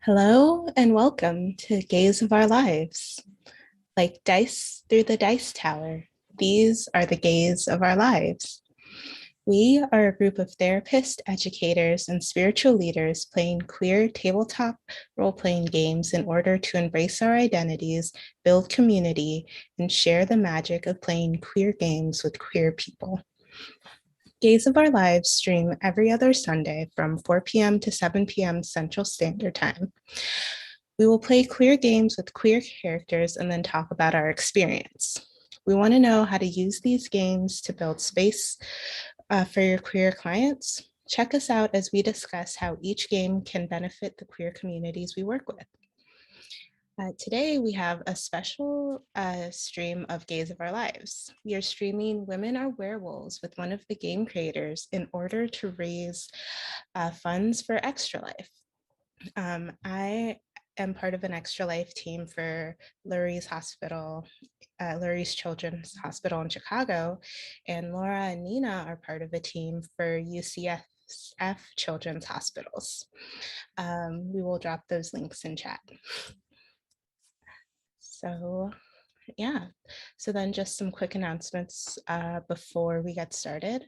Hello and welcome to Gaze of Our Lives. Like dice through the dice tower, these are the gaze of our lives. We are a group of therapists, educators, and spiritual leaders playing queer tabletop role-playing games in order to embrace our identities, build community, and share the magic of playing queer games with queer people. Gaze of Our Lives stream every other Sunday from 4 p.m. to 7 p.m. Central Standard Time. We will play queer games with queer characters and then talk about our experience. We want to know how to use these games to build space for your queer clients. Check us out as we discuss how each game can benefit the queer communities we work with. Today, we have a special stream of Gaze of Our Lives. We are streaming Women Are Werewolves with one of the game creators in order to raise funds for Extra Life. I am part of an Extra Life team for Lurie's Hospital, Lurie's Children's Hospital in Chicago, and Laura and Nina are part of a team for UCSF Children's Hospitals. We will drop those links in chat. So yeah, so then just some quick announcements before we get started.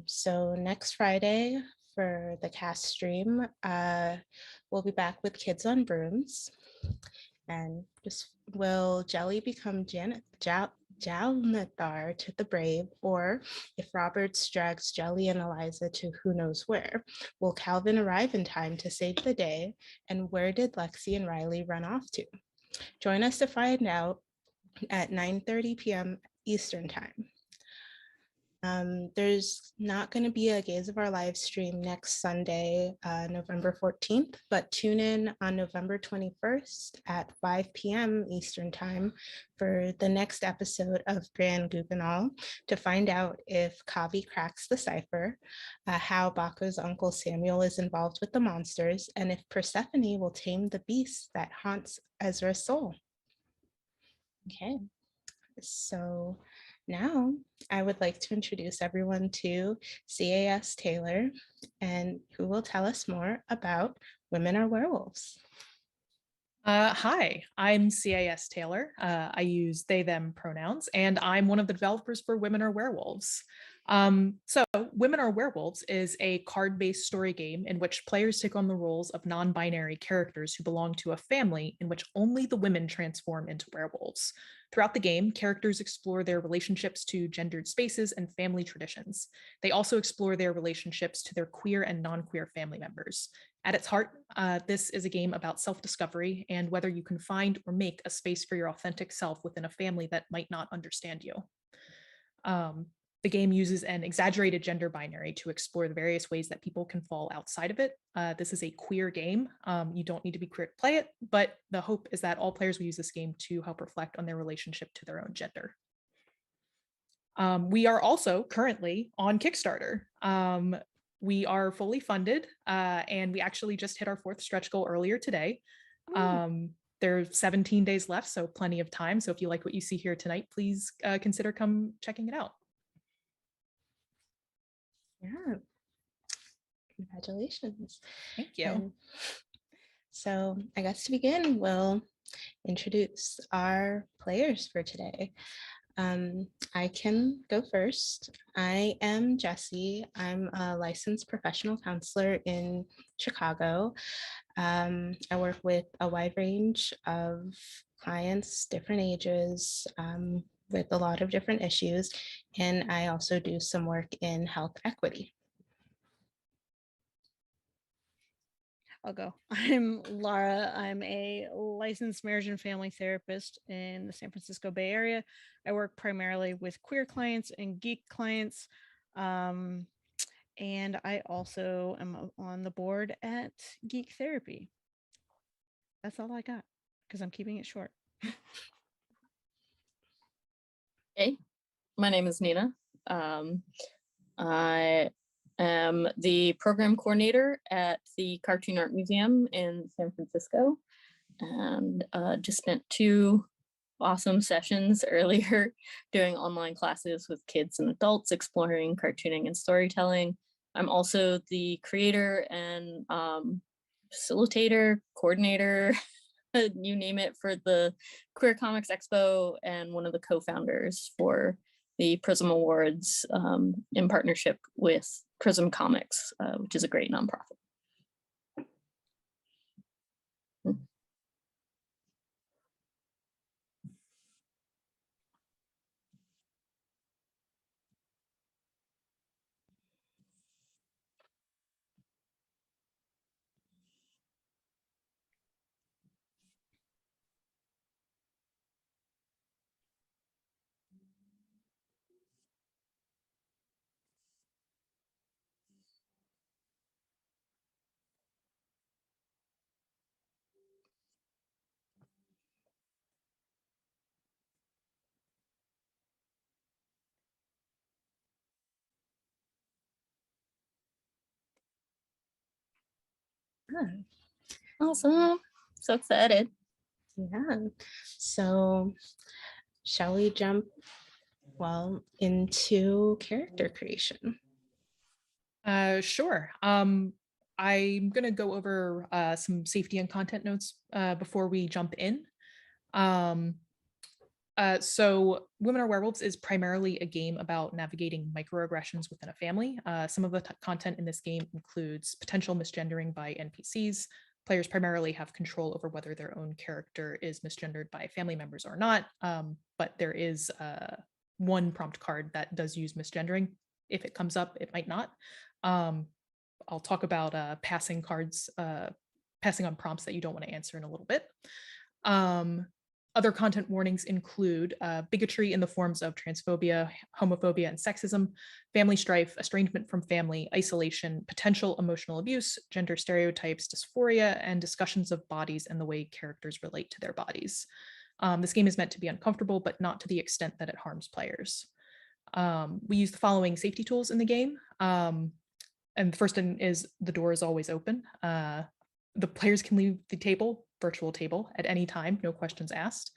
So next Friday for the cast stream, we'll be back with Kids on Brooms. And just will Jelly become Jalnathar to the brave, or if Roberts drags Jelly and Eliza to who knows where, will Calvin arrive in time to save the day? And where did Lexi and Riley run off to? Join us to find out at 9:30 p.m. Eastern Time. There's not going to be a Gaze of Our Lives stream next Sunday, November 14th, but tune in on November 21st at 5 p.m. Eastern Time for the next episode of Grand Gubanal to find out if Kavi cracks the cipher, how Bako's Uncle Samuel is involved with the monsters, and if Persephone will tame the beast that haunts Ezra's soul. Okay, so now I would like to introduce everyone to C.A.S. Taylor, and who will tell us more about Women Are Werewolves. Hi, I'm C.A.S. Taylor. I use they, them pronouns, and I'm one of the developers for Women Are Werewolves. So Women Are Werewolves is a card-based story game in which players take on the roles of non-binary characters who belong to a family in which only the women transform into werewolves. Throughout the game, characters explore their relationships to gendered spaces and family traditions. They also explore their relationships to their queer and non-queer family members. At its heart, this is a game about self-discovery and whether you can find or make a space for your authentic self within a family that might not understand you. The game uses an exaggerated gender binary to explore the various ways that people can fall outside of it. This is a queer game. You don't need to be queer to play it, but the hope is that all players will use this game to help reflect on their relationship to their own gender. We are also currently on Kickstarter. We are fully funded, and we actually just hit our 4th stretch goal earlier today. There's 17 days left, so plenty of time. So if you like what you see here tonight, please consider come checking it out. Yeah, congratulations. Thank you. And so I guess to begin, we'll introduce our players for today. I can go first. I am Jessie. I'm a licensed professional counselor in Chicago. I work with a wide range of clients, different ages, with a lot of different issues, and I also do some work in health equity. I'll go. I'm Lara. I'm a licensed marriage and family therapist in the San Francisco Bay Area. I work primarily with queer clients and geek clients. And I also am on the board at Geek Therapy. That's all I got because I'm keeping it short. Hey, my name is Nina. I am the program coordinator at the Cartoon Art Museum in San Francisco, and just spent 2 awesome sessions earlier doing online classes with kids and adults exploring cartooning and storytelling. I'm also the creator and facilitator, coordinator, you name it, for the Queer Comics Expo, and one of the co-founders for the Prism Awards in partnership with Prism Comics, which is a great nonprofit. Awesome. So excited. Yeah. So shall we jump into character creation? Sure. I'm going to go over some safety and content notes before we jump in. So Women Are Werewolves is primarily a game about navigating microaggressions within a family. Some of the content in this game includes potential misgendering by NPCs. Players primarily have control over whether their own character is misgendered by family members or not, but there is one prompt card that does use misgendering. If it comes up, it might not. I'll talk about passing cards, passing on prompts that you don't want to answer in a little bit. Other content warnings include bigotry in the forms of transphobia, homophobia, and sexism, family strife, estrangement from family, isolation, potential emotional abuse, gender stereotypes, dysphoria, and discussions of bodies and the way characters relate to their bodies. This game is meant to be uncomfortable, but not to the extent that it harms players. We use the following safety tools in the game. And the first one is the door is always open. The players can leave the table, virtual table, at any time, no questions asked.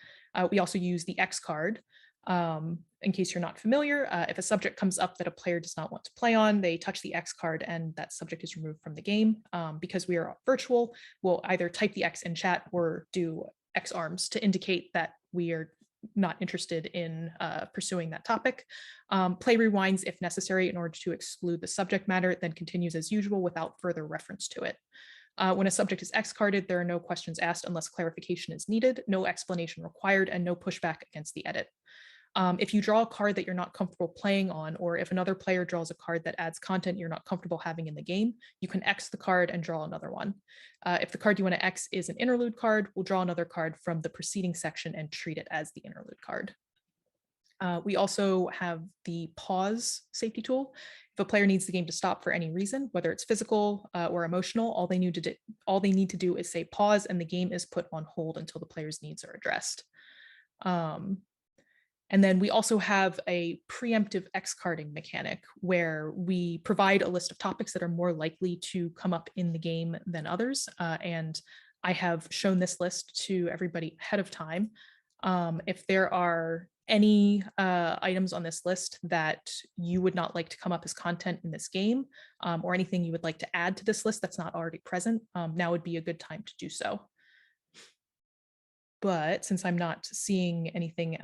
We also use the X card. In case you're not familiar, if a subject comes up that a player does not want to play on, they touch the X card and that subject is removed from the game. Because we are virtual, we'll either type the X in chat or do X arms to indicate that we are not interested in pursuing that topic. Play rewinds if necessary in order to exclude the subject matter, then continues as usual without further reference to it. When a subject is X-carded, there are no questions asked unless clarification is needed, no explanation required, and no pushback against the edit. If you draw a card that you're not comfortable playing on, or if another player draws a card that adds content you're not comfortable having in the game, you can X the card and draw another one. If the card you want to X is an interlude card, we'll draw another card from the preceding section and treat it as the interlude card. We also have the pause safety tool. If a player needs the game to stop for any reason, whether it's physical or emotional, all they need to do is say pause, and the game is put on hold until the player's needs are addressed. And then we also have a preemptive X-carding mechanic where we provide a list of topics that are more likely to come up in the game than others. And I have shown this list to everybody ahead of time. If there are any items on this list that you would not like to come up as content in this game, or anything you would like to add to this list that's not already present, now would be a good time to do so. But since I'm not seeing anything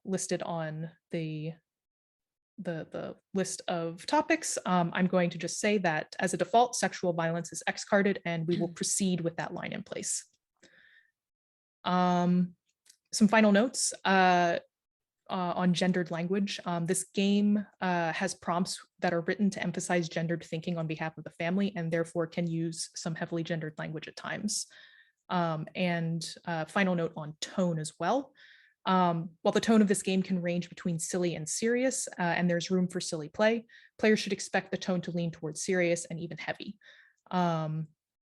listed on the list of topics, I'm going to just say that as a default, sexual violence is X-carded, and we will proceed with that line in place. Some final notes on gendered language. This game has prompts that are written to emphasize gendered thinking on behalf of the family, and therefore can use some heavily gendered language at times. Final note on tone as well. While the tone of this game can range between silly and serious, and there's room for silly play, players should expect the tone to lean towards serious and even heavy.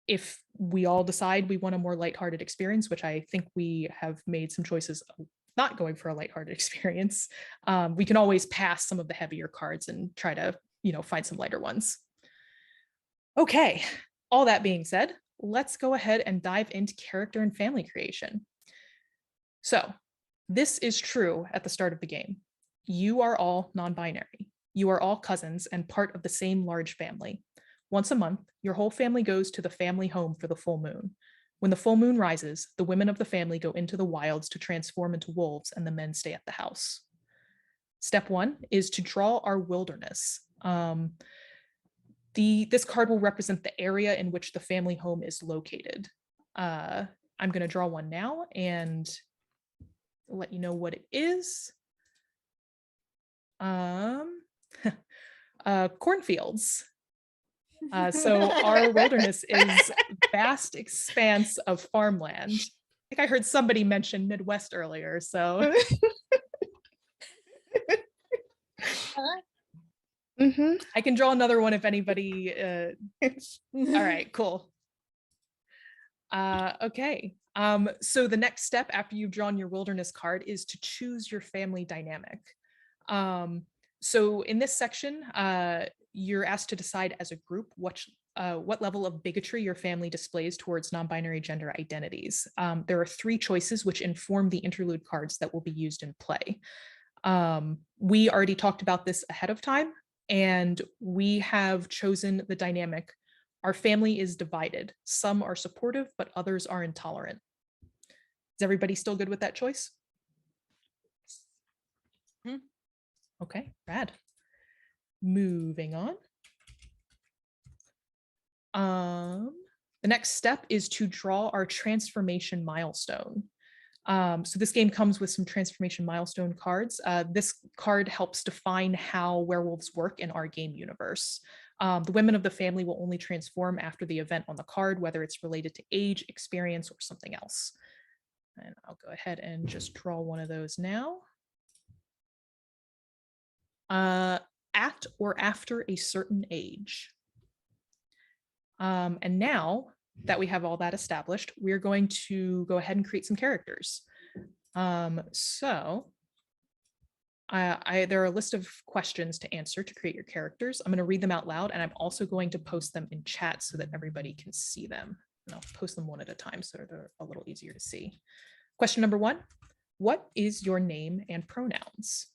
If we all decide we want a more lighthearted experience, which I think we have made some choices of not going for a lighthearted experience, we can always pass some of the heavier cards and try to, find some lighter ones. Okay, all that being said, let's go ahead and dive into character and family creation. So, this is true at the start of the game. You are all non-binary. You are all cousins and part of the same large family. Once a month, your whole family goes to the family home for the full moon. When the full moon rises, the women of the family go into the wilds to transform into wolves, and the men stay at the house. Step 1 is to draw our wilderness. This card will represent the area in which the family home is located. I'm going to draw one now and let you know what it is. Cornfields. So our wilderness is vast expanse of farmland. I think I heard somebody mention Midwest earlier, so. I can draw another one if anybody. All right, cool. Okay. So the next step after you've drawn your wilderness card is to choose your family dynamic. So in this section, you're asked to decide as a group what level of bigotry your family displays towards non-binary gender identities. There are 3 choices which inform the interlude cards that will be used in play. We already talked about this ahead of time, and we have chosen the dynamic. Our family is divided. Some are supportive, but others are intolerant. Is everybody still good with that choice? Okay, rad. Moving on. The next step is to draw our transformation milestone. So this game comes with some transformation milestone cards. This card helps define how werewolves work in our game universe. The women of the family will only transform after the event on the card, whether it's related to age, experience, or something else. And I'll go ahead and just draw one of those now. At or after a certain age. And now that we have all that established, we're going to go ahead and create some characters. There are a list of questions to answer to create your characters. I'm going to read them out loud, and I'm also going to post them in chat so that everybody can see them. And I'll post them one at a time so they're a little easier to see. Question number 1, what is your name and pronouns?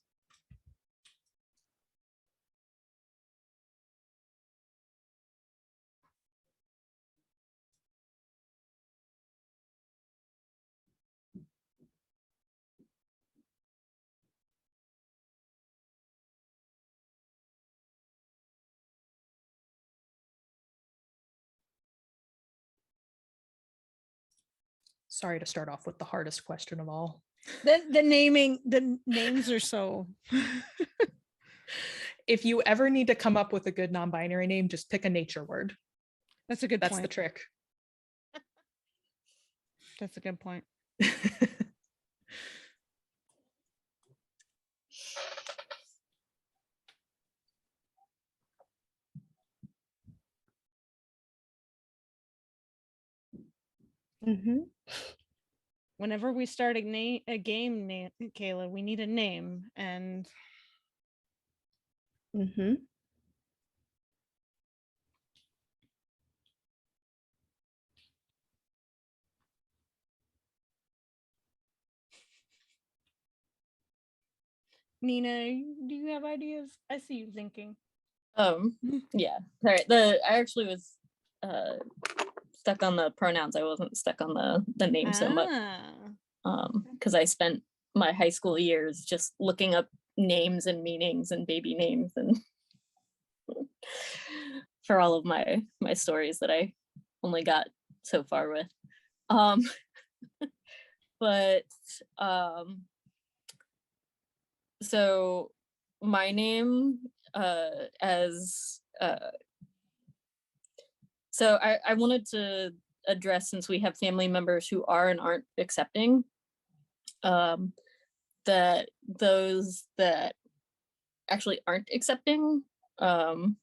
Sorry to start off with the hardest question of all. The names are so. If you ever need to come up with a good non-binary name, just pick a nature word. That's a good That's point. the trick. That's a good point. Whenever we start a game, Kayla, we need a name, and Nina, do you have ideas? I see you thinking. Yeah. Sorry. I actually was stuck on the pronouns. I wasn't stuck on the name so much. Because I spent my high school years just looking up names and meanings and baby names and for all of my stories that I only got so far with. But so my name so I wanted to address, since we have family members who are and aren't accepting, that those that actually aren't accepting call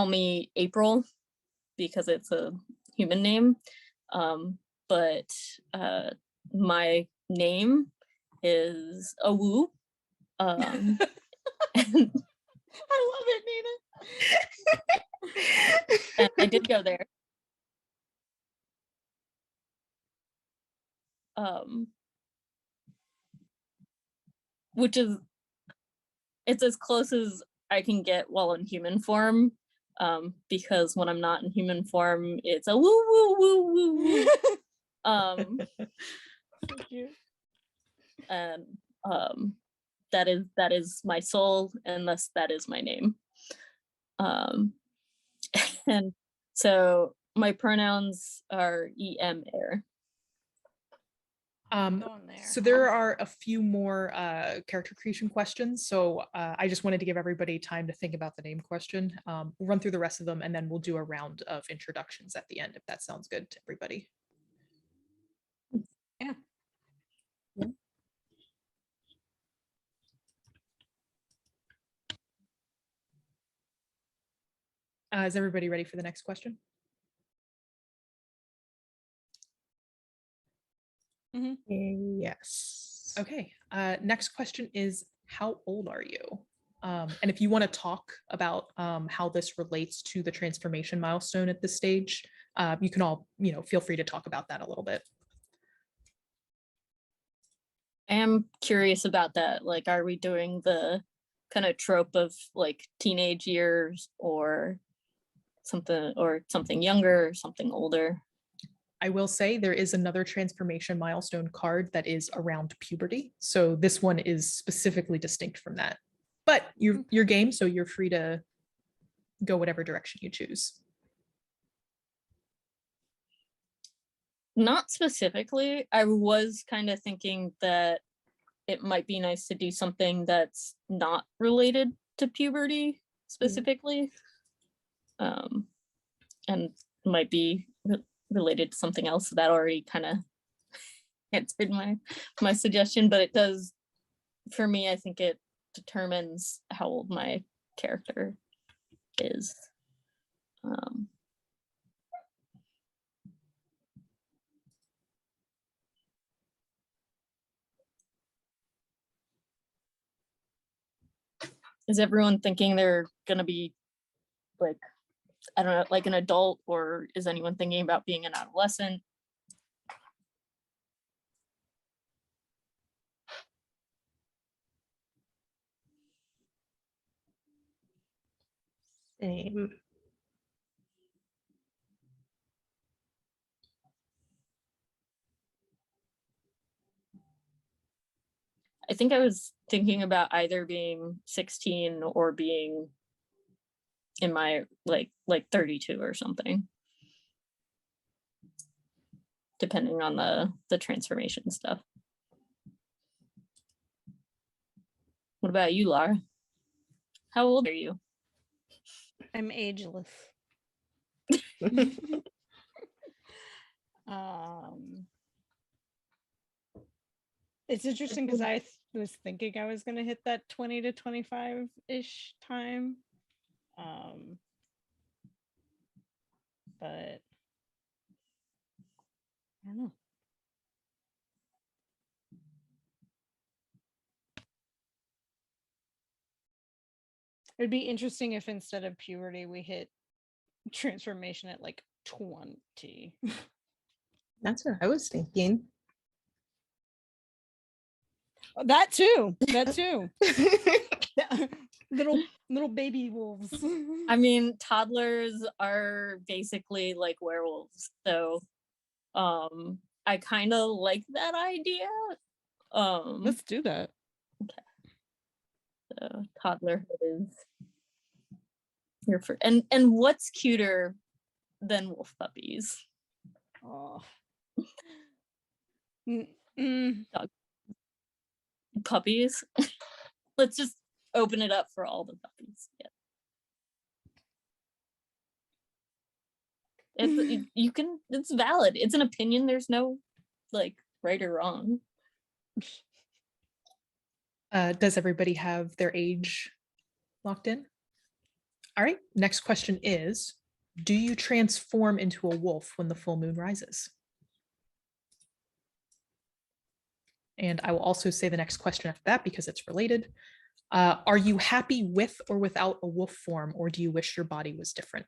me April because it's a human name. But my name is Awu. And I love it, Nina. and I did go there. Which is, it's as close as I can get while in human form. because when I'm not in human form, it's a woo woo woo woo woo. So cute. And that is my soul, and thus that is my name. And so my pronouns are em air. Going there. So there are a few more character creation questions. So I just wanted to give everybody time to think about the name question. We'll run through the rest of them, and then we'll do a round of introductions at the end, if that sounds good to everybody. Yeah. Is everybody ready for the next question? Yes. Okay. Next question is, how old are you? And if you want to talk about how this relates to the transformation milestone at this stage, you can all, feel free to talk about that a little bit. I am curious about that. Like, are we doing the kind of trope of like teenage years or something younger, or something older? I will say there is another transformation milestone card that is around puberty. So this one is specifically distinct from that. But you're game, so you're free to go whatever direction you choose. Not specifically. I was kind of thinking that it might be nice to do something that's not related to puberty specifically. And might be related to something else that already kind of answered my suggestion, but it does, for me, I think it determines how old my character is. Is everyone thinking they're gonna be like, I don't know, like an adult, or is anyone thinking about being an adolescent? Same. I think I was thinking about either being 16 or being in my like 32 or something, depending on the transformation stuff. What about you, Laura? How old are you? I'm ageless. It's interesting because I was thinking I was going to hit that 20 to 25-ish time. But I don't know. It'd be interesting if instead of puberty, we hit transformation at like 20. That's what I was thinking. That too. little baby wolves. I mean, toddlers are basically like werewolves, so I kind of like that idea. Let's do that. Okay. So toddlerhood is here for, and what's cuter than wolf puppies? Oh. Dog puppies. Let's just open it up for all the puppies. Yeah. It's valid. It's an opinion. There's no like right or wrong. Does everybody have their age locked in? All right, next question is, do you transform into a wolf when the full moon rises? And I will also say the next question after that because it's related. Are you happy with or without a wolf form, or do you wish your body was different?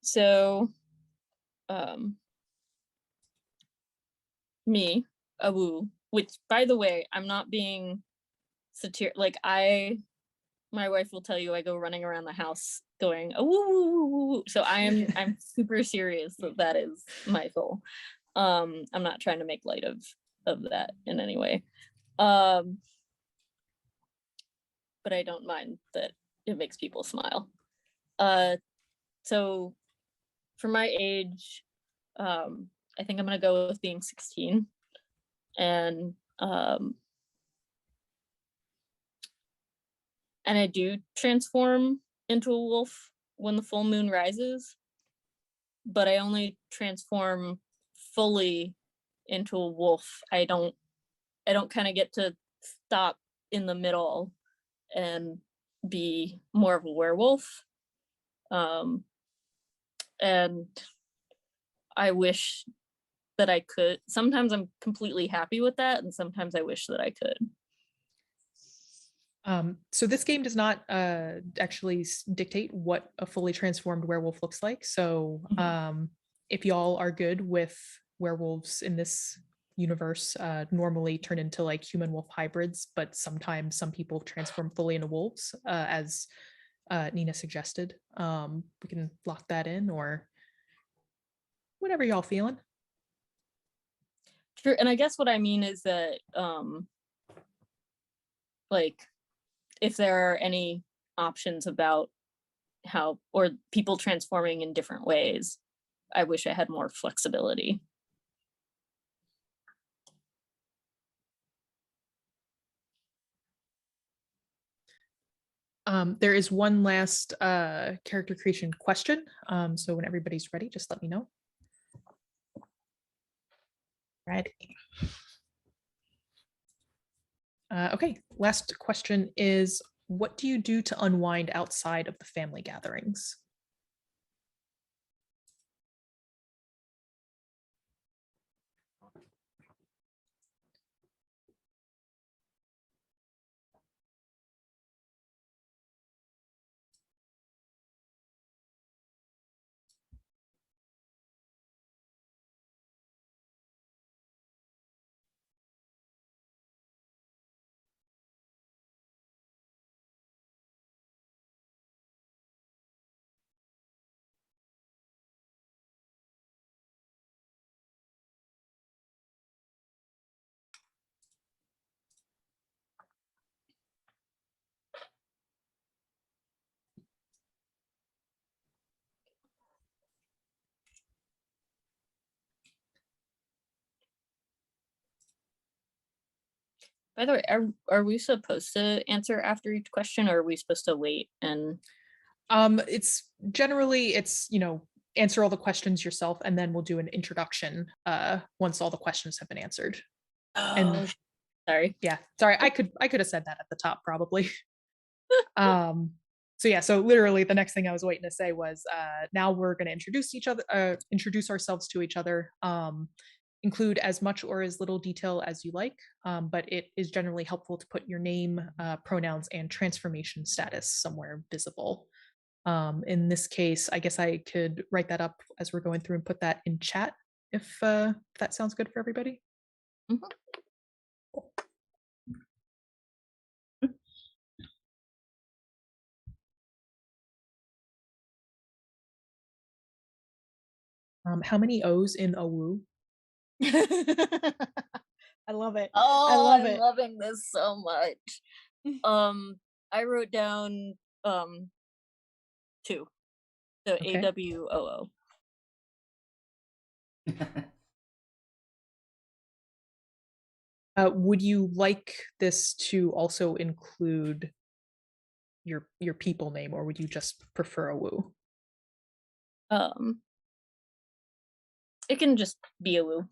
So me, a woo, which, by the way, I'm not being satirical. Like, my wife will tell you I go running around the house going, oh, woo, woo, woo, woo, woo. So I'm super serious that is my goal. I'm not trying to make light of that in any way. But I don't mind that it makes people smile. So for my age, I think I'm gonna go with being 16. And I do transform into a wolf when the full moon rises, but I only transform fully into a wolf. I don't kind of get to stop in the middle and be more of a werewolf. And I wish that I could. Sometimes I'm completely happy with that, and sometimes I wish that I could. So this game does not actually dictate what a fully transformed werewolf looks like. So if y'all are good with werewolves in this universe, normally turn into like human wolf hybrids, but sometimes some people transform fully into wolves, as Nina suggested. We can lock that in, or whatever y'all feeling. True, and I guess what I mean is that like, if there are any options about how, or people transforming in different ways, I wish I had more flexibility. There is one last character creation question. So when everybody's ready, just let me know. Ready. Okay, last question is, what do you do to unwind outside of the family gatherings? By the way, are we supposed to answer after each question, or are we supposed to wait? And It's generally, answer all the questions yourself, and then we'll do an introduction once all the questions have been answered. And sorry. yeah, sorry, I could have said that at the top probably. So literally the next thing I was waiting to say was now we're going to introduce ourselves to each other. Include as much or as little detail as you like, but it is generally helpful to put your name, pronouns, and transformation status somewhere visible. In this case, I guess I could write that up as we're going through and put that in chat if that sounds good for everybody. Mm-hmm. How many O's in AWU? I love it. Oh, I love I'm it. loving this so much. I wrote down 2. So Okay. AWOO. Would you like this to also include your people name, or would you just prefer AWU? It can just be a woo.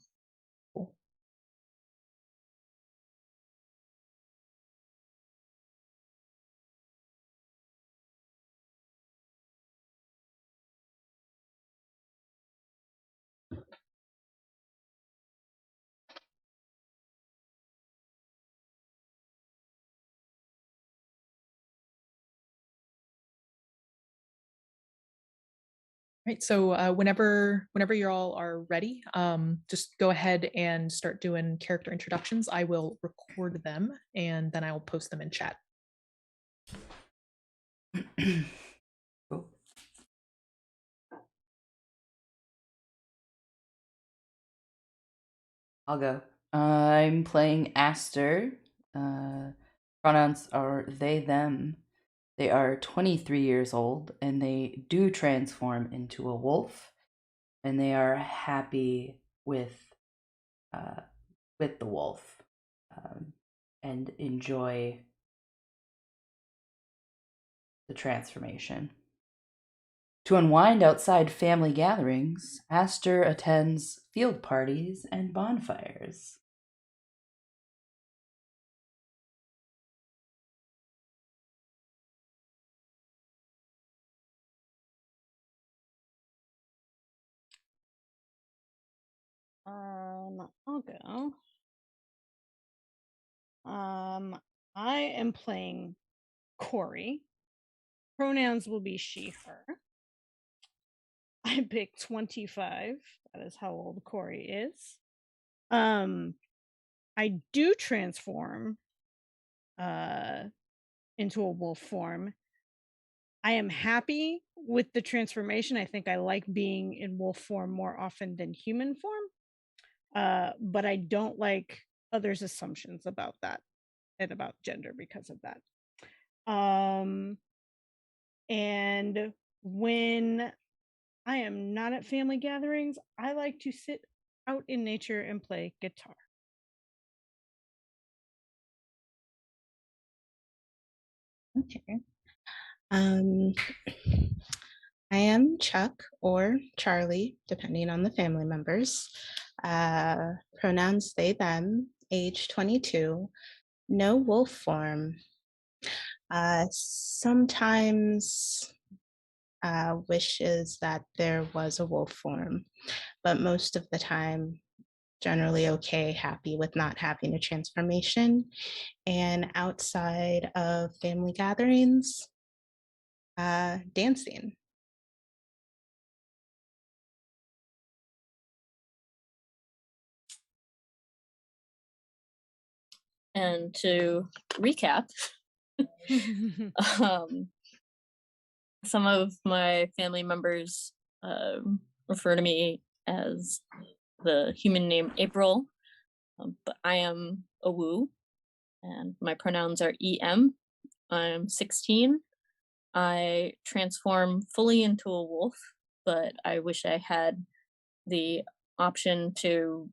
Right. So whenever you all are ready, just go ahead and start doing character introductions. I will record them and then I will post them in chat. Cool. I'll go. I'm playing Aster. Pronouns are they, them. They are 23 years old and they do transform into a wolf, and they are happy with the wolf, and enjoy the transformation. To unwind outside family gatherings, Aster attends field parties and bonfires. I'll go. I am playing Corey. Pronouns will be she, her. I picked 25. That is how old Corey is. I do transform into a wolf form. I am happy with the transformation. I think I like being in wolf form more often than human form. But I don't like others' assumptions about that and about gender because of that. And when I am not at family gatherings, I like to sit out in nature and play guitar. Okay. I am Chuck or Charlie, depending on the family members. Pronouns they, them, age 22, no wolf form. Sometimes wishes that there was a wolf form, but most of the time, generally okay, happy with not having a transformation. And outside of family gatherings, dancing. And to recap, some of my family members refer to me as the human name April, but I am a woo, and my pronouns are em. I'm 16. I transform fully into a wolf, but I wish I had the option to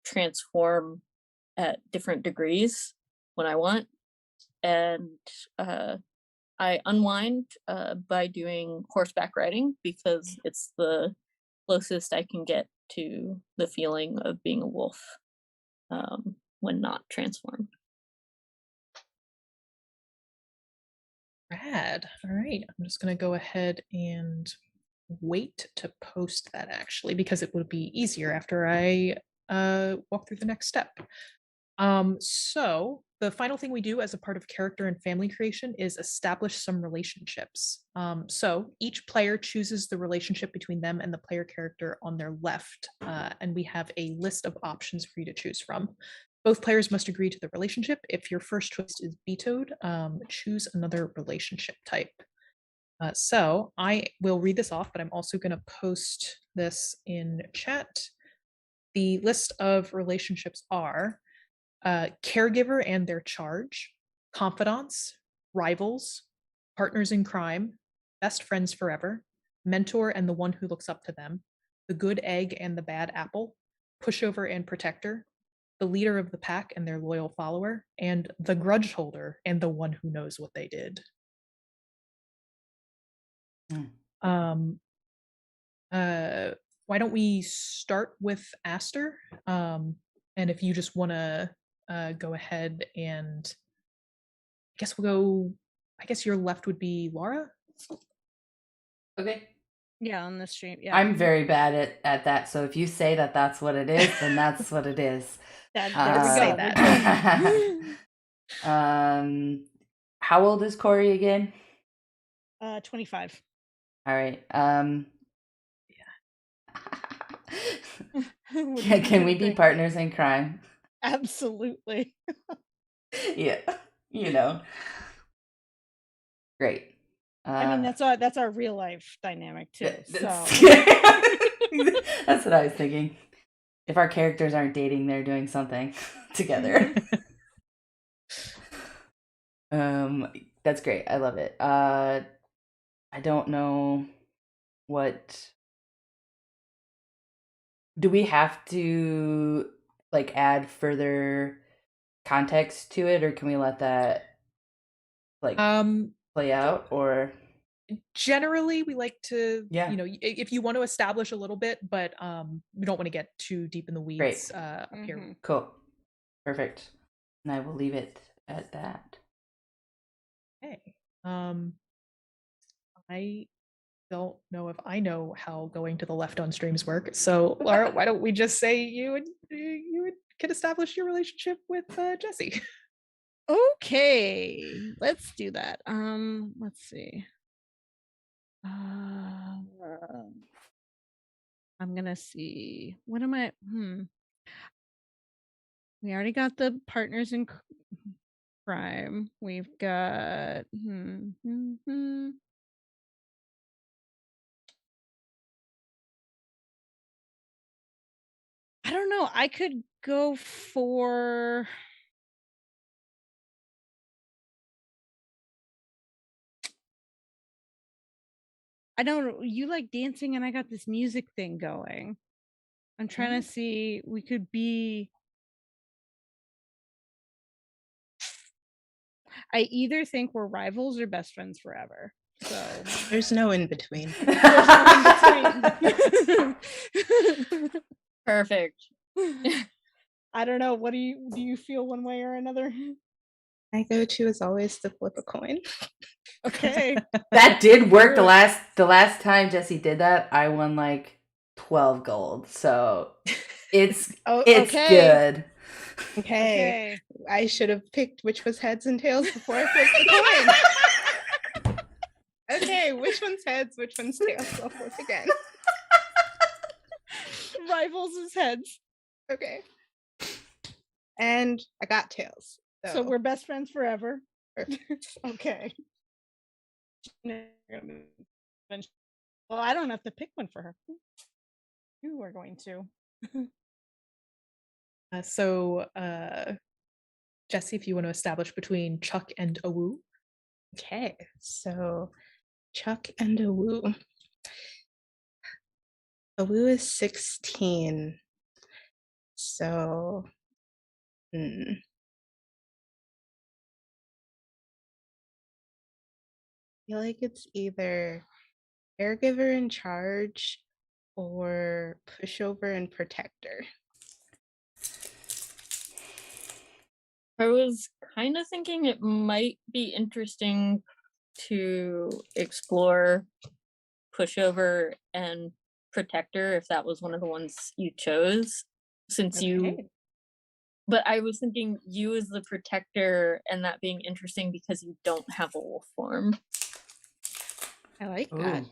transform at different degrees when I want. And I unwind by doing horseback riding because it's the closest I can get to the feeling of being a wolf when not transformed. Rad. All right. I'm just going to go ahead and wait to post that actually, because it would be easier after I walk through the next step. So the final thing we do as a part of character and family creation is establish some relationships. So each player chooses the relationship between them and the player character on their left, and we have a list of options for you to choose from. Both players must agree to the relationship. If your first choice is vetoed, choose another relationship type. So I will read this off, but I'm also going to post this in chat. The list of relationships are caregiver and their charge, confidants, rivals, partners in crime, best friends forever, mentor and the one who looks up to them, the good egg and the bad apple, pushover and protector, the leader of the pack and their loyal follower, and the grudge holder and the one who knows what they did. Why don't we start with Aster? And if you just want to go ahead and I guess we'll go, I guess your left would be Laura. Okay. Yeah, on the stream. Yeah. I'm very bad at that, so if you say that that's what it is, then that's what it is. There we say go. that. How old is Corey again? 25. All right. What do Can we be think? partners in crime? Absolutely. Yeah, you know. Great. I mean, that's our real life dynamic too. So That's what I was thinking. If our characters aren't dating, they're doing something together. That's great. I love it. I don't know what. Do we have to like add further context to it, or can we let that like play out? Or generally we like to, Yeah. if you want to establish a little bit, but we don't want to get too deep in the Great. weeds up here. Cool, perfect. And I will leave it at that. Okay. I don't know if I know how going to the left on streams work. So Laura, why don't we just say you can establish your relationship with Jesse? Okay, let's do that. Let's see. I'm gonna see. What am I? We already got the partners in crime. We've got. I don't know. I could go for. I don't. You like dancing, and I got this music thing going. I'm trying to see. We could be. I either think we're rivals or best friends forever. So There's no in between. Perfect. I don't know. What do you feel one way or another? My go-to is always to flip a coin. Okay. That did work the last time Jesse did that. I won like 12 gold. So it's okay. good. Okay. I should have picked which was heads and tails before I flipped the coin. Okay, which one's heads, which one's tails? I'll flip again. Rivals is heads. Okay. And I got tails. So we're best friends forever. Perfect. Okay. Well, I don't have to pick one for her. You are going to. Jesse, if you want to establish between Chuck and Awu. Okay, so Chuck and Awu. Awu is 16. So, I feel like it's either caregiver in charge or pushover and protector. I was kind of thinking it might be interesting to explore pushover and protector if that was one of the ones you chose, since but I was thinking you as the protector and that being interesting because you don't have a wolf form. I like that.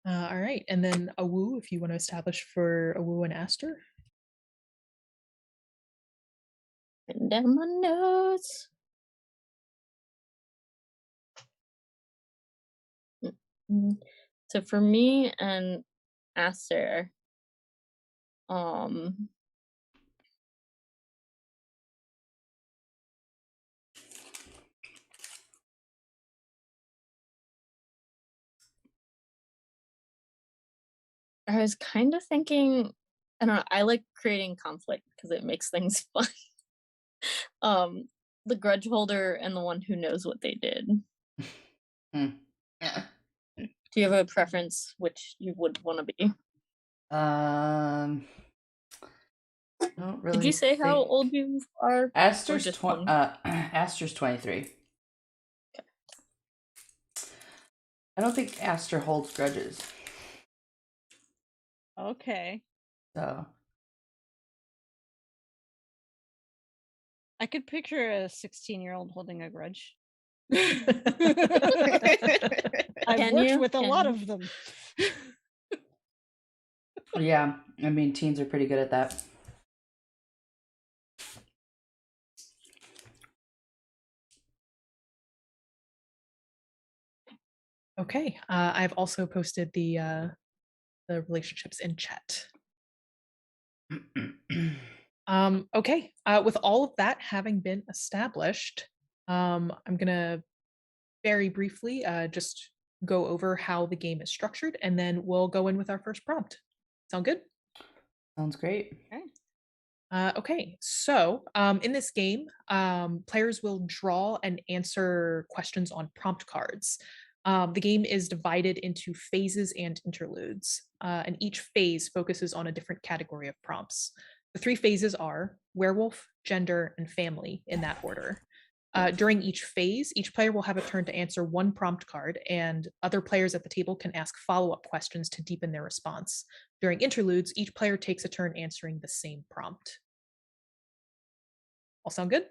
All right, and then Awu, if you want to establish for Awu and Aster. Written down my notes. So for me and Aster, I was kind of thinking, I don't know, I like creating conflict because it makes things fun. The grudge holder and the one who knows what they did. Yeah. Do you have a preference which you would want to be? I don't really. Did you say how old you are? Aster's 23. Okay. I don't think Aster holds grudges. Okay. So I could picture a 16-year-old holding a grudge. I've worked with a lot of them. Yeah, I mean, teens are pretty good at that. Okay, I've also posted the relationships in chat. Okay, with all of that having been established, I'm gonna very briefly just go over how the game is structured, and then we'll go in with our first prompt. Sound good? Sounds great. Okay, so in this game, players will draw and answer questions on prompt cards. The game is divided into phases and interludes, and each phase focuses on a different category of prompts. The three phases are werewolf, gender, and family in that order. During each phase, each player will have a turn to answer one prompt card, and other players at the table can ask follow-up questions to deepen their response. During interludes, each player takes a turn answering the same prompt. All sound good?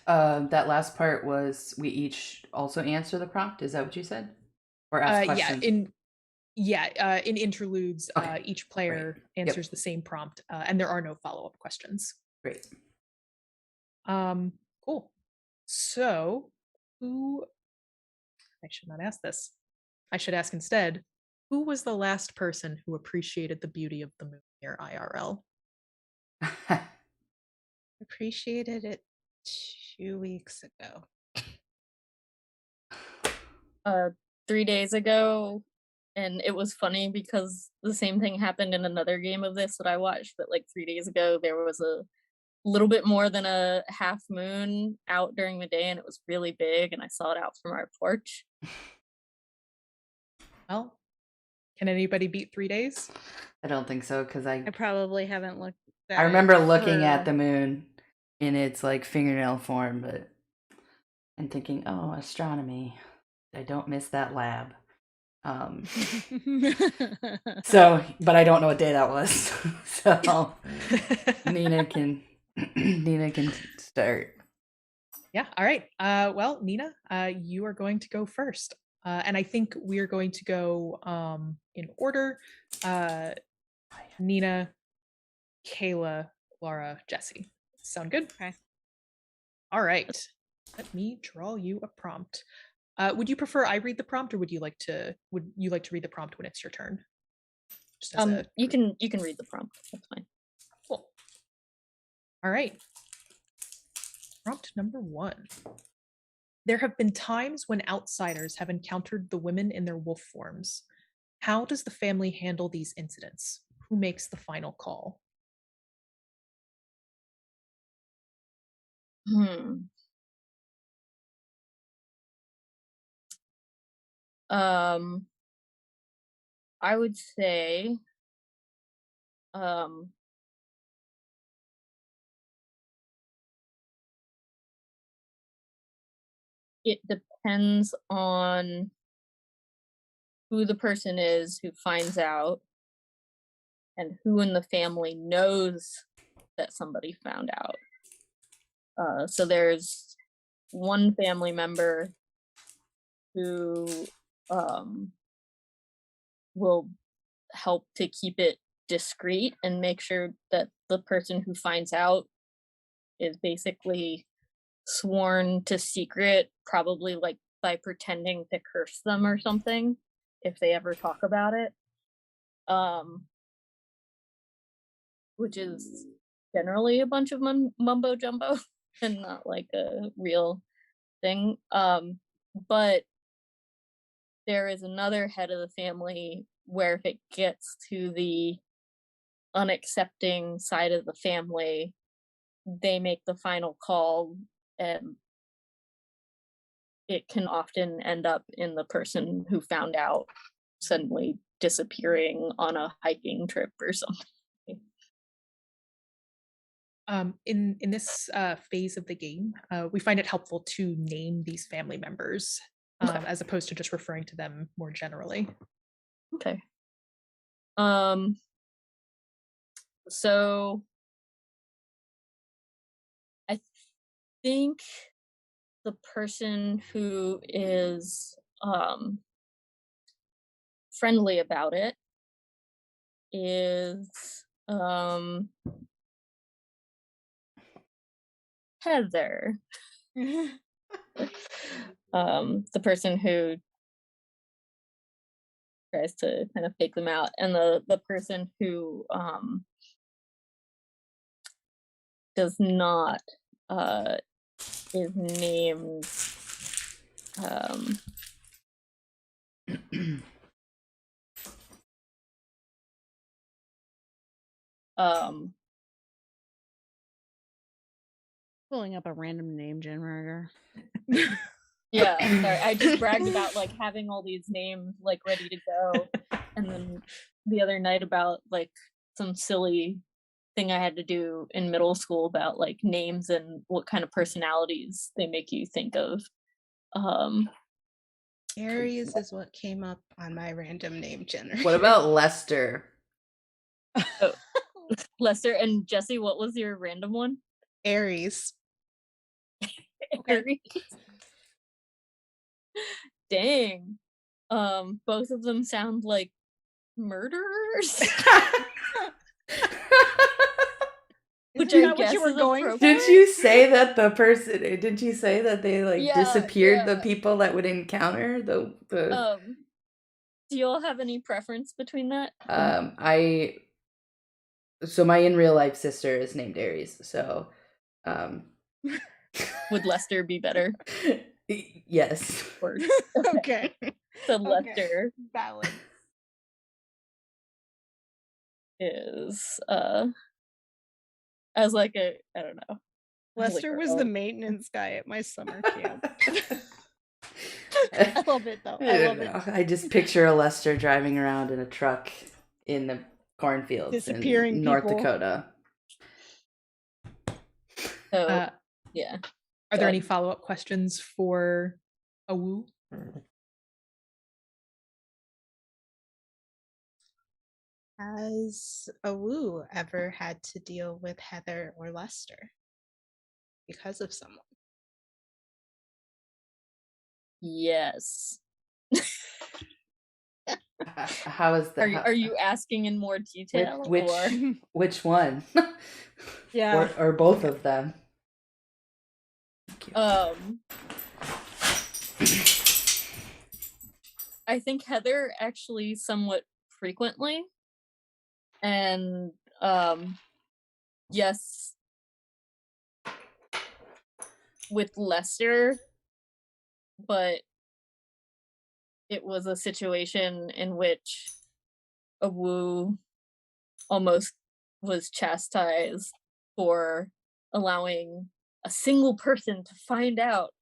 That last part was we each also answer the prompt. Is that what you said? Or ask questions? In interludes, Okay. each player answers the same prompt, and there are no follow-up questions. Great. Cool. So, I should not ask this. I should ask instead, who was the last person who appreciated the beauty of the moon near IRL? Appreciated it 2 weeks ago. 3 days ago, and it was funny because the same thing happened in another game of this that I watched, but like 3 days ago there was a little bit more than a half moon out during the day, and it was really big, and I saw it out from our porch. Well, can anybody beat 3 days? I don't think so, because I probably haven't looked at I remember it looking at for- the moon in its like fingernail form, but and thinking, oh, astronomy. I don't miss that lab. So, but I don't know what day that was. So Nina can start. Yeah. All right. Well, Nina, you are going to go first, and I think we are going to go in order. Nina, Kayla, Laura, Jesse. Sound good? Okay. All right. Let me draw you a prompt. Would you prefer I read the prompt, or would you like to read the prompt when it's your turn? Just as You can read the prompt. That's fine. Cool. All right. Prompt number 1. There have been times when outsiders have encountered the women in their wolf forms. How does the family handle these incidents? Who makes the final call? I would say it depends on who the person is who finds out and who in the family knows that somebody found out. So there's one family member who will help to keep it discreet and make sure that the person who finds out is basically sworn to secret, probably like by pretending to curse them or something if they ever talk about it. Which is generally a bunch of mumbo jumbo and not like a real thing. But there is another head of the family where if it gets to the unaccepting side of the family, they make the final call, and it can often end up in the person who found out suddenly disappearing on a hiking trip or something. In this phase of the game, we find it helpful to name these family members as opposed to just referring to them more generally. Okay. So I think the person who is friendly about it is Heather. The person who tries to kind of fake them out, and the person who does not is named Pulling up a random name generator. yeah, sorry, I just bragged about like having all these names like ready to go, and then the other night about like some silly thing I had to do in middle school about like names and what kind of personalities they make you think of. Aries is what came up on my random name generator. What about Lester? Oh, Lester and Jesse, what was your random one? Aries? Aries. Dang. Both of them sound like murderers. Which Isn't I that what guess you were is going for? appropriate. Did you say that the person? Did you say that they like Yeah, disappeared the yeah. people that would encounter the? Do you all have any preference between that? So my in real life sister is named Aries. So, Would Lester be better? yes. Or Okay. so Okay. Lester Valid. is as like a, I don't know. Lester like was our the own- maintenance guy at my summer camp. I love it though. I love it. I just picture a Lester driving around in a truck in the cornfields Disappearing in North people. Dakota. So yeah. Are there Go any follow-up questions for Awu? Has Awu ever had to deal with Heather or Lester because of someone? Yes. How is that? Are you asking in more detail? Or which one? Yeah. or both of them? I think Heather actually somewhat frequently, and yes, with Lester, but it was a situation in which Awu almost was chastised for allowing a single person to find out.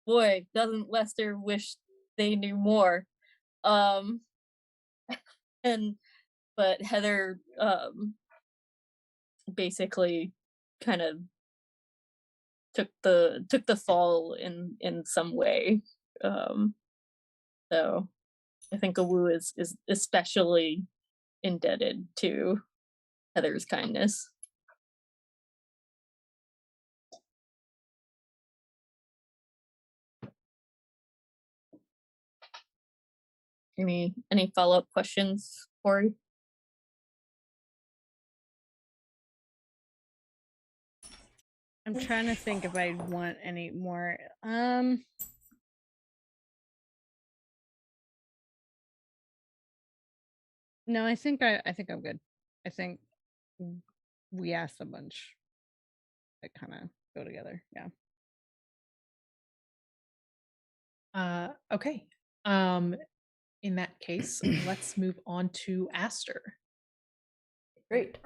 Boy, doesn't Lester wish they knew more. And but Heather basically kind of took the fall in some way. So I think Awu is especially indebted to Heather's kindness. Any follow-up questions, Corey? I'm trying to think if I want any more. No, I think I'm good. I think we asked a bunch that kind of go together. Yeah. Okay. In that case, let's move on to Aster. Great.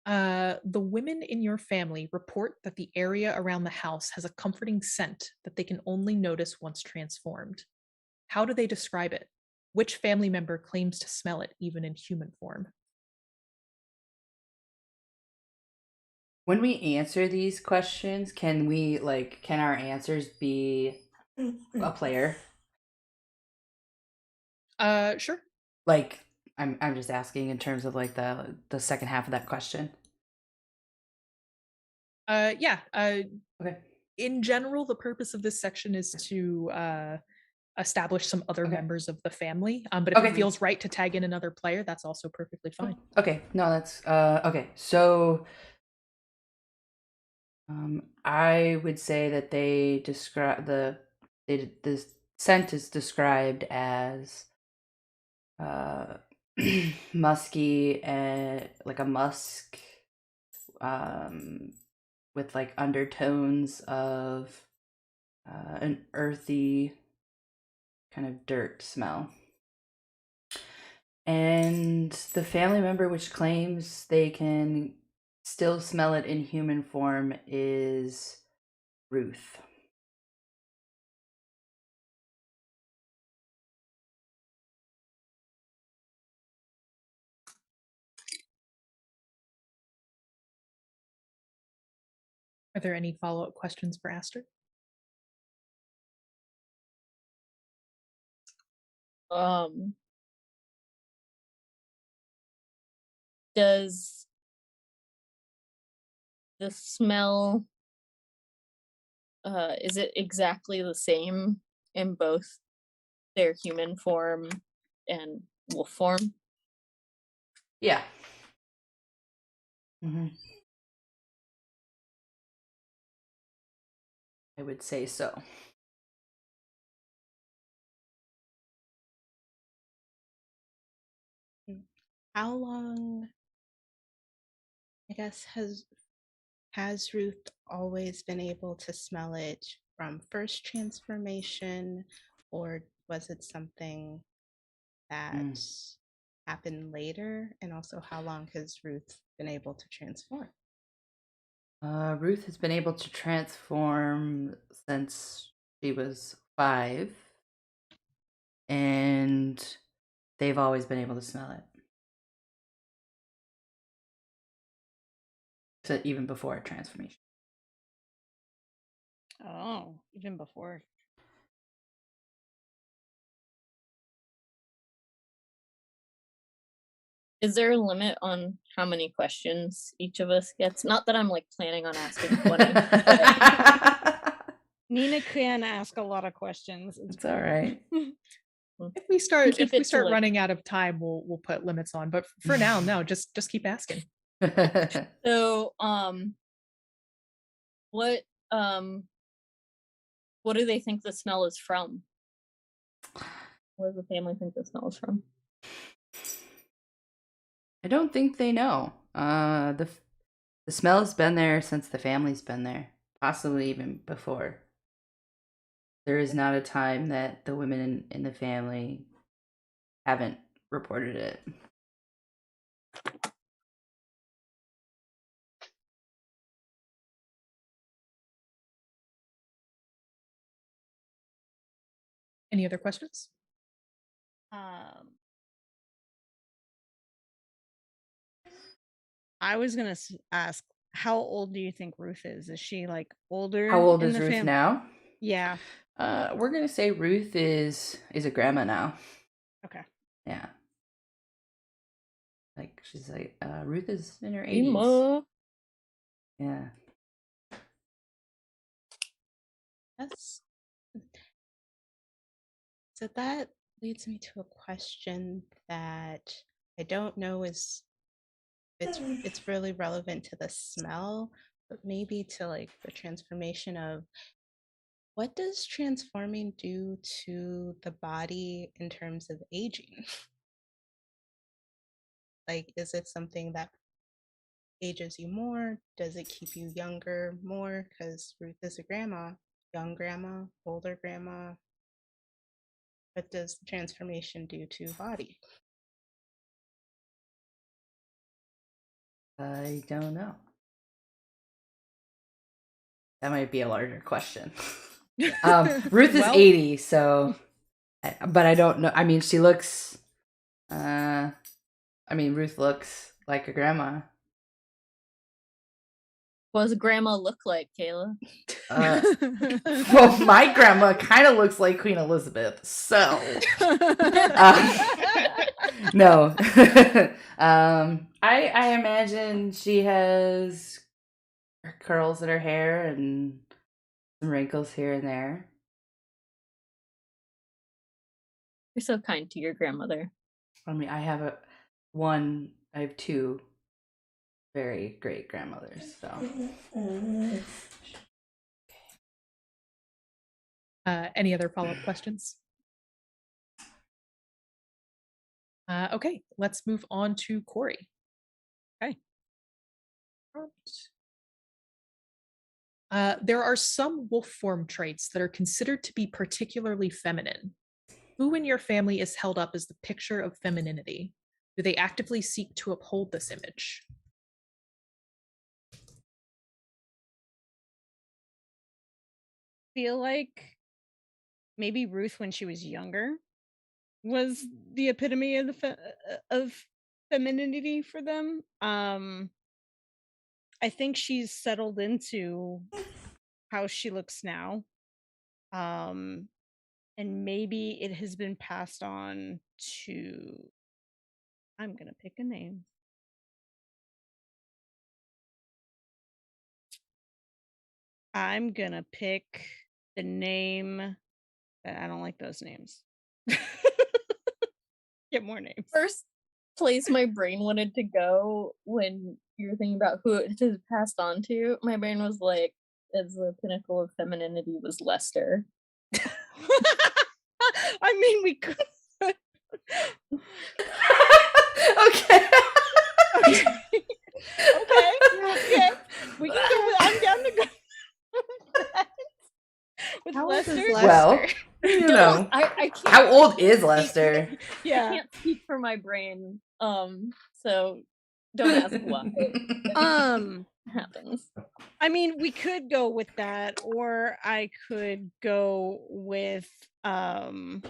The women in your family report that the area around the house has a comforting scent that they can only notice once transformed. How do they describe it? Which family member claims to smell it even in human form? When we answer these questions, can our answers be a player? Sure. Like I'm just asking in terms of like the second half of that question. Yeah. Okay. In general, the purpose of this section is to establish some other Okay. members of the family. But if Okay. it feels right to tag in another player, that's also perfectly fine. Okay, no, that's okay. So I would say that they describe the scent is described as musky and like a musk with like undertones of an earthy kind of dirt smell. And the family member which claims they can still smell it in human form is Ruth. Are there any follow-up questions for Aster? Does the smell is it exactly the same in both their human form and wolf form? Yeah. Mm-hmm. I would say so. How long, I guess, has Ruth always been able to smell it from first transformation, or was it something that happened later? And also, how long has Ruth been able to transform? Ruth has been able to transform since she was 5, and they've always been able to smell it. So even before transformation. Oh, even before. Is there a limit on how many questions each of us gets? Not that I'm like planning on asking 20. Nina can ask a lot of questions. It's all right. If we start Keep it to, like- running out of time, we'll put limits on. But for now, no, just keep asking. So, what do they think the smell is from? What does the family think the smell is from? I don't think they know. The smell has been there since the family's been there, possibly even before. There is not a time that the women in the family haven't reported it. Any other questions? I was gonna ask, how old do you think Ruth is? Is she like older? How old in is the Ruth now? Yeah. We're gonna say Ruth is a grandma now. Okay. Yeah. Like she's like Ruth is in her 80s. Emo. Yeah. Yes. So that leads me to a question that I don't know is it's really relevant to the smell, but maybe to like the transformation of what does transforming do to the body in terms of aging? Like, is it something that ages you more? Does it keep you younger more? Because Ruth is a grandma, young grandma, older grandma. What does transformation do to body? I don't know. That might be a larger question. Ruth is 80, so but I don't know. I mean, she looks Ruth looks like a grandma. What does grandma look like, Kayla? Well, my grandma kind of looks like Queen Elizabeth, so no. I imagine she has curls in her hair and some wrinkles here and there. You're so kind to your grandmother. I mean, I have two very great grandmothers. So Any other follow-up questions? Okay, let's move on to Corey. Okay. There are some wolf form traits that are considered to be particularly feminine. Who in your family is held up as the picture of femininity? Do they actively seek to uphold this image? Feel like maybe Ruth, when she was younger, was the epitome of of femininity for them. I think she's settled into how she looks now. And maybe it has been passed on to, I'm gonna pick a name. I'm gonna pick the name. I don't like those names. Get more names. First place my brain wanted to go when you were thinking about who it has passed on to, my brain was like, as the pinnacle of femininity was Lester. I mean, we could. Okay. Okay. We can go with, I'm down to go with How old is Lester. Well, Lester? you know, I can't. how old is Lester? I Yeah. can't speak for my brain. So don't ask why. It happens. I mean, we could go with that, or I could go with I'm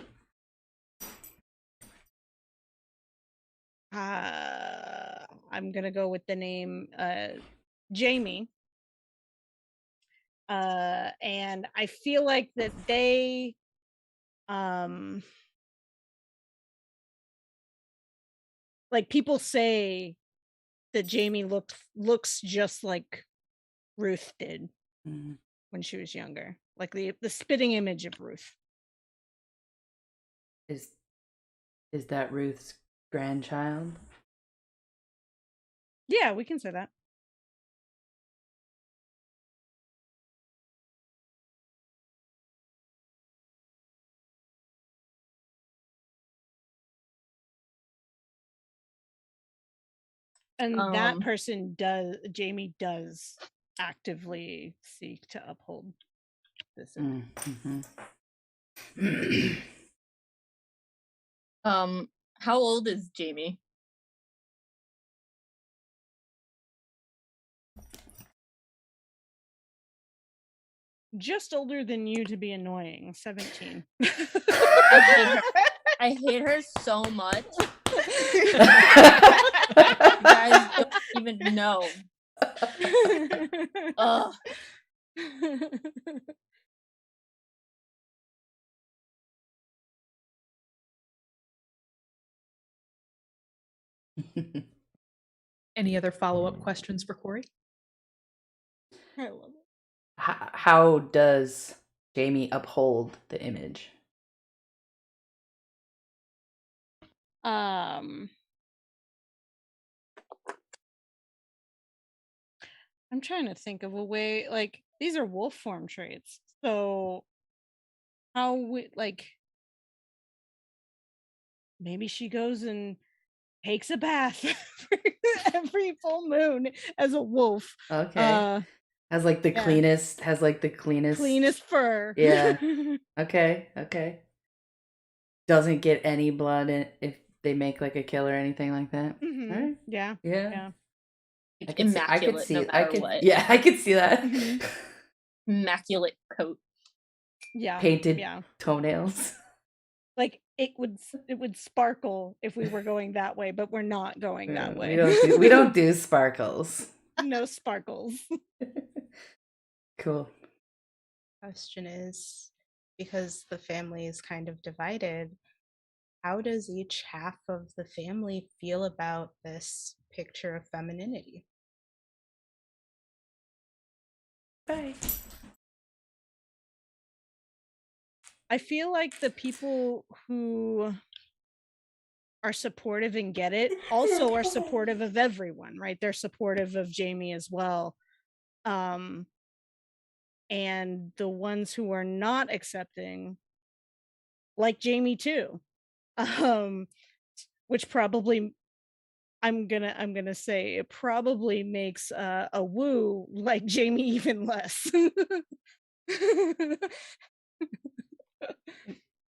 gonna go with the name Jamie. And I feel like that they like people say that Jamie looks just like Ruth did Mhm. when she was younger. Like the spitting image of Ruth. Is that Ruth's grandchild? Yeah, we can say that. And that person Jamie does actively seek to uphold this image. Mm-hmm. How old is Jamie? Just older than you to be annoying. 17. I hate her so much. You guys don't even know. Ugh. Any other follow-up questions for Corey? I love it. How does Jamie uphold the image? I'm trying to think of a way, like these are wolf form traits. So how we like maybe she goes and takes a bath every full moon as a wolf. Okay. Has like the cleanest fur. Yeah. Okay. Doesn't get any blood if they make like a kill or anything like that. Mm-hmm. All right. Yeah. I could see what. Yeah, I could see that. Mhm. Immaculate coat. Yeah. Painted Yeah. toenails. Like it would sparkle if we were going that way, but we're not going that way. We don't do sparkles. No sparkles. Cool. Question is, because the family is kind of divided, how does each half of the family feel about this picture of femininity? Bye. I feel like the people who are supportive and get it also are supportive of everyone, right? They're supportive of Jamie as well. And the ones who are not accepting like Jamie too. Um which probably I'm gonna say it probably makes a woo like Jamie even less.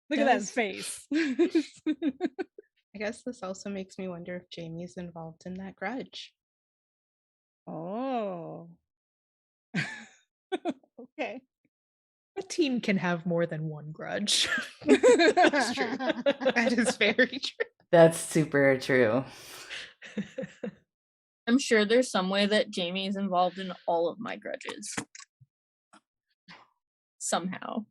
Look at that Does- face. I guess this also makes me wonder if Jamie's involved in that grudge. Oh. Okay. A team can have more than one grudge. That's true. That is very true. That's super true. I'm sure there's some way that Jamie is involved in all of my grudges. Somehow.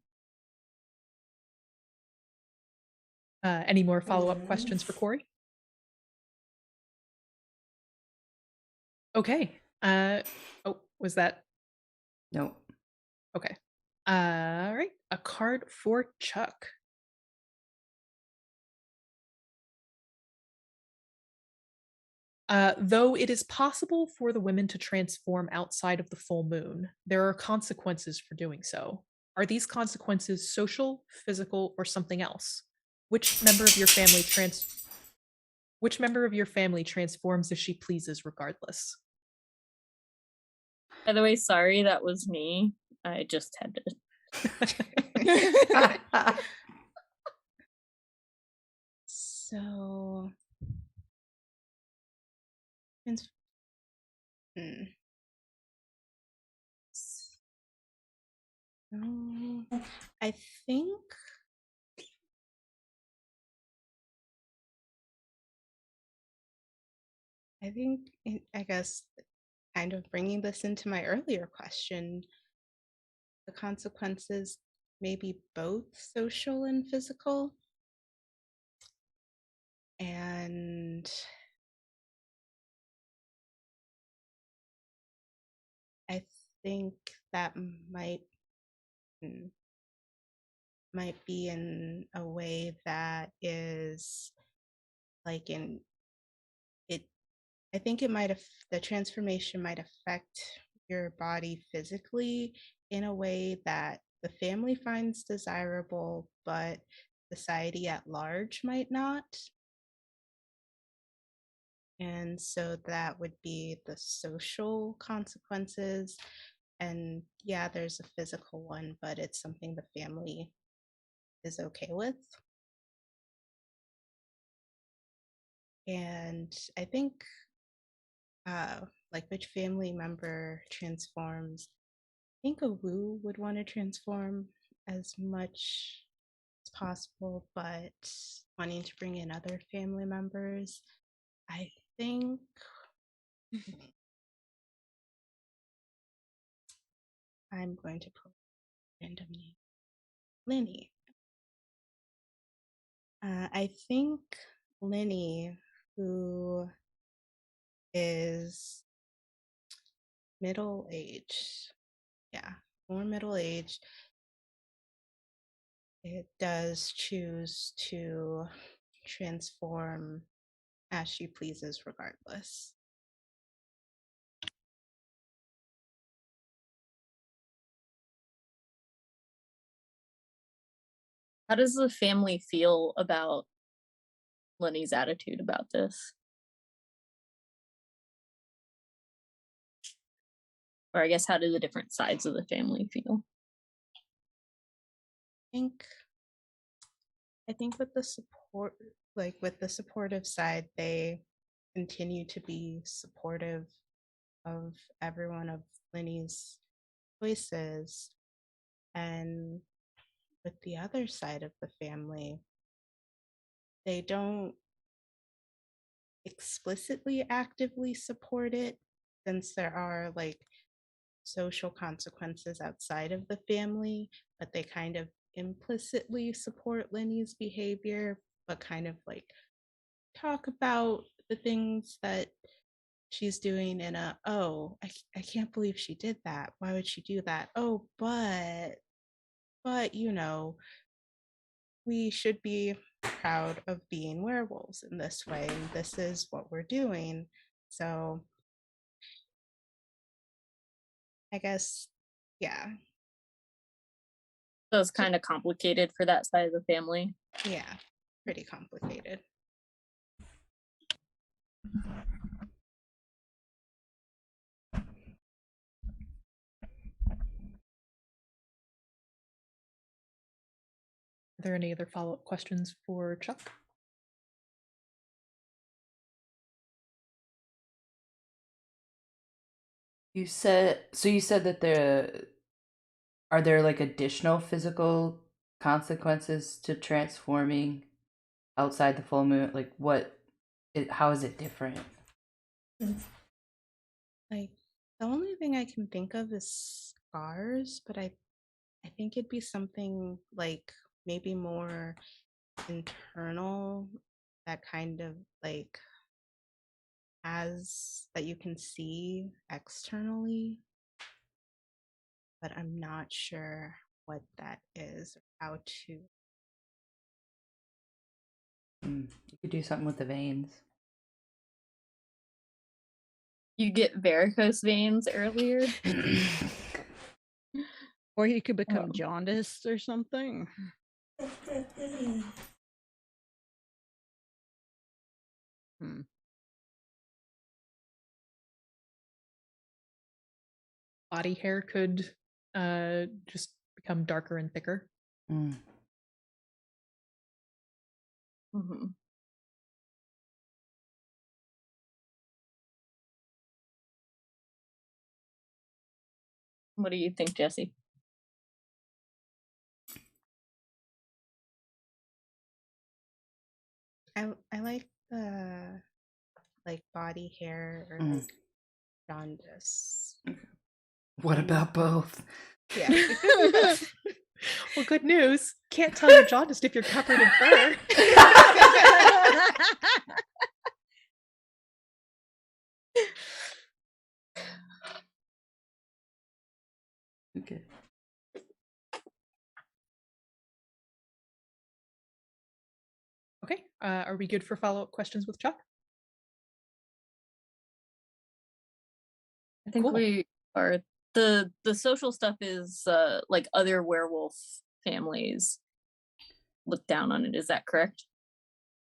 Any more follow-up questions for Corey? Okay. Oh, was that Nope. okay? All right. A card for Chuck. Though it is possible for the women to transform outside of the full moon, there are consequences for doing so. Are these consequences social, physical, or something else? Which member of your family transforms if she pleases regardless? By the way, sorry, that was me. I just had to. So, I think I guess kind of bringing this into my earlier question, the consequences may be both social and physical. And I think that might be in a way that is like in it. I think the transformation might affect your body physically in a way that the family finds desirable, but society at large might not. And so that would be the social consequences. And yeah, there's a physical one, but it's something the family is okay with. And I think like which family member transforms, I think a woo would want to transform as much as possible, but wanting to bring in other family members, I think I'm going to put random name Lenny. I think Lenny, who is middle aged, yeah, more middle aged, it does choose to transform as she pleases regardless. How does the family feel about Lenny's attitude about this? Or I guess how do the different sides of the family feel? I think with the support, like with the supportive side, they continue to be supportive of everyone of Lenny's choices. And with the other side of the family, they don't explicitly actively support it, since there are like social consequences outside of the family, but they kind of implicitly support Lenny's behavior, but kind of like talk about the things that she's doing in a, oh, I can't believe she did that. Why would she do that? Oh, but you know, we should be proud of being werewolves in this way, and this is what we're doing. So I guess, yeah, So it's kind of complicated for that side of the family. yeah, pretty complicated. Are there any other follow-up questions for Chuck? You said that are there like additional physical consequences to transforming outside the full moon? Like how is it different? Like the only thing I can think of is scars, but I think it'd be something like maybe more internal, that kind of like as that you can see externally, but I'm not sure what that is or how to. You could do something with the veins. You get varicose veins earlier. Or he could become Oh. jaundiced or something. Hmm. Body hair could just become darker and thicker. Mm. Mm-hmm. What do you think, Jesse? I like the like body hair or Mm. like jaundice. What about both? Yeah, it could be both. Well, good news. Can't tell you're jaundiced if you're covered in fur. Okay. Okay. Are we good for follow-up questions with Chuck? I think Cool. we are. The social stuff is like other werewolf families look down on it. Is that correct?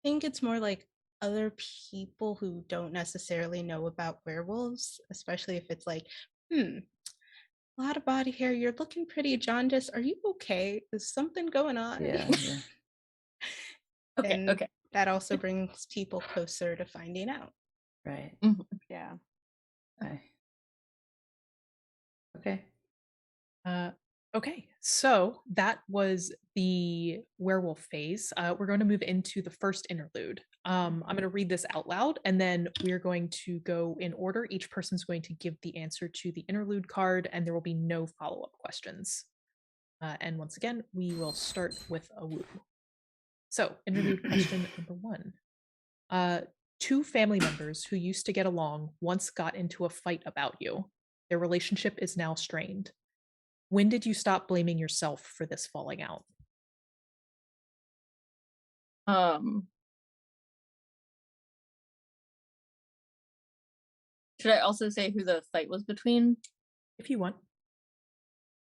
I think it's more like other people who don't necessarily know about werewolves, especially if it's like, a lot of body hair, you're looking pretty jaundiced. Are you okay? Is something going on? Yeah, yeah. Okay. And Okay. that also brings people closer to finding out. Right. Yeah. Okay. Okay. Okay, so that was the werewolf phase. We're going to move into the first interlude. I'm going to read this out loud, and then we're going to go in order. Each person's going to give the answer to the interlude card, and there will be no follow-up questions. And once again, we will start with a woo. So, interlude question number 1. Two family members who used to get along once got into a fight about you. Their relationship is now strained. When did you stop blaming yourself for this falling out? Should I also say who the fight was between? If you want.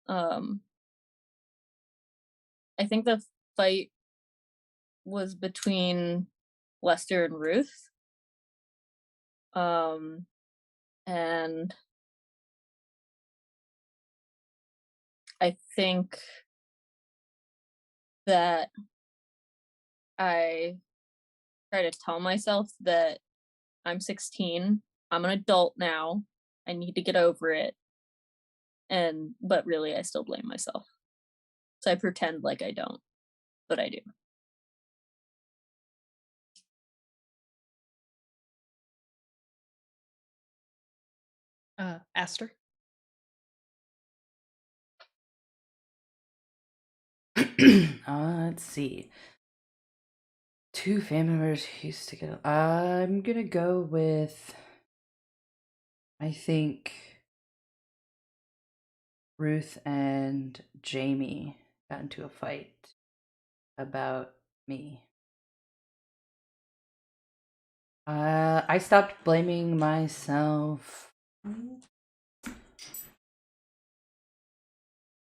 I think the fight was between Lester and Ruth. And I think that I try to tell myself that I'm 16, I'm an adult now, I need to get over it. But really I still blame myself. So I pretend like I don't, but I do. Aster? Let's see. Two family members used to get. I'm gonna go with. I think Ruth and Jamie got into a fight about me. I stopped blaming myself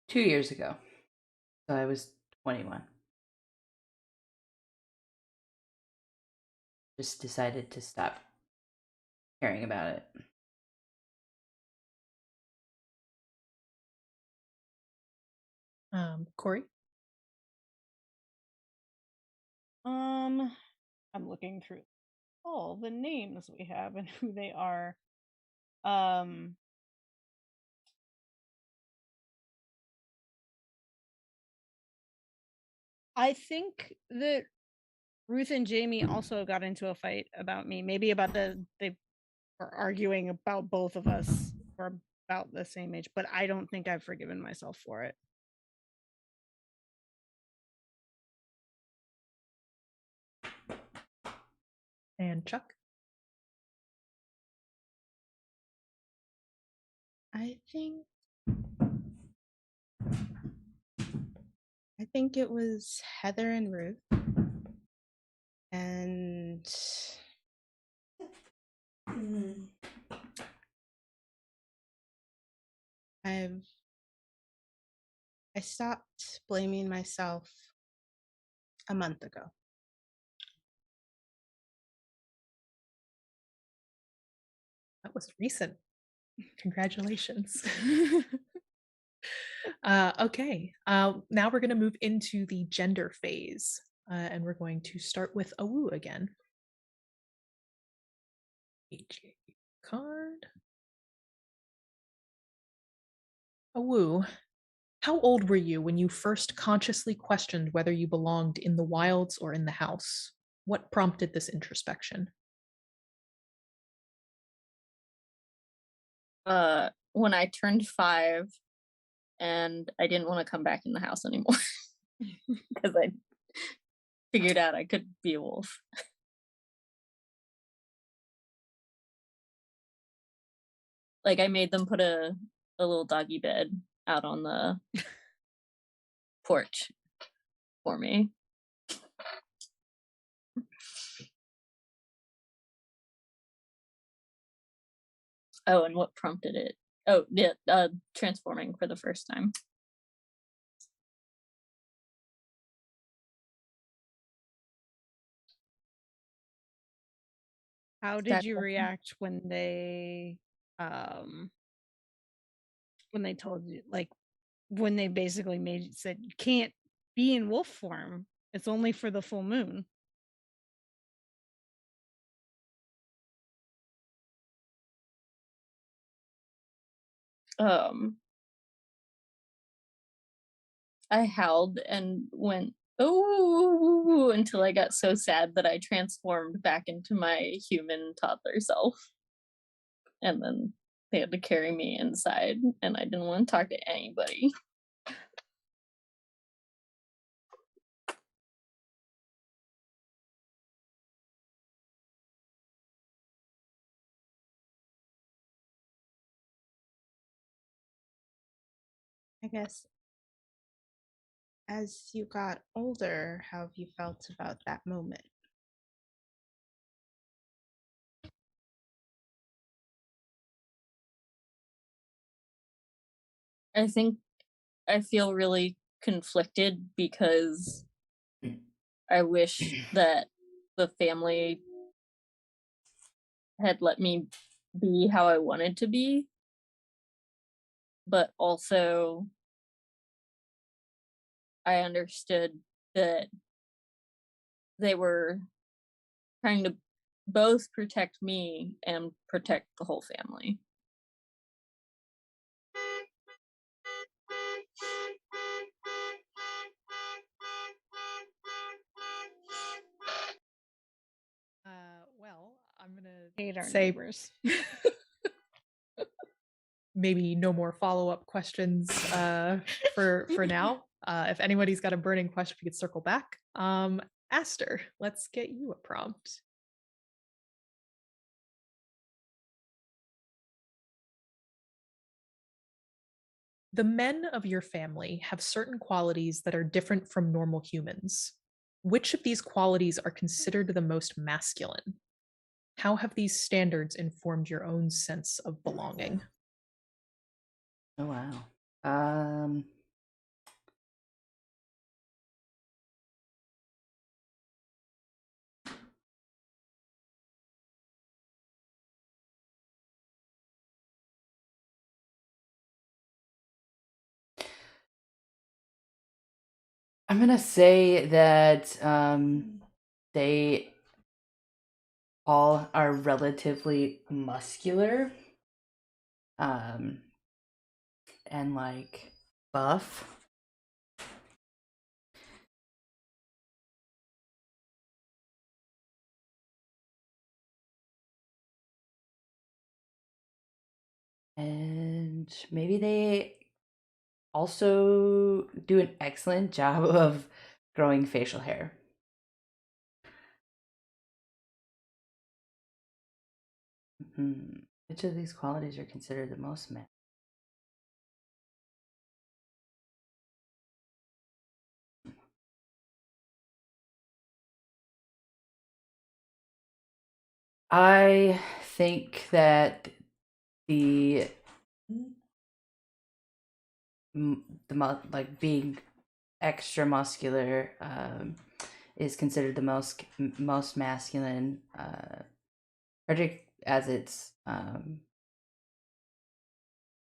2 years ago. So I was 21. Just decided to stop caring about it. Corey? I'm looking through all the names we have and who they are. I think that Ruth and Jamie also got into a fight about me. Maybe about they were arguing about both of us for about the same age, but I don't think I've forgiven myself for it. And Chuck? I think it was Heather and Ruth. And I stopped blaming myself a month ago. That was recent. Congratulations. Okay, now we're going to move into the gender phase, and we're going to start with Awu again. HA card. Awu, how old were you when you first consciously questioned whether you belonged in the wilds or in the house? What prompted this introspection? When I turned 5 and I didn't want to come back in the house anymore because I figured out I could be a wolf. Like I made them put a little doggy bed out on the porch for me. Oh, and what prompted it? Oh, yeah, transforming for the first time. How did you react when they told you, like when they basically said you can't be in wolf form, it's only for the full moon? I howled and went, oh, until I got so sad that I transformed back into my human toddler self. And then they had to carry me inside, and I didn't want to talk to anybody. I guess as you got older, how have you felt about that moment? I think I feel really conflicted because I wish that the family had let me be how I wanted to be, but also I understood that they were trying to both protect me and protect the whole family. Well, I'm Hate gonna our say neighbors. maybe no more follow-up questions for now. If anybody's got a burning question, we could circle back. Aster, let's get you a prompt. The men of your family have certain qualities that are different from normal humans. Which of these qualities are considered the most masculine? How have these standards informed your own sense of belonging? Oh wow. Um I'm gonna say that they all are relatively muscular, um, and like buff. And maybe they also do an excellent job of growing facial hair. Which of these qualities are considered the most man? I think that the like being extra muscular is considered the most masculine, as it's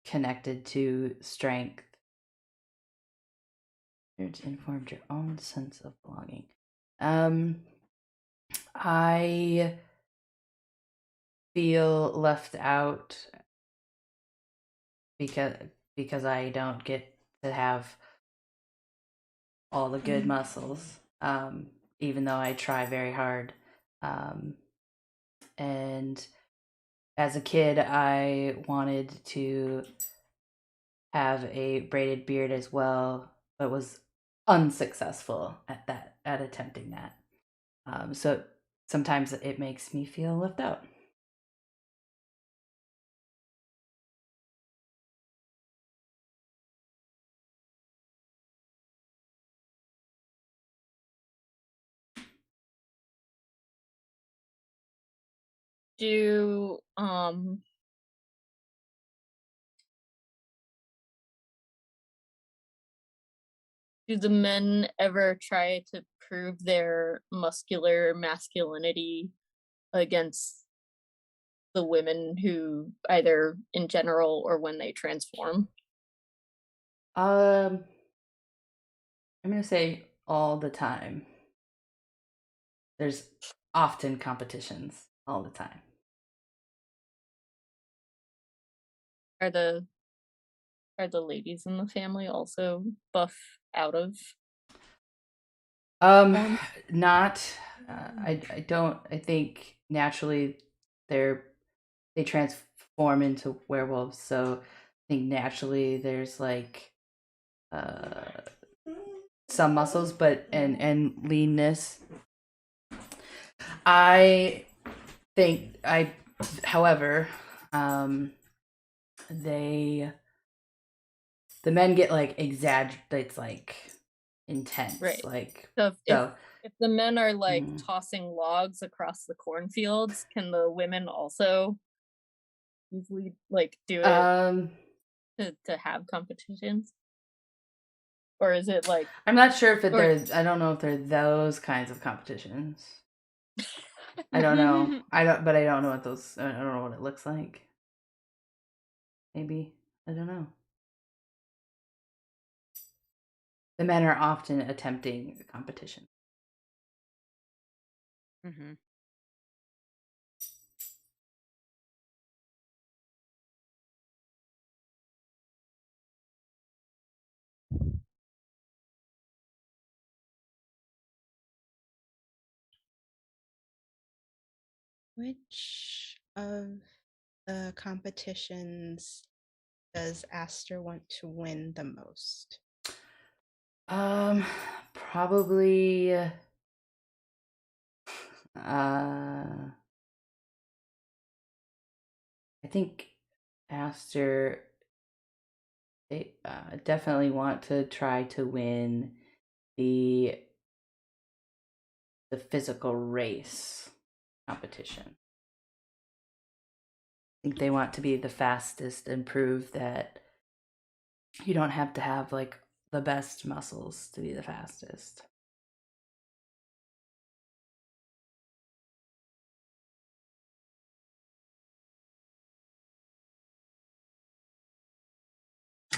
connected to strength. It's informed your own sense of belonging. I feel left out because I don't get to have all the good muscles, even though I try very hard. And as a kid, I wanted to have a braided beard as well, but was unsuccessful at attempting that. So sometimes it makes me feel left out. Do do the men ever try to prove their muscular masculinity against the women who either in general or when they transform? I'm gonna say all the time. There's often competitions all the time. Are the ladies in the family also buff out of Um, form? not. I don't. I think naturally they transform into werewolves. So I think naturally there's like some muscles, but and leanness. I think however, they the men get like it's like intense, Right. like So so. if the men are like Mm. tossing logs across the cornfields, can the women also easily like do it Um, to have competitions? Or is it like I'm not sure if or I don't know if they're those kinds of competitions. I don't know. But I don't know what those. I don't know what it looks like. Maybe I don't know. The men are often attempting competition. Mm-hmm. Which of the competitions does Aster want to win the most? Probably. I think Aster They definitely want to try to win the physical race competition. I think they want to be the fastest and prove that you don't have to have like the best muscles to be the fastest.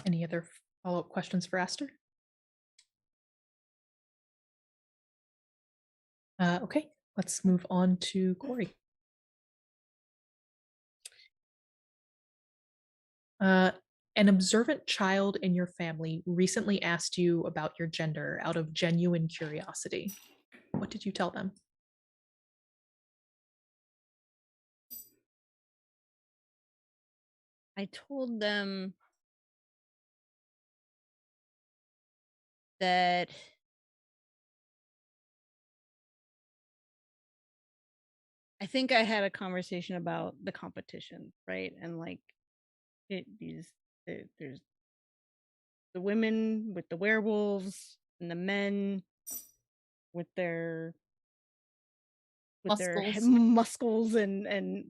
Any other follow-up questions for Aster? Okay, let's move on to Corey. An observant child in your family recently asked you about your gender out of genuine curiosity. What did you tell them? I told them that I think I had a conversation about the competition, right? And like there's the women with the werewolves and the men with their muscles and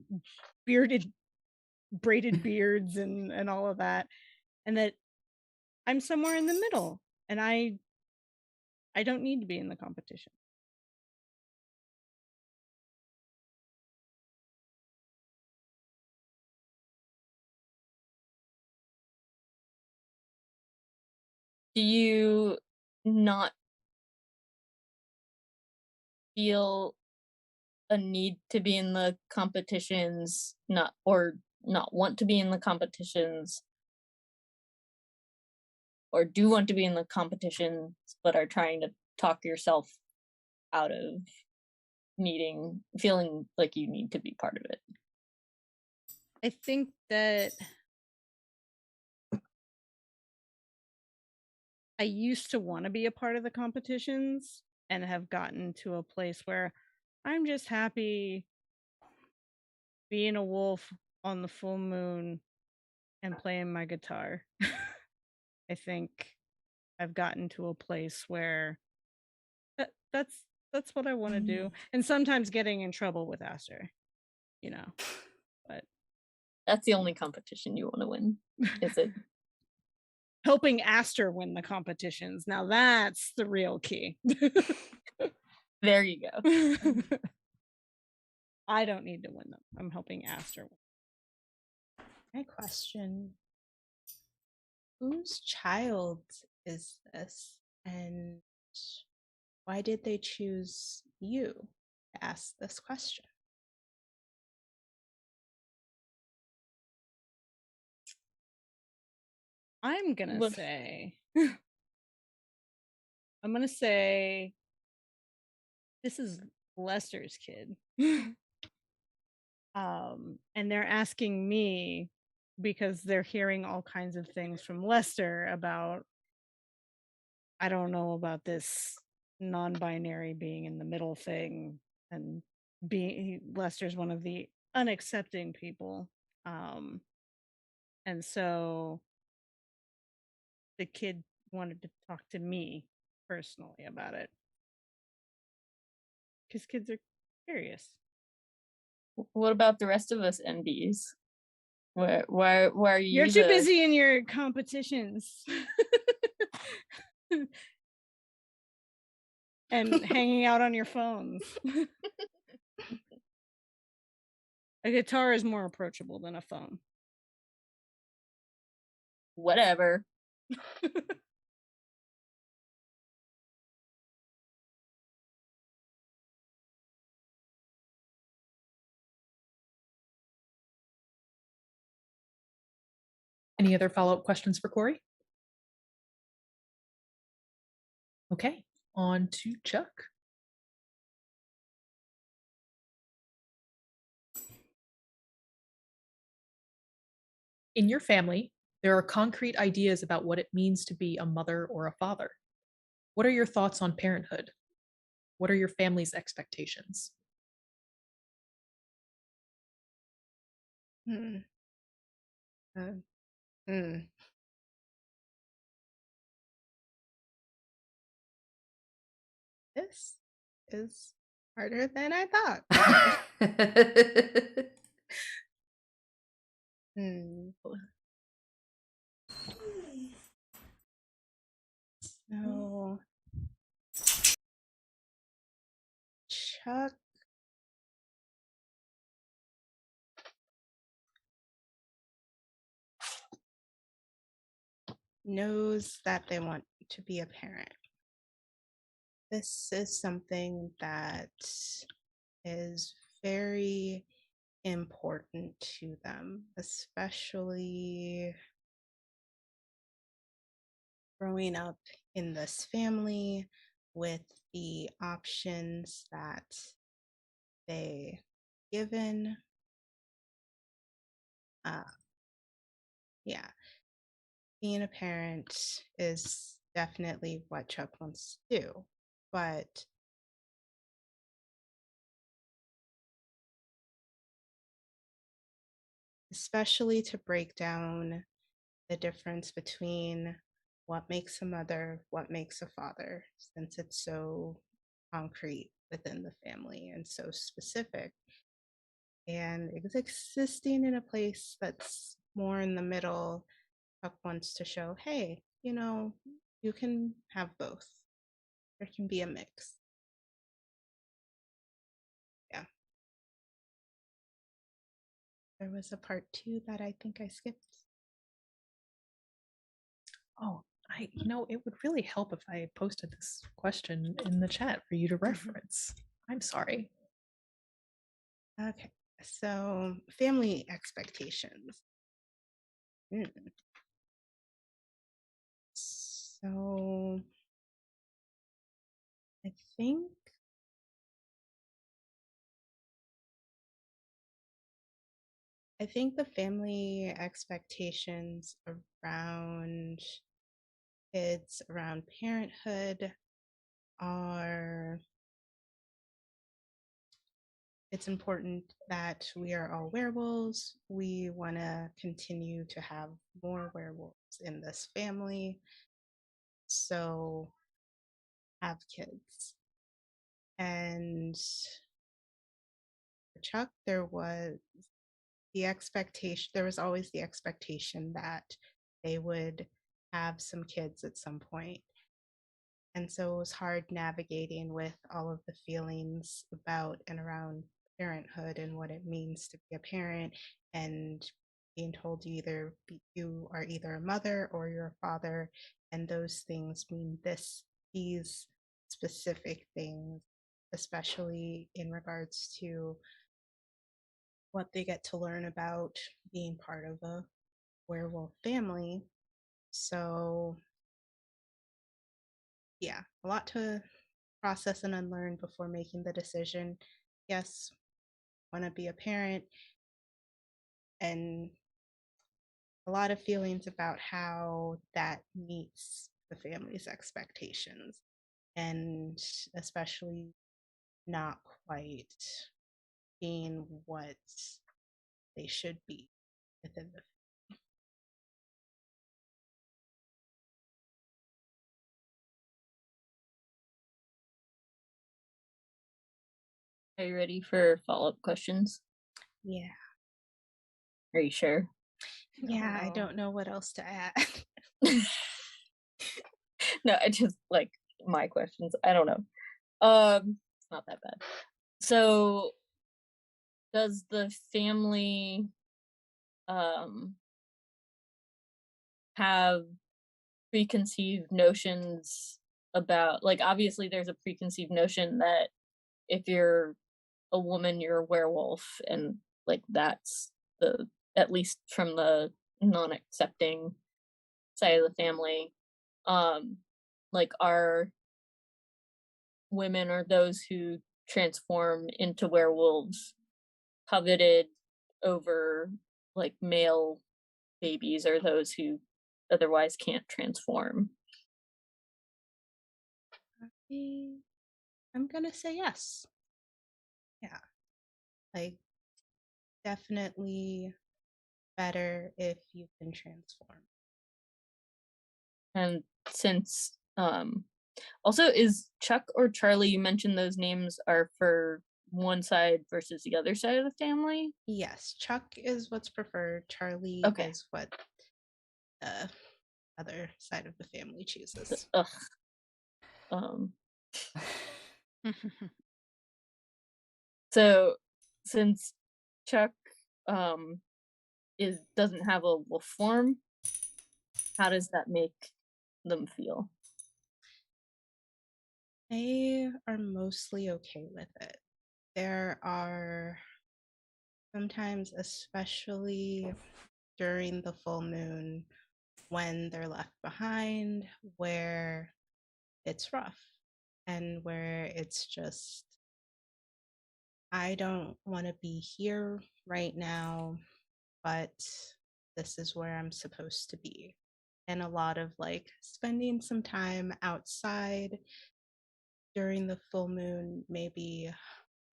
bearded braided beards and all of that, and that I'm somewhere in the middle, and I don't need to be in the competition. Do you not feel a need to be in the competitions, not want to be in the competitions, or do want to be in the competitions but are trying to talk yourself out of feeling like you need to be part of it? I think that I used to want to be a part of the competitions and have gotten to a place where I'm just happy being a wolf on the full moon and playing my guitar. I think I've gotten to a place where that's what I want to do. And sometimes getting in trouble with Aster, but that's the only competition you want to win, is it? Helping Aster win the competitions. Now that's the real key. There you go. I don't need to win them. I'm helping Aster win. My question, whose child is this, and why did they choose you to ask this question? I'm gonna say this is Lester's kid. And they're asking me because they're hearing all kinds of things from Lester about, I don't know about this non-binary being in the middle thing, and Lester's one of the unaccepting people. And so the kid wanted to talk to me personally about it because kids are curious. What about the rest of us NBs? Why are you? You're too busy in your competitions and hanging out on your phones. A guitar is more approachable than a phone. Whatever. Any other follow-up questions for Corey? Okay, on to Chuck. In your family, there are concrete ideas about what it means to be a mother or a father. What are your thoughts on parenthood? What are your family's expectations? This is harder than I thought. Hmm. So, Chuck knows that they want to be a parent. This is something that is very important to them, especially growing up in this family with the options that they given. Yeah, being a parent is definitely what Chuck wants to do, but especially to break down the difference between what makes a mother, what makes a father, since it's so concrete within the family and so specific. And existing in a place that's more in the middle, Chuck wants to show, hey, you can have both. There can be a mix. Yeah. There was a part 2 that I think I skipped. Oh, it would really help if I posted this question in the chat for you to reference. I'm sorry. Okay, so family expectations. So I think the family expectations around kids, around parenthood are, it's important that we are all werewolves. We want to continue to have more werewolves in this family. So have kids. And for Chuck, there was always the expectation that they would have some kids at some point. And so it was hard navigating with all of the feelings about and around parenthood and what it means to be a parent, and being told you are either a mother or you're a father, and those things mean these specific things, especially in regards to what they get to learn about being part of a werewolf family. So, yeah, a lot to process and unlearn before making the decision. Yes, want to be a parent, and a lot of feelings about how that meets the family's expectations, and especially not quite being what they should be within the. Are you ready for follow-up questions? Yeah. Are you sure? Yeah, I don't know what else to add. No, I just like my questions. I don't know. It's not that bad. So does the family have preconceived notions about, like, obviously there's a preconceived notion that if you're a woman you're a werewolf, and like that's the, at least from the non-accepting side of the family, like are women or those who transform into werewolves coveted over like male babies or those who otherwise can't transform? I'm gonna say yes. Yeah, like definitely better if you can transform. And since Also, is Chuck or Charlie, you mentioned those names are for one side versus the other side of the family? Yes, Chuck is what's preferred. Charlie Okay. is what the other side of the family chooses. Ugh. Um, so since Chuck doesn't have a wolf form, how does that make them feel? They are mostly okay with it. There are sometimes, especially during the full moon, when they're left behind, where it's rough and where it's just, I don't want to be here right now, but this is where I'm supposed to be. And a lot of like spending some time outside during the full moon, maybe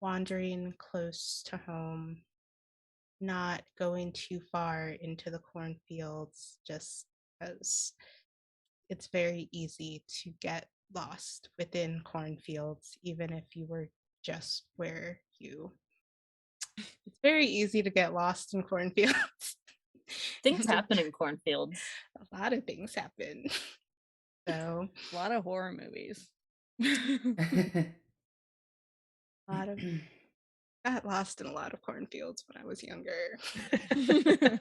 wandering close to home, not going too far into the cornfields, just because it's very easy to get lost within cornfields, even if you were just where you. It's very easy to get lost in cornfields. Things happen in cornfields. A lot of things happen. So A lot of horror movies. a lot of got lost in a lot of cornfields when I was younger.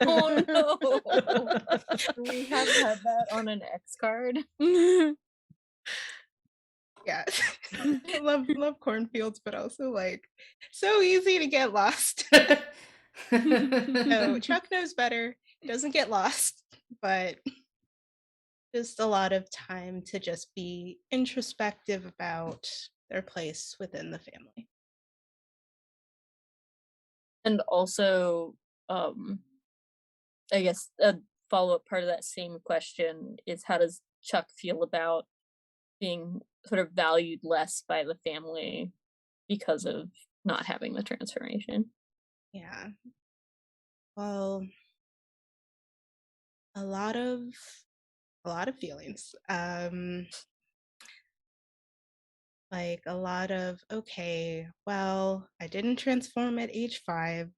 Oh no! We have had that on an X card. Yeah. I love cornfields, but also like so easy to get lost. So Chuck knows better, doesn't get lost, but just a lot of time to just be introspective about their place within the family. And also, I guess a follow-up part of that same question is, how does Chuck feel about being sort of valued less by the family because of not having the transformation? Yeah. Well, a lot of feelings. Like a lot of, okay, well, I didn't transform at age 5,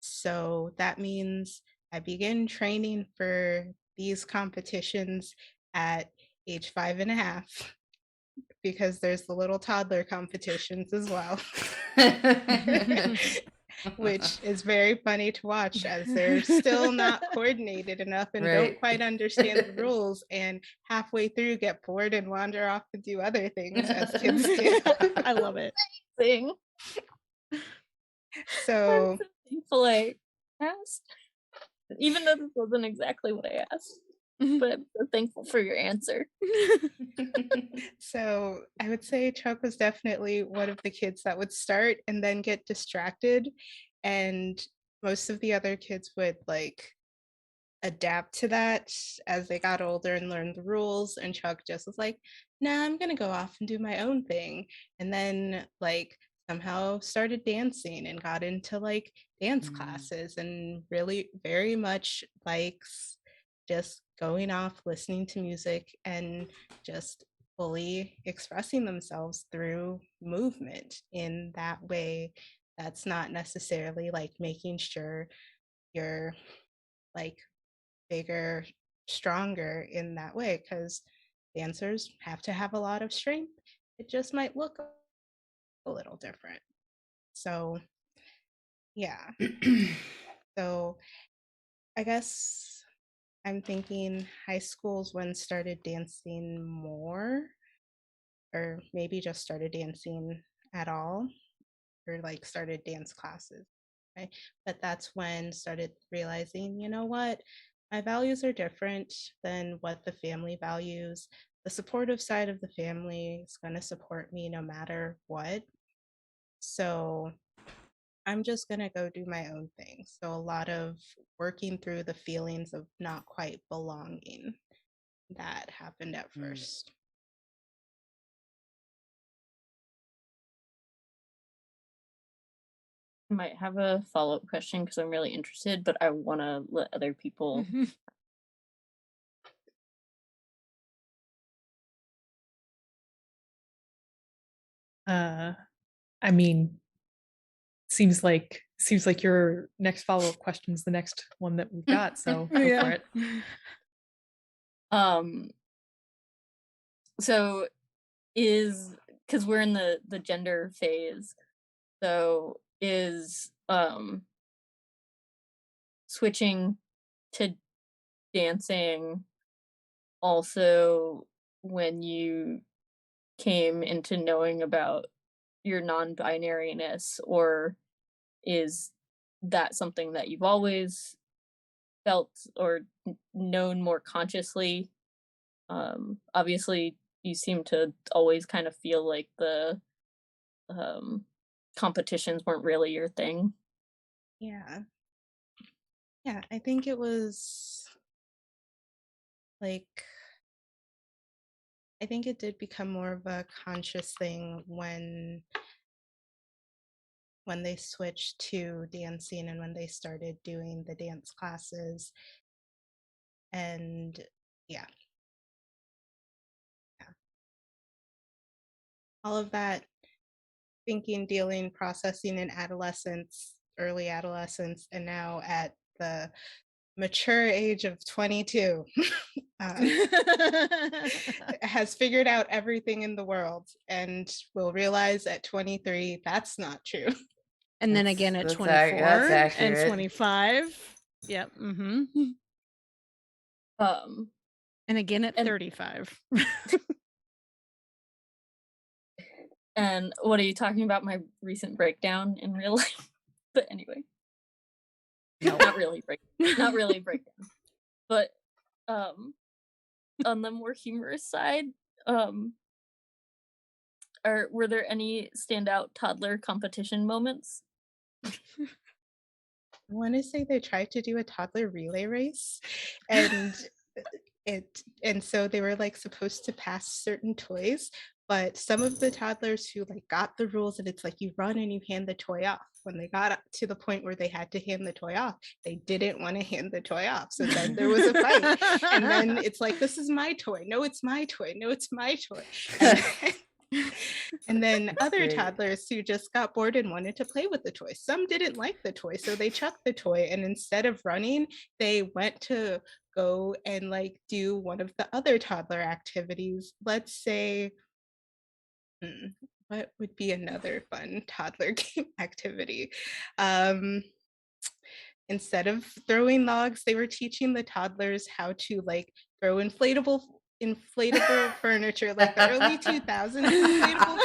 so that means I begin training for these competitions at age 5.5 because there's the little toddler competitions as well. Which is very funny to watch as they're still not coordinated enough and don't Right. quite understand the rules, and halfway through get bored and wander off to do other things as kids do. I love it. Thing. So I'm so thankful I asked, even though this wasn't exactly what I asked. But I'm so thankful for your answer. so I would say Chuck was definitely one of the kids that would start and then get distracted, and most of the other kids would like adapt to that as they got older and learned the rules, and Chuck just was like, nah, I'm gonna go off and do my own thing. And then like somehow started dancing and got into like dance classes and really very much likes just going off listening to music and just fully expressing themselves through movement in that way. That's not necessarily like making sure you're like bigger, stronger in that way, because dancers have to have a lot of strength. It just might look a little different. So, yeah. So, I guess I'm thinking high school's when started dancing more, or maybe just started dancing at all, or like started dance classes. Right? But that's when started realizing, you know what, my values are different than what the family values. The supportive side of the family is going to support me no matter what. So I'm just going to go do my own thing. So a lot of working through the feelings of not quite belonging that happened at first. I might have a follow-up question because I'm really interested, but I want to let other people. I mean, seems like your next follow-up question is the next one that we've got, so go for it. So is, because we're in the gender phase, so is switching to dancing also when you came into knowing about your non-binariness, or is that something that you've always felt or known more consciously? Obviously you seem to always kind of feel like the competitions weren't really your thing. Yeah. Yeah, I think it was like, I think it did become more of a conscious thing when they switched to dancing and when they started doing the dance classes. And yeah, all of that thinking, dealing, processing in adolescence, early adolescence, and now at the mature age of 22 has figured out everything in the world and will realize at 23 that's not true. And then again at 24 and 25. Yep. And again at 35. And what are you talking about? My recent breakdown in real life? But anyway, no, not really breakdown. But on the more humorous side, were there any standout toddler competition moments? I want to say they tried to do a toddler relay race, and so they were like supposed to pass certain toys, but some of the toddlers who like got the rules and it's like you run and you hand the toy off, when they got up to the point where they had to hand the toy off, they didn't want to hand the toy off. So then there was a fight, and then it's like, this is my toy, no it's my toy, no it's my toy. And then other toddlers who just got bored and wanted to play with the toy. Some didn't like the toy, so they chucked the toy, and instead of running, they went to go and like do one of the other toddler activities. Let's say, what would be another fun toddler game activity? Instead of throwing logs, they were teaching the toddlers how to like throw inflatable furniture, like the early 2000s inflatable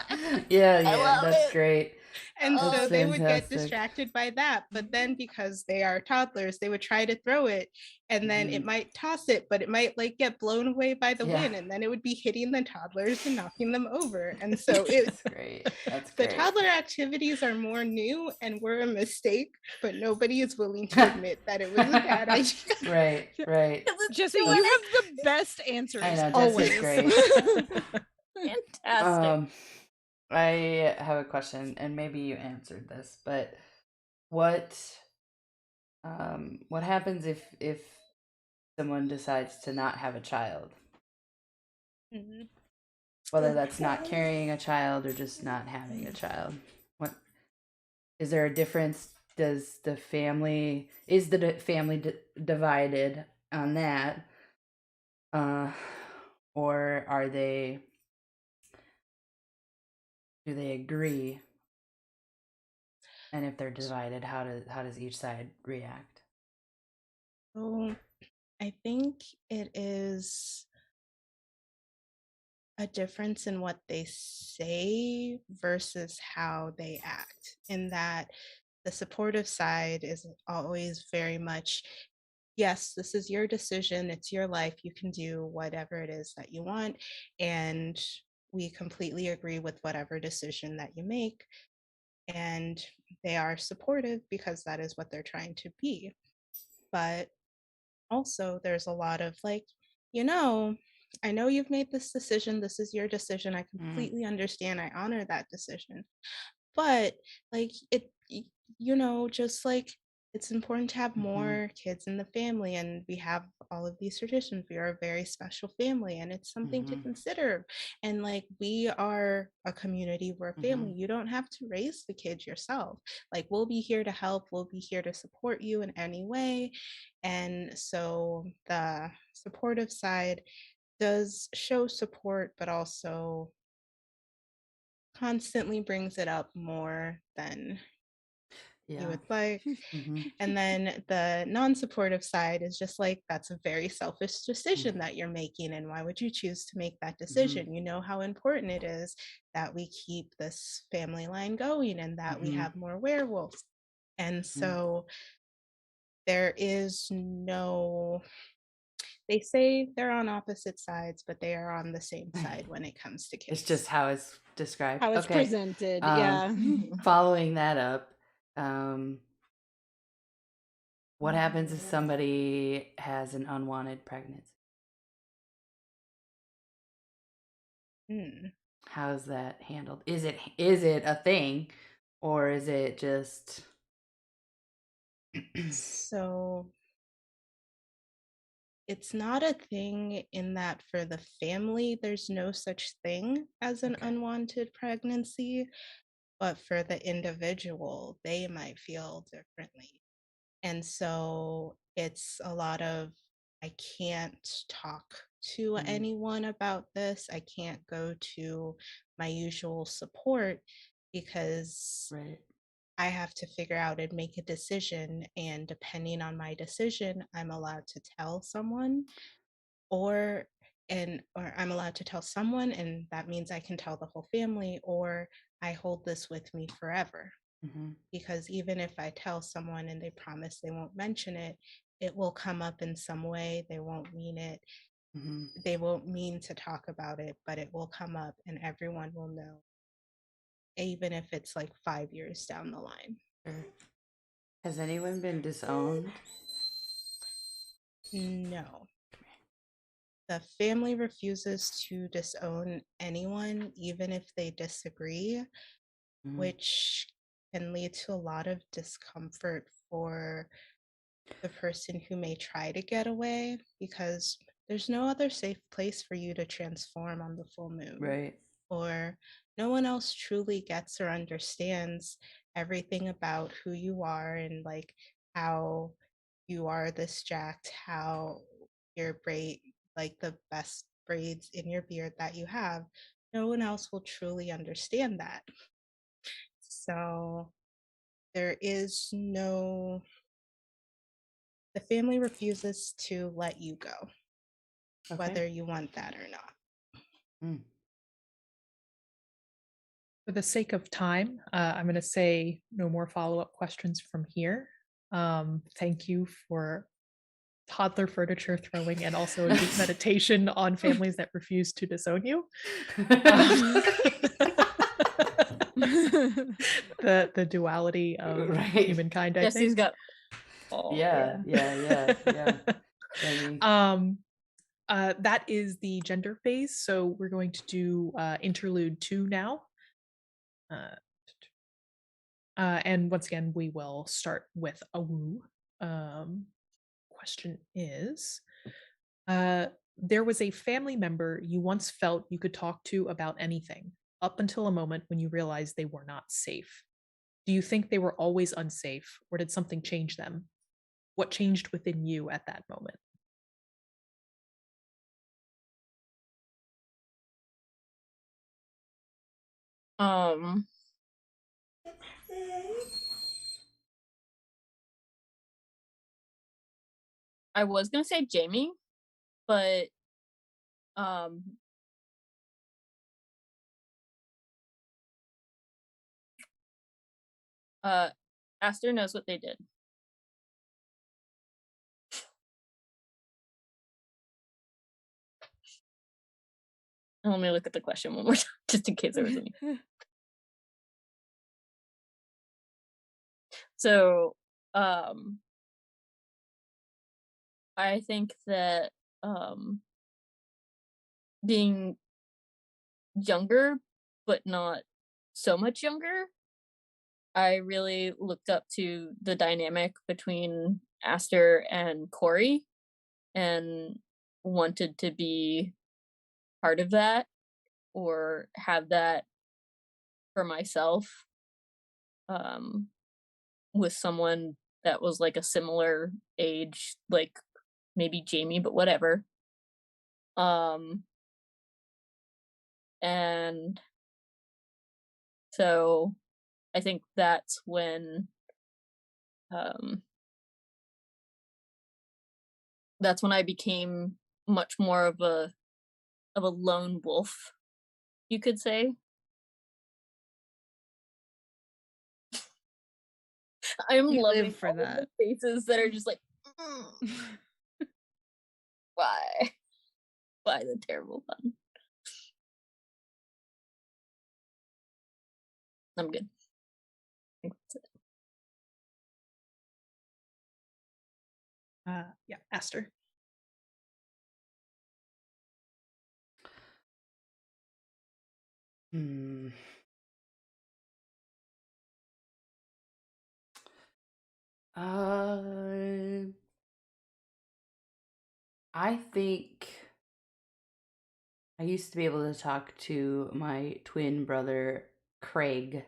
furniture. Yeah, that's great. And so they would get distracted by that. But then because they are toddlers, they would try to throw it, and then it might toss it, but it might like get blown away by the wind, and then it would be hitting the toddlers and knocking them over. And so That's great. The toddler activities are more new and were a mistake, but nobody is willing to admit that it was a bad idea. Right. Jesse, you have the best answers. I know, always. Jesse's great. Fantastic. I have a question, and maybe you answered this, but what happens if someone decides to not have a child? Whether that's not carrying a child or just not having a child. What is there a difference? Is the family divided on that? Or do they agree? And if they're divided, how does each side react? So I think it is a difference in what they say versus how they act, in that the supportive side is always very much, yes, this is your decision, it's your life, you can do whatever it is that you want, and we completely agree with whatever decision that you make. And they are supportive because that is what they're trying to be. But also there's a lot of like, I know you've made this decision, this is your decision, I completely understand, I honor that decision, but like just like it's important to have more kids in the family, and we have all of these traditions. We are a very special family, and it's something to consider. And like, we are a community, we're a family. You don't have to raise the kids yourself. Like, we'll be here to help, we'll be here to support you in any way. And so the supportive side does show support, but also constantly brings it up more than you would like. And then the non-supportive side is just like, that's a very selfish decision that you're making. And why would you choose to make that decision? You know how important it is that we keep this family line going and that we have more werewolves. And so there is no, they say they're on opposite sides, but they are on the same side when it comes to kids. It's just how it's described. How it's presented. Yeah. Following that up, what happens if somebody has an unwanted pregnancy? How's that handled? Is it a thing, or is it just So it's not a thing in that for the family, there's no such thing as an unwanted pregnancy, but for the individual, they might feel differently. And so it's a lot of, I can't talk to anyone about this. I can't go to my usual support because I have to figure out and make a decision. And depending on my decision, I'm allowed to tell someone or I'm allowed to tell someone, and that means I can tell the whole family, or I hold this with me forever. Because even if I tell someone and they promise they won't mention it, it will come up in some way. They won't mean it. They won't mean to talk about it, but it will come up and everyone will know, even if it's like 5 years down the line. Has anyone been disowned? No. The family refuses to disown anyone, even if they disagree, which can lead to a lot of discomfort for the person who may try to get away, because there's no other safe place for you to transform on the full moon. Or no one else truly gets or understands everything about who you are and like how you are this jacked, how your braid, like the best braids in your beard that you have. No one else will truly understand that. So there is no, the family refuses to let you go, whether you want that or not. For the sake of time, I'm going to say no more follow-up questions from here. Thank you for toddler furniture throwing and also a deep meditation on families that refuse to disown you. The duality of humankind, I Jesse's think. got That is the gender phase. So we're going to do interlude 2 now. And once again, we will start with a woo. Question is, there was a family member you once felt you could talk to about anything, up until a moment when you realized they were not safe. Do you think they were always unsafe, or did something change them? What changed within you at that moment? I was gonna say Jamie, but Aster knows what they did. Let me look at the question one more time, just in case there was any. So, I think that being younger, but not so much younger, I really looked up to the dynamic between Aster and Corey and wanted to be part of that or have that for myself, um, with someone that was like a similar age, like maybe Jamie, but whatever. Um, and so I think um, that's when I became much more of a lone wolf, you could say. I'm You loving live for all of that. the faces that are just like, "Mm, why? Why the terrible pun?" I'm good. I think that's it. Yeah, Aster. Hmm. I think I used to be able to talk to my twin brother Craig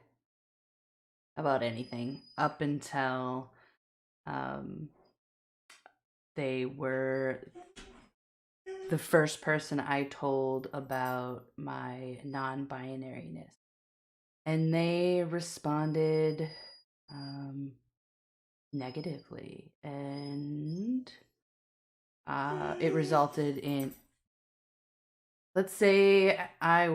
about anything up until um, they were the first person I told about my non-binariness, and they responded negatively, and it resulted in, let's say I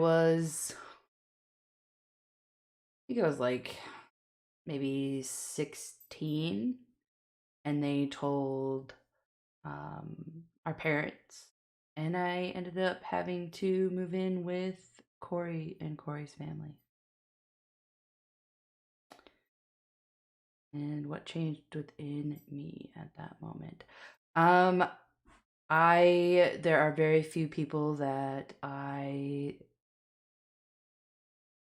think I was like maybe 16, and they told our parents, and I ended up having to move in with Corey and Corey's family. And what changed within me at that moment? There are very few people that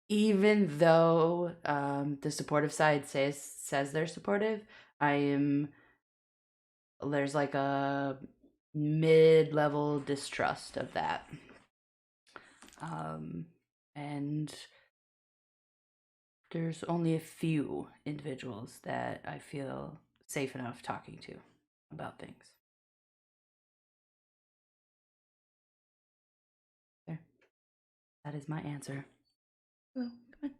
even though the supportive side says they're supportive, there's like a mid-level distrust of that. And there's only a few individuals that I feel safe enough talking to about things. There. That is my answer. Oh, come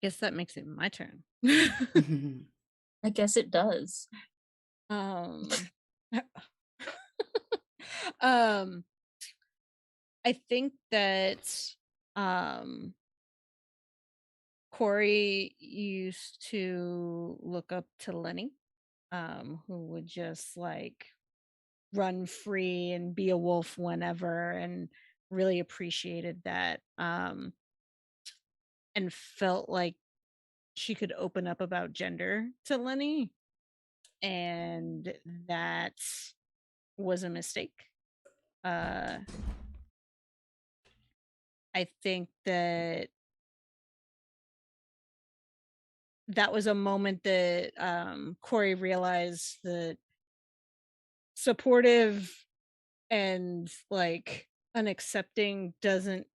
Guess that makes it my turn. on. I guess it does. um, um, I think that Corey used to look up to Lenny, who would just like run free and be a wolf whenever, and really appreciated that, and felt like she could open up about gender to Lenny, and that was a mistake. I think that was a moment that Corey realized that supportive and like unaccepting isn't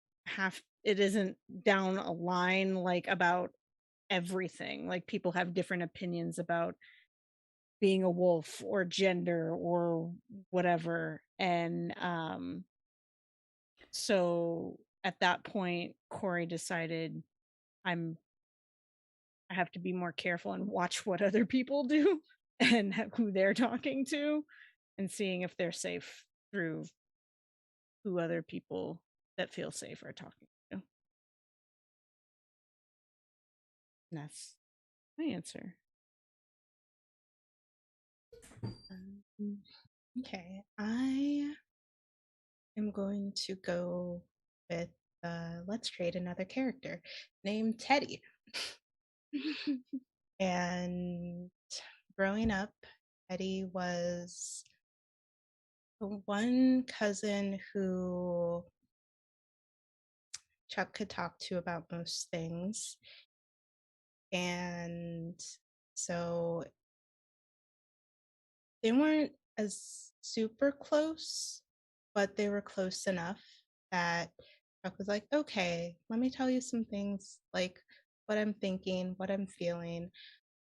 down a line like about everything. Like people have different opinions about being a wolf or gender or whatever. And so at that point, Corey decided I have to be more careful and watch what other people do and who they're talking to, and seeing if they're safe through who other people that feel safe are talking to. And that's my answer. Okay, I am going to go with let's trade another character named Teddy. And growing up, Teddy was the one cousin who Chuck could talk to about most things. And so they weren't as super close, but they were close enough that Chuck was like, okay, let me tell you some things, like what I'm thinking, what I'm feeling.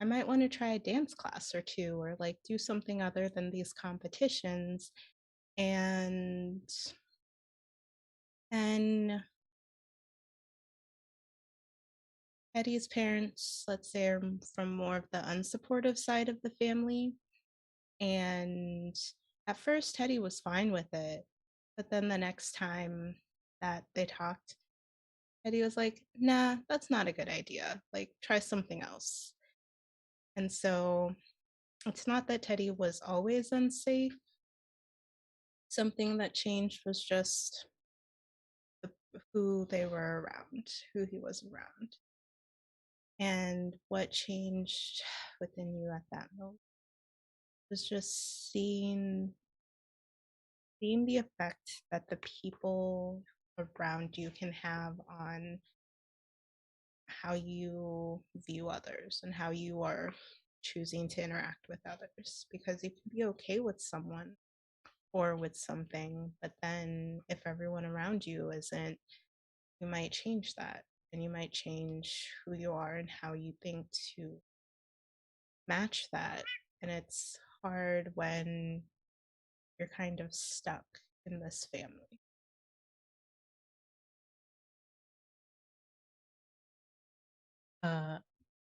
I might want to try a dance class or two, or like do something other than these competitions. And Eddie's parents, let's say, are from more of the unsupportive side of the family. And at first, Teddy was fine with it. But then the next time that they talked, Teddy was like, nah, that's not a good idea. Like, try something else. And so it's not that Teddy was always unsafe. Something that changed was just who they were around, who he was around. And what changed within you at that moment was just seeing the effect that the people around you can have on how you view others and how you are choosing to interact with others. Because you can be okay with someone or with something, but then if everyone around you isn't, you might change that, and you might change who you are and how you think to match that. And it's hard when you're kind of stuck in this family.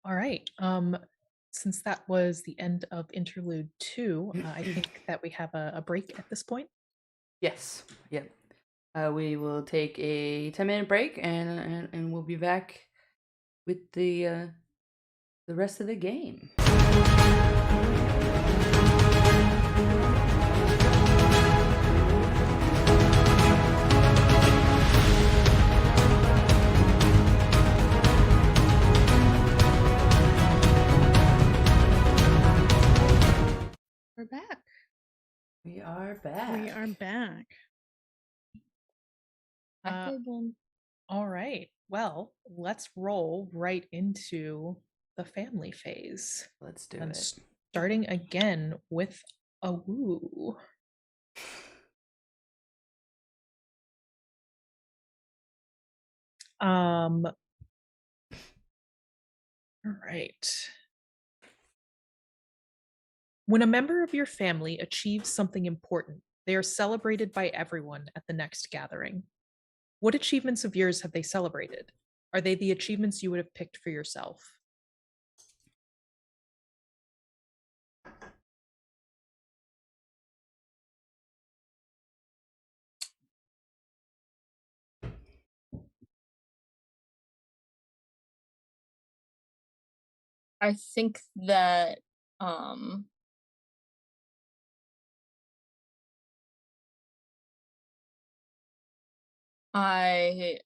All right. Since that was the end of interlude 2, I think that we have a break at this point. Yes. Yep. We will take a 10-minute break, and we'll be back with the rest of the game. We're back. We are back. We are back. All right. Well, let's roll right into the family phase. Let's do And it. starting again with a woo. All right. When a member of your family achieves something important, they are celebrated by everyone at the next gathering. What achievements of yours have they celebrated? Are they the achievements you would have picked for yourself? I think that I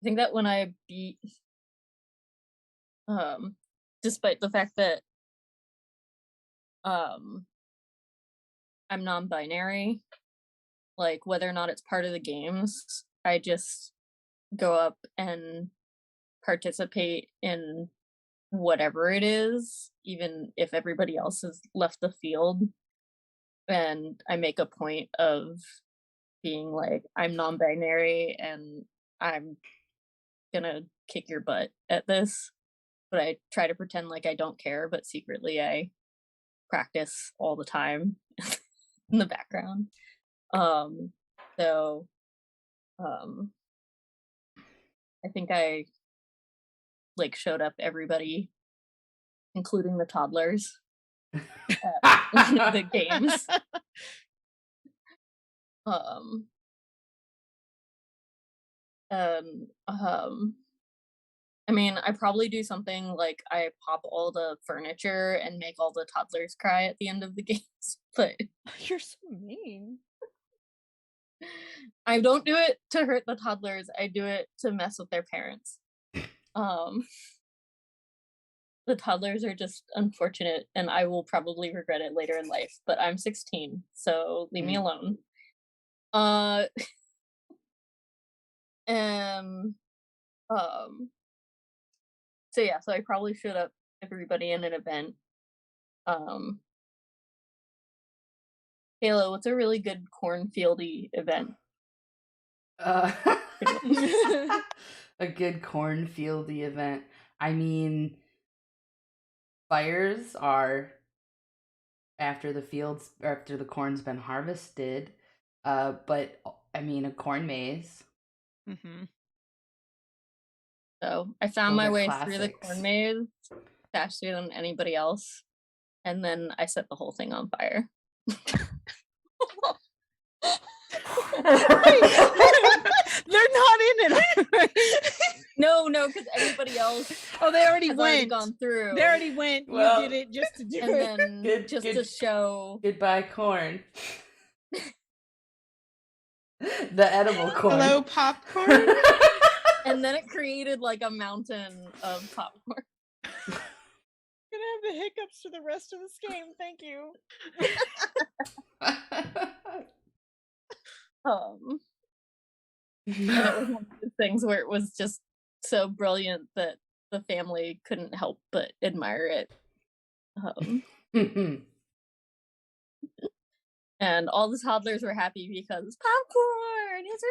think that when I beat despite the fact that I'm non-binary, like whether or not it's part of the games, I just go up and participate in whatever it is, even if everybody else has left the field. And I make a point of being like, I'm non-binary and I'm gonna kick your butt at this. But I try to pretend like I don't care, but secretly I practice all the time in the background. So I think I like showed up everybody, including the toddlers, at the games. I mean, I probably do something like I pop all the furniture and make all the toddlers cry at the end of the games, but You're so mean. I don't do it to hurt the toddlers. I do it to mess with their parents. the toddlers are just unfortunate, and I will probably regret it later in life. But I'm 16, so leave me alone. Uh, and so yeah, so I probably should have everybody in an event. Halo, what's a really good cornfieldy event? Uh, a good cornfieldy event. I mean, fires are after the corn's been harvested. But I mean, a corn maze. Mm-hmm. So I found Those my are way through the classics. corn maze faster than anybody else, and then I set the whole thing on fire. They're not in it. Right? No, because everybody else Oh, they already has already went. gone through. They already went. Well, you did it just to do and it. then to show Goodbye, corn. The edible corn. Hello, popcorn. and then it created like a mountain of popcorn. I'm gonna have the hiccups for the rest of this game. Thank you. And it was one of those things where it was just so brilliant that the family couldn't help but admire it. And all the toddlers were happy because popcorn! It's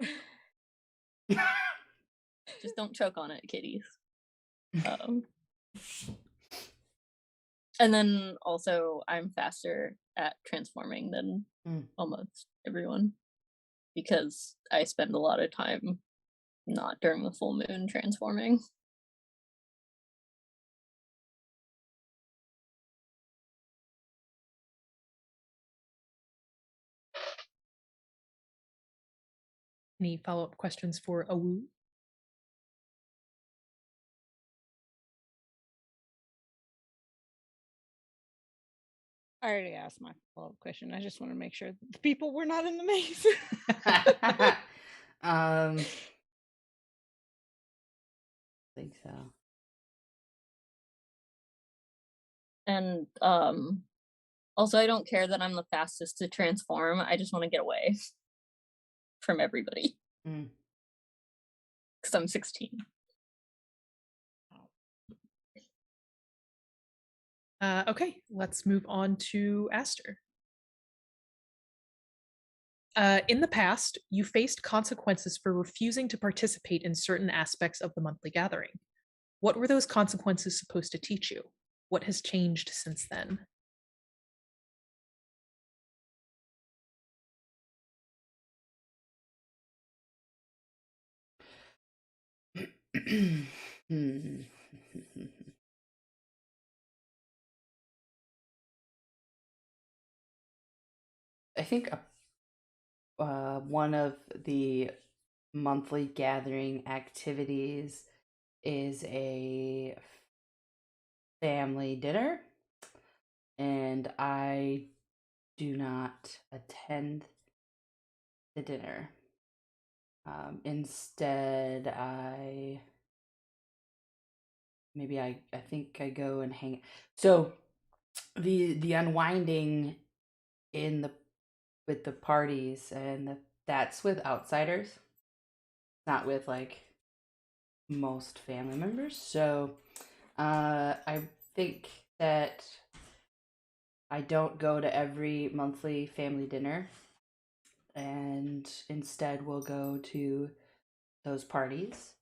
raining popcorn! Just don't choke on it, kiddies. And then also, I'm faster at transforming than almost everyone because I spend a lot of time not during the full moon transforming. Any follow-up questions for Awu? I already asked my follow-up question. I just want to make sure the people were not in the maze. I think so. And also, I don't care that I'm the fastest to transform. I just want to get away from everybody because I'm 16. Okay, let's move on to Aster. In the past, you faced consequences for refusing to participate in certain aspects of the monthly gathering. What were those consequences supposed to teach you? What has changed since then? I think one of the monthly gathering activities is a family dinner, and I do not attend the dinner. Instead, I think I go and hang. So the unwinding with the parties and that's with outsiders, not with like most family members. So I think that I don't go to every monthly family dinner, and instead we'll go to those parties.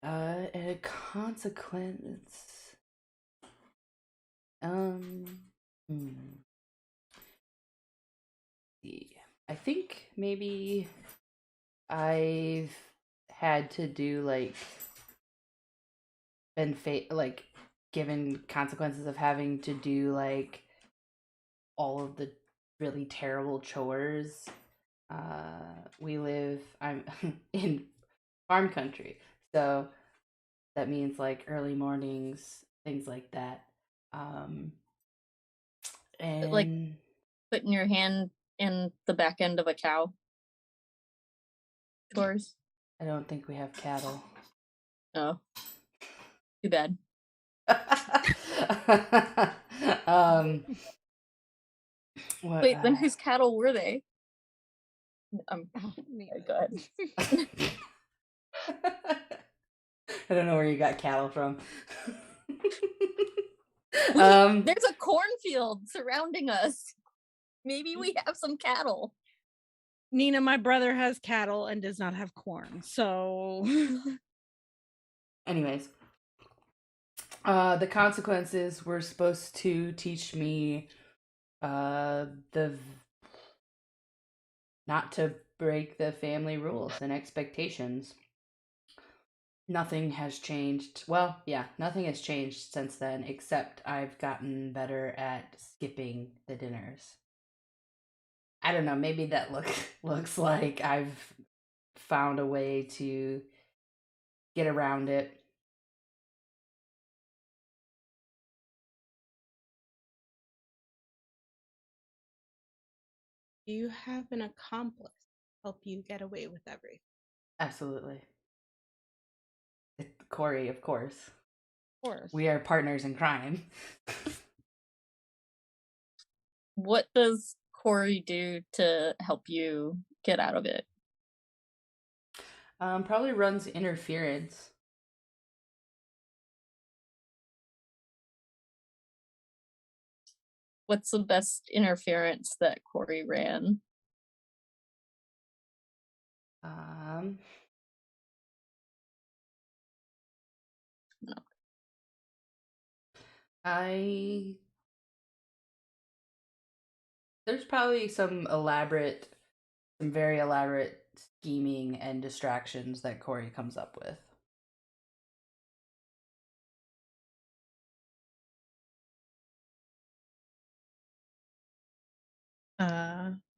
And a consequence. I think maybe I've had to do like given consequences of having to do like all of the really terrible chores. I'm in farm country, so that means like early mornings, things like that. And Like putting your hand in the back end of a cow. Chores. I don't think we have cattle. Oh, too bad. What, Wait, then whose cattle were they? Oh, me. Go ahead. I don't know where you got cattle from. There's a cornfield surrounding us. Maybe we have some cattle. Nina, my brother has cattle and does not have corn. So Anyways, the consequences were supposed to teach me the not to break the family rules and expectations. Nothing has changed. Well, yeah, nothing has changed since then, except I've gotten better at skipping the dinners. I don't know, maybe that looks like I've found a way to get around it. Do you have an accomplice to help you get away with everything? Absolutely. Corey, of course. of course. We are partners in crime. What does Corey do to help you get out of it? Probably runs interference. What's the best interference that Corey ran? I There's probably some very elaborate scheming and distractions that Corey comes up with.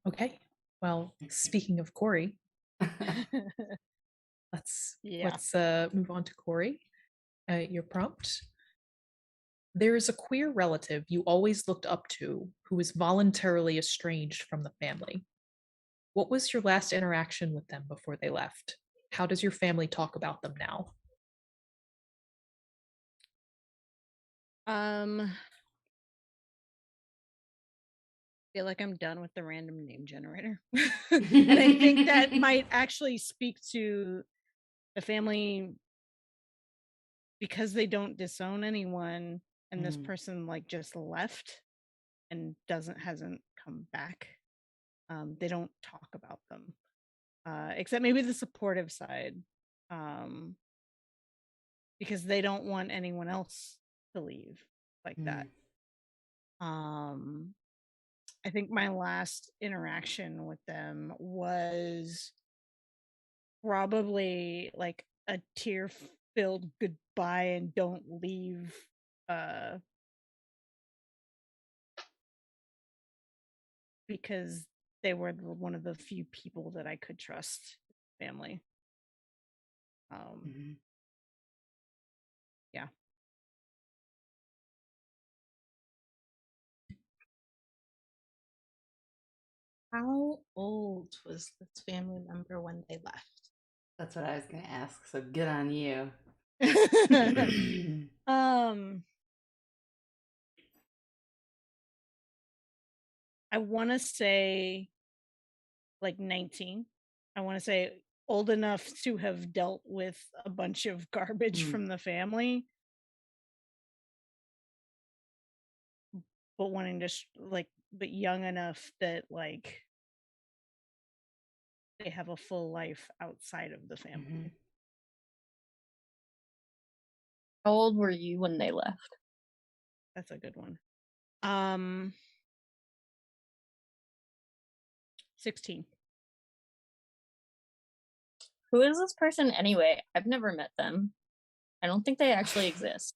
Okay. Well, speaking of Corey, let's move on to Corey. Your prompt. There is a queer relative you always looked up to who was voluntarily estranged from the family. What was your last interaction with them before they left? How does your family talk about them now? Feel like I'm done with the random name generator. And I think that might actually speak to the family because they don't disown anyone and this person like just left and hasn't come back. They don't talk about them. Except maybe the supportive side. Because they don't want anyone else to leave like that. I think my last interaction with them was probably like a tear-filled goodbye and don't leave because they were one of the few people that I could trust family. Yeah. How old was this family member when they left? That's what I was going to ask, so good on you. I want to say like 19. I want to say old enough to have dealt with a bunch of garbage from the family, but wanting to but young enough that like they have a full life outside of the family. How old were you when they left? That's a good one. 16. Who is this person anyway? I've never met them. I don't think they actually exist.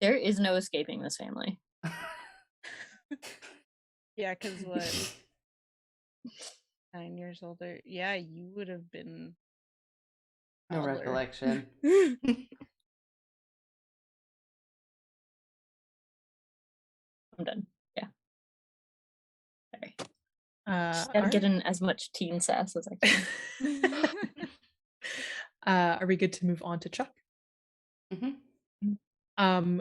There is no escaping this family. Yeah, because what? 9 years older. Yeah, you would have been No toddler. recollection. I'm done. Yeah. Sorry. Just gotta get in as much teen sass as I can. Are we good to move on to Chuck? Mm-hmm.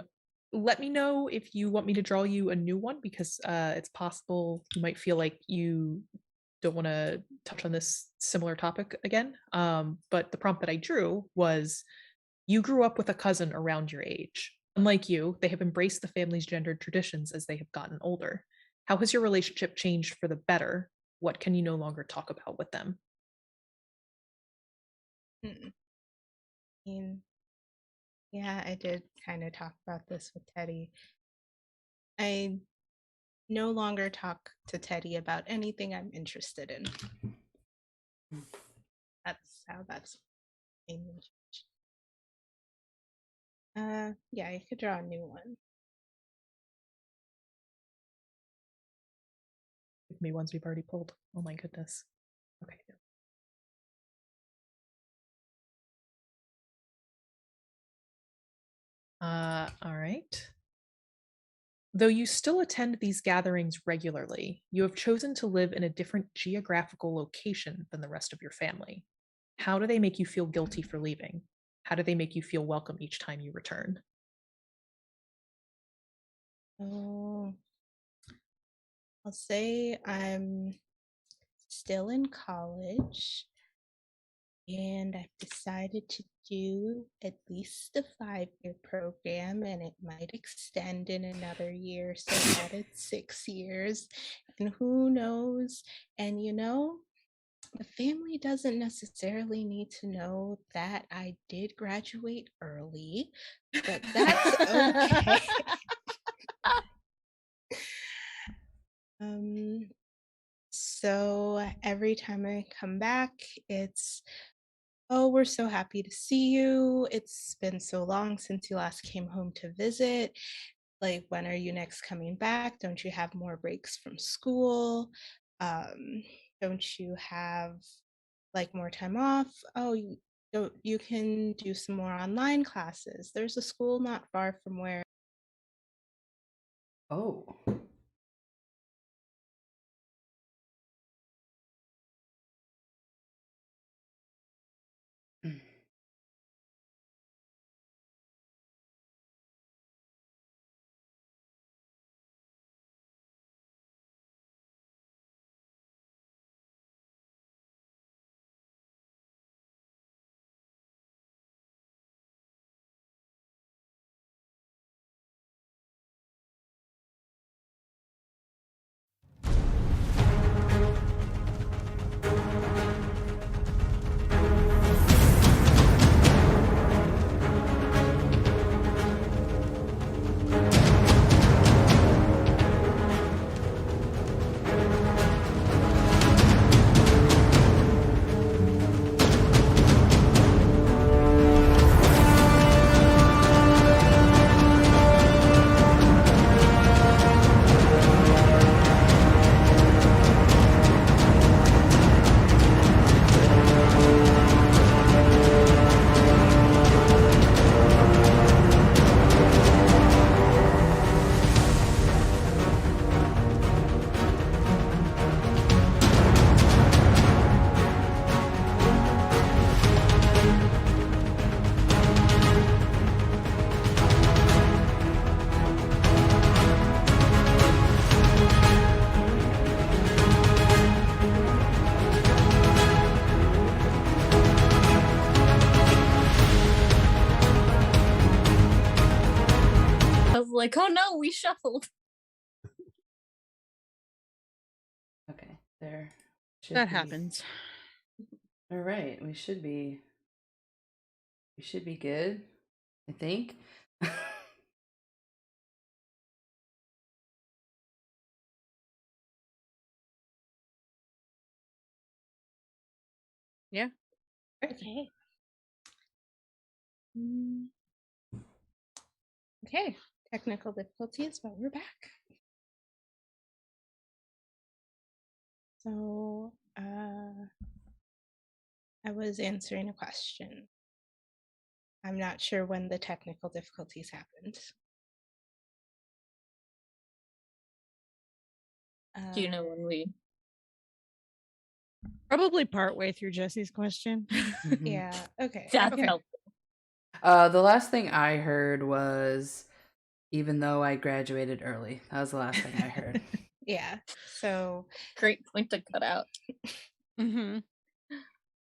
Let me know if you want me to draw you a new one, because it's possible you might feel like you don't want to touch on this similar topic again. But the prompt that I drew was, you grew up with a cousin around your age. Unlike you, they have embraced the family's gendered traditions as they have gotten older. How has your relationship changed for the better? What can you no longer talk about with them? I mean, yeah, I did kind of talk about this with Teddy. I no longer talk to Teddy about anything I'm interested in. That's how that's mainly changed. Yeah, I could draw a new one. Give me ones we've already pulled. Oh my goodness. Okay. All right. Though you still attend these gatherings regularly, you have chosen to live in a different geographical location than the rest of your family. How do they make you feel guilty for leaving? How do they make you feel welcome each time you return? Oh, I'll say I'm still in college and I've decided to do at least the 5-year program, and it might extend in another year, so that it's 6 years. And who knows? And the family doesn't necessarily need to know that I did graduate early, but that's okay. So every time I come back, it's, oh, we're so happy to see you. It's been so long since you last came home to visit. Like, when are you next coming back? Don't you have more breaks from school? Don't you have like more time off? Oh, you can do some more online classes. There's a school not far from where. Oh. I was like, oh no, we shuffled. Okay, there. That happens. All right, we should be good, I think. Yeah. Okay. Okay, technical difficulties, but we're back. So I was answering a question. I'm not sure when the technical difficulties happened. Do you know when we Probably partway through Jesse's question. Mhm. Yeah. Okay. That's Okay. helpful. The last thing I heard was, even though I graduated early. That was the last thing I heard. Yeah. So Great point to cut out. Mm-hmm.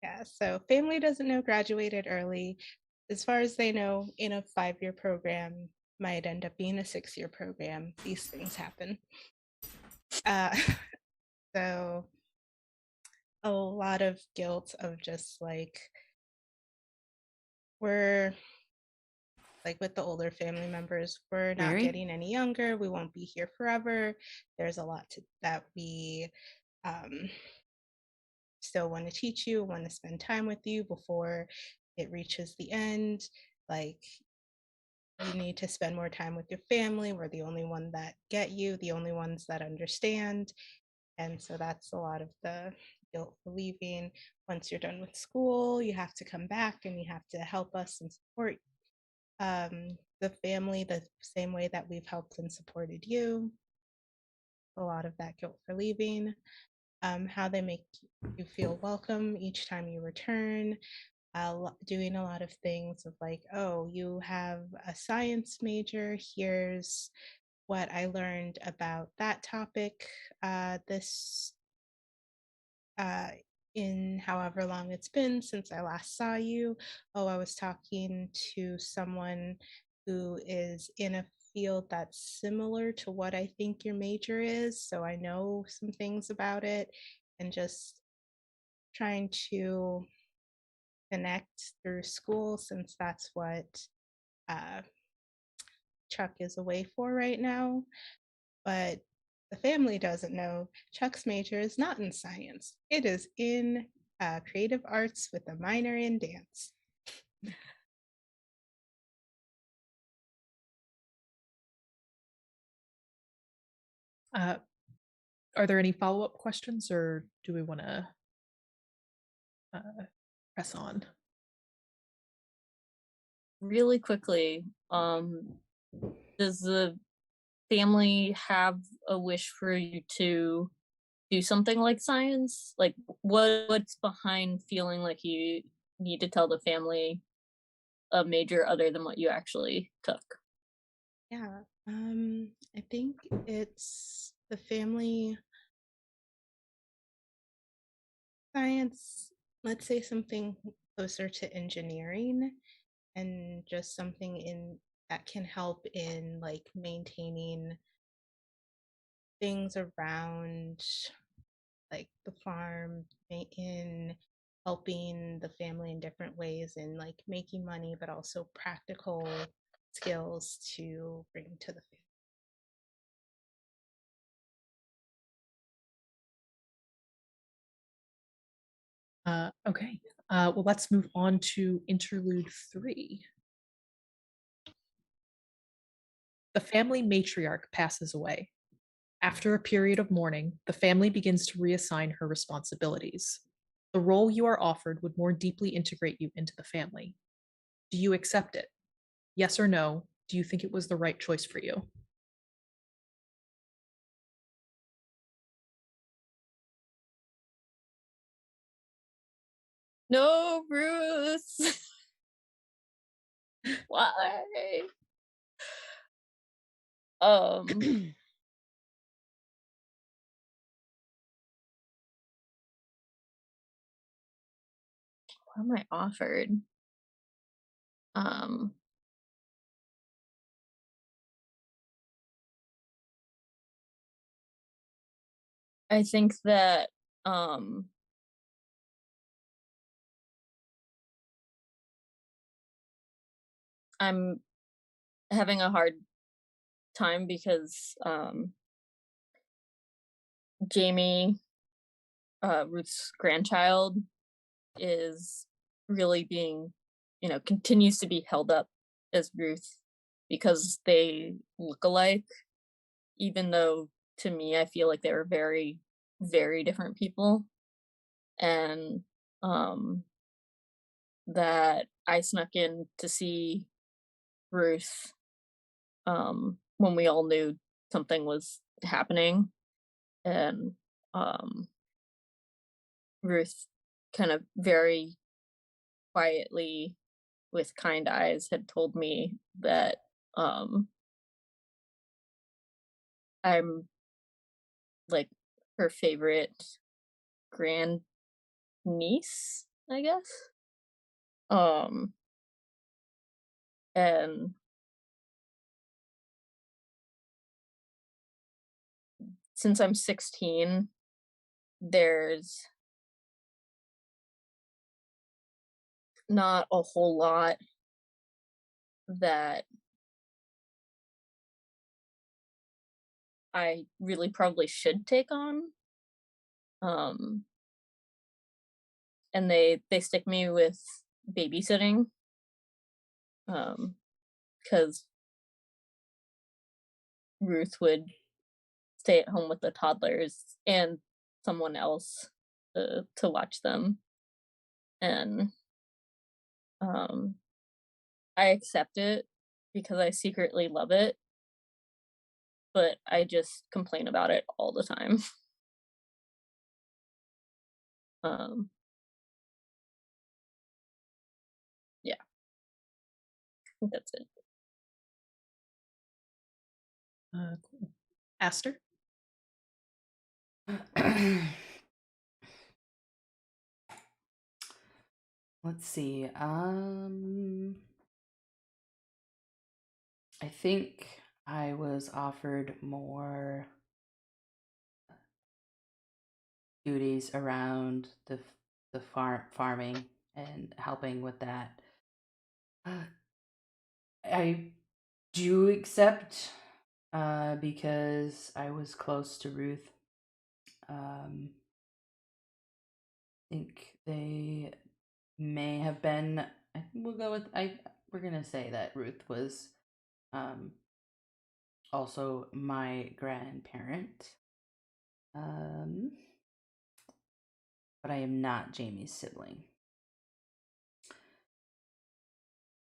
yeah. So family doesn't know graduated early. As far as they know, in a 5-year program, might end up being a 6-year program. These things happen. Uh, so a lot of guilt of just like we're like with the older family members, we're not Mary? getting any younger. We won't be here forever. There's a lot that we um, still want to teach you, want to spend time with you before it reaches the end. Like you need to spend more time with your family. We're the only one that get you, the only ones that understand. And so that's a lot of the guilt for leaving. Once you're done with school, you have to come back and you have to help us and support the family the same way that we've helped and supported you. A lot of that guilt for leaving. How they make you feel welcome each time you return. Doing a lot of things of like, oh, you have a science major. Here's what I learned about that topic this uh, in however long it's been since I last saw you. Oh, I was talking to someone who is in a field that's similar to what I think your major is. So I know some things about it and just trying to connect through school since that's what uh, Chuck is away for right now. But the family doesn't know Chuck's major is not in science, it is in creative arts with a minor in dance. Are there any follow-up questions, or do we want to press on? Really quickly, does the family have a wish for you to do something like science? Like what's behind feeling like you need to tell the family a major other than what you actually took? Yeah, I think it's the family science, let's say something closer to engineering and just something in that can help in like maintaining things around like the farm in helping the family in different ways in like making money but also practical skills to bring to the family. Okay, well, let's move on to interlude 3. The family matriarch passes away. After a period of mourning, the family begins to reassign her responsibilities. The role you are offered would more deeply integrate you into the family. Do you accept it? Yes or no? Do you think it was the right choice for you? No, Bruce. Why? Um what am I offered? Um I think that I'm having a hard time because Jamie, Ruth's grandchild, is really being, continues to be held up as Ruth because they look alike, even though to me I feel like they were very, very different people. And that I snuck in to see Ruth when we all knew something was happening. And Ruth kind of very quietly with kind eyes had told me that I'm like her favorite grand niece, I guess. And since I'm 16, there's not a whole lot that I really probably should take on. And they stick me with babysitting. Because Ruth would stay at home with the toddlers and someone else to watch them. And I accept it because I secretly love it, but I just complain about it all the time. Yeah, I think that's it. Cool. Aster? Let's see. I think I was offered more duties around the farming and helping with that. I do accept because I was close to Ruth. I think they may have been. We'll go with we're gonna say that Ruth was also my grandparent. But I am not Jamie's sibling.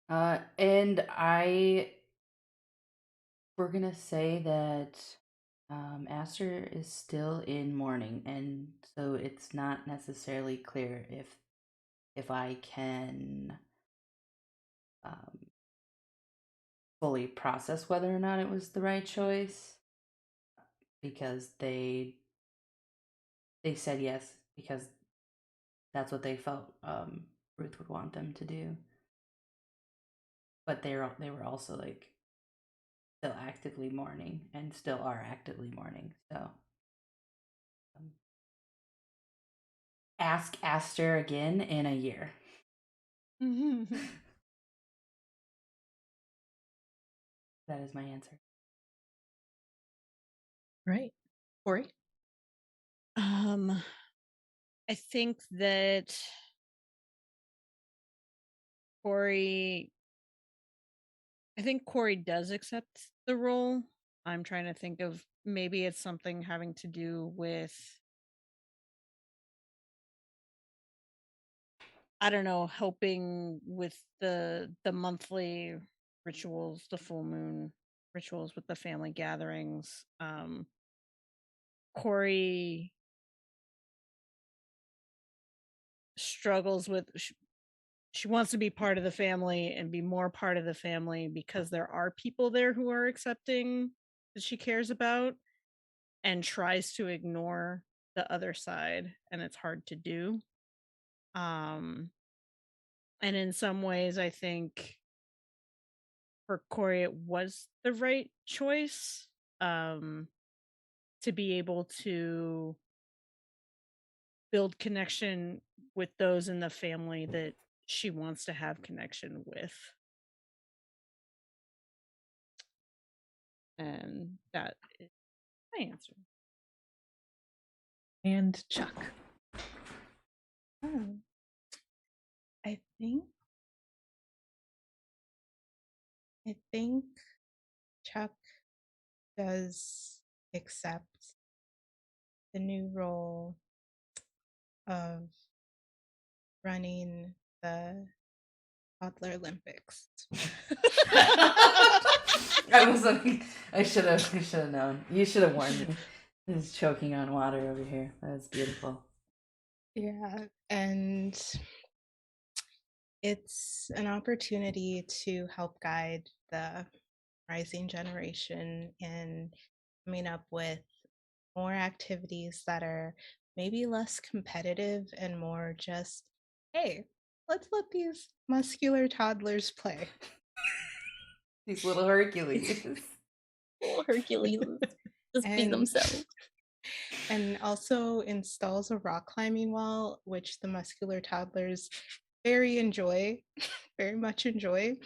And we're gonna say that Aster is still in mourning, and so it's not necessarily clear if I can fully process whether or not it was the right choice, because they said yes because that's what they felt Ruth would want them to do. But they were also like still actively mourning and still are actively mourning. So ask Aster again in a year. That is my answer. Right. Corey? I think that Corey does accept the role. I'm trying to think of maybe it's something having to do with, I don't know, helping with the monthly rituals, the full moon rituals with the family gatherings. Corey struggles with she wants to be part of the family and be more part of the family because there are people there who are accepting that she cares about, and tries to ignore the other side, and it's hard to do. And in some ways I think for Corey it was the right choice, to be able to build connection with those in the family that she wants to have connection with. And that is my answer. And Chuck? I think Chuck does accept the new role of running the toddler Olympics. I was like, I should have known. You should have warned me. He's choking on water over here. That's beautiful. Yeah, and it's an opportunity to help guide the rising generation in coming up with more activities that are maybe less competitive and more just, hey, let's let these muscular toddlers play. These little Hercules. Little Hercules just be And themselves. and also installs a rock climbing wall, which the muscular toddlers very much enjoy.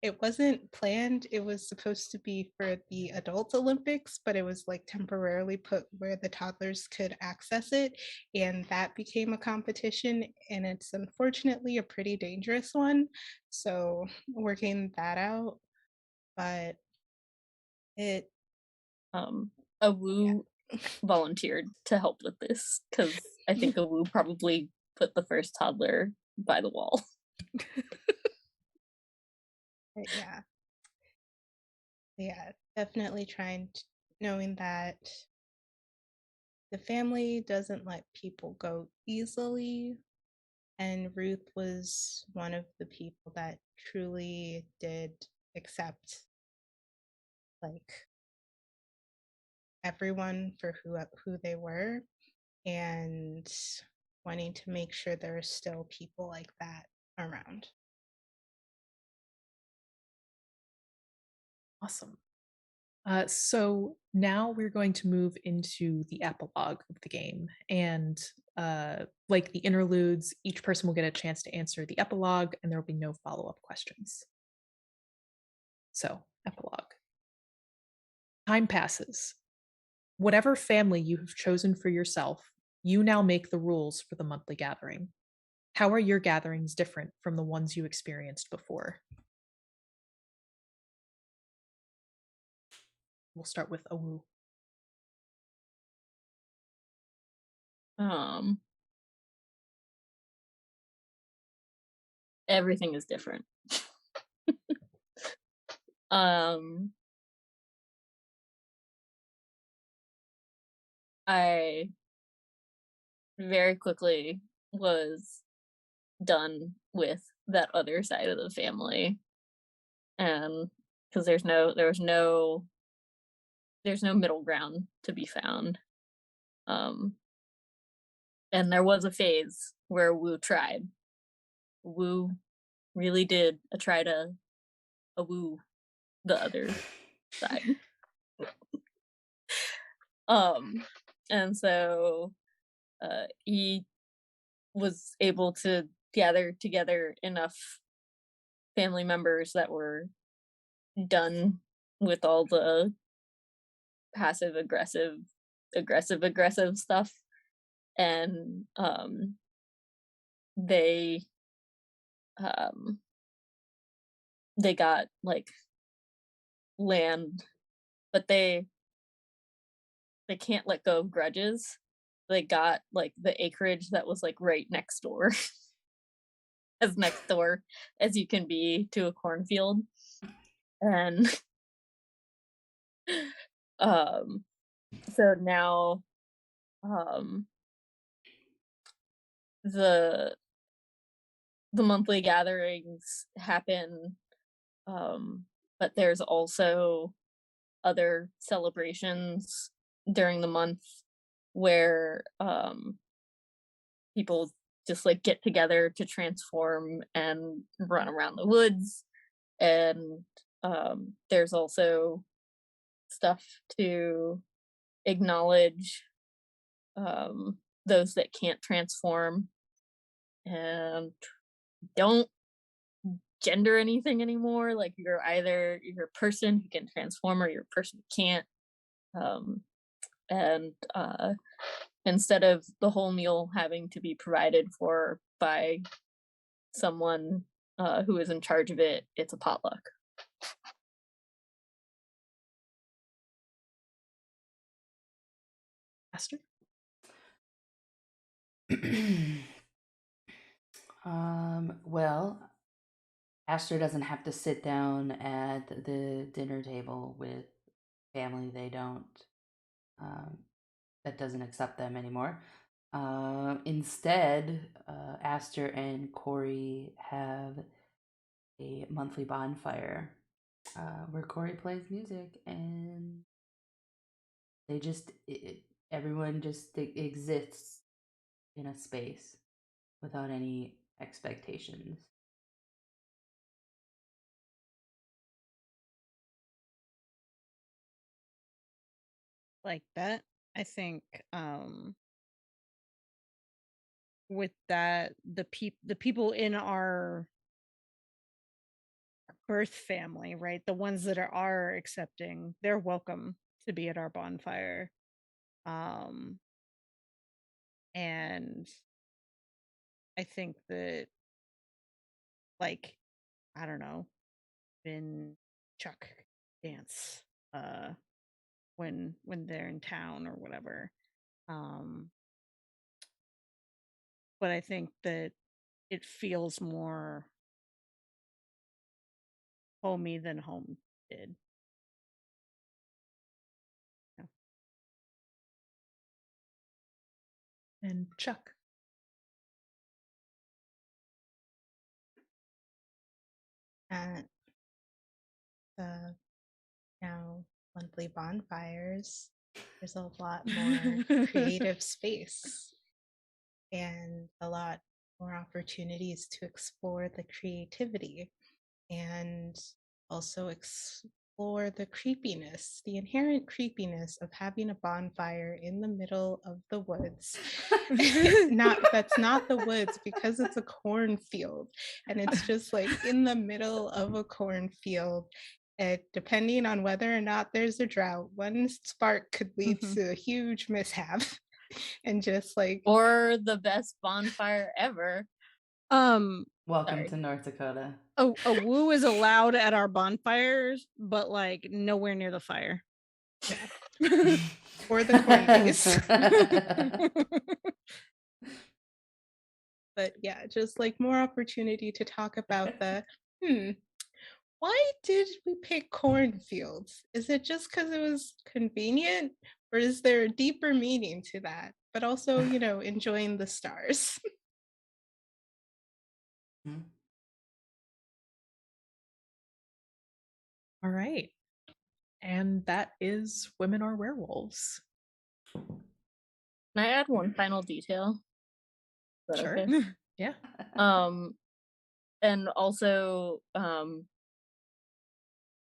It wasn't planned. It was supposed to be for the adult Olympics, but it was like temporarily put where the toddlers could access it. And that became a competition. And it's unfortunately a pretty dangerous one. So working that out, but it, Awu volunteered to help with this because I think Awu probably put the first toddler by the wall. yeah. Yeah, definitely knowing that the family doesn't let people go easily. And Ruth was one of the people that truly did accept like everyone for who they were, and wanting to make sure there are still people like that around. Awesome. So now we're going to move into the epilogue of the game. And like the interludes, each person will get a chance to answer the epilogue, and there will be no follow-up questions. So, epilogue. Time passes. Whatever family you have chosen for yourself, you now make the rules for the monthly gathering. How are your gatherings different from the ones you experienced before? We'll start with Awu. Everything is different. I very quickly was done with that other side of the family, and because there's no middle ground to be found. And there was a phase where Wu tried. Wu really did try to woo the other side. And so he was able to gather together enough family members that were done with all the passive aggressive stuff, and they got like land, but they can't let go of grudges. They got like the acreage that was like right next door as next door as you can be to a cornfield. And so now the monthly gatherings happen, but there's also other celebrations during the month where people just like get together to transform and run around the woods. And there's also stuff to acknowledge those that can't transform and don't gender anything anymore. Like you're a person who can transform or you're a person who can't. And instead of the whole meal having to be provided for by someone who is in charge of it, it's a potluck. Esther? Well, Aster doesn't have to sit down at the dinner table with family they don't that doesn't accept them anymore. Instead, Aster and Corey have a monthly bonfire where Corey plays music and they just everyone just exists in a space without any expectations. Like that, I think with that, the people in our birth family, right, the ones that are accepting, they're welcome to be at our bonfire. And I think that, like, I don't know, in Chuck dance when they're in town or whatever. But I think that it feels more homey than home did. Yeah. And Chuck. At the now monthly bonfires, there's a lot more creative space and a lot more opportunities to explore the creativity and also explore the creepiness, the inherent creepiness of having a bonfire in the middle of the woods. That's not the woods because it's a cornfield and it's just like in the middle of a cornfield. And depending on whether or not there's a drought, one spark could lead to a huge mishap. And just like, Or the best bonfire ever. Welcome Sorry. to North Dakota. A woo is allowed at our bonfires, but like nowhere near the fire. Yeah. Or the corn maze. But yeah, just like more opportunity to talk about the why did we pick cornfields? Is it just because it was convenient, or is there a deeper meaning to that? But also, enjoying the stars. All right. And that is Women Are Werewolves. Can I add one final detail? Is that Sure. okay? Yeah. And also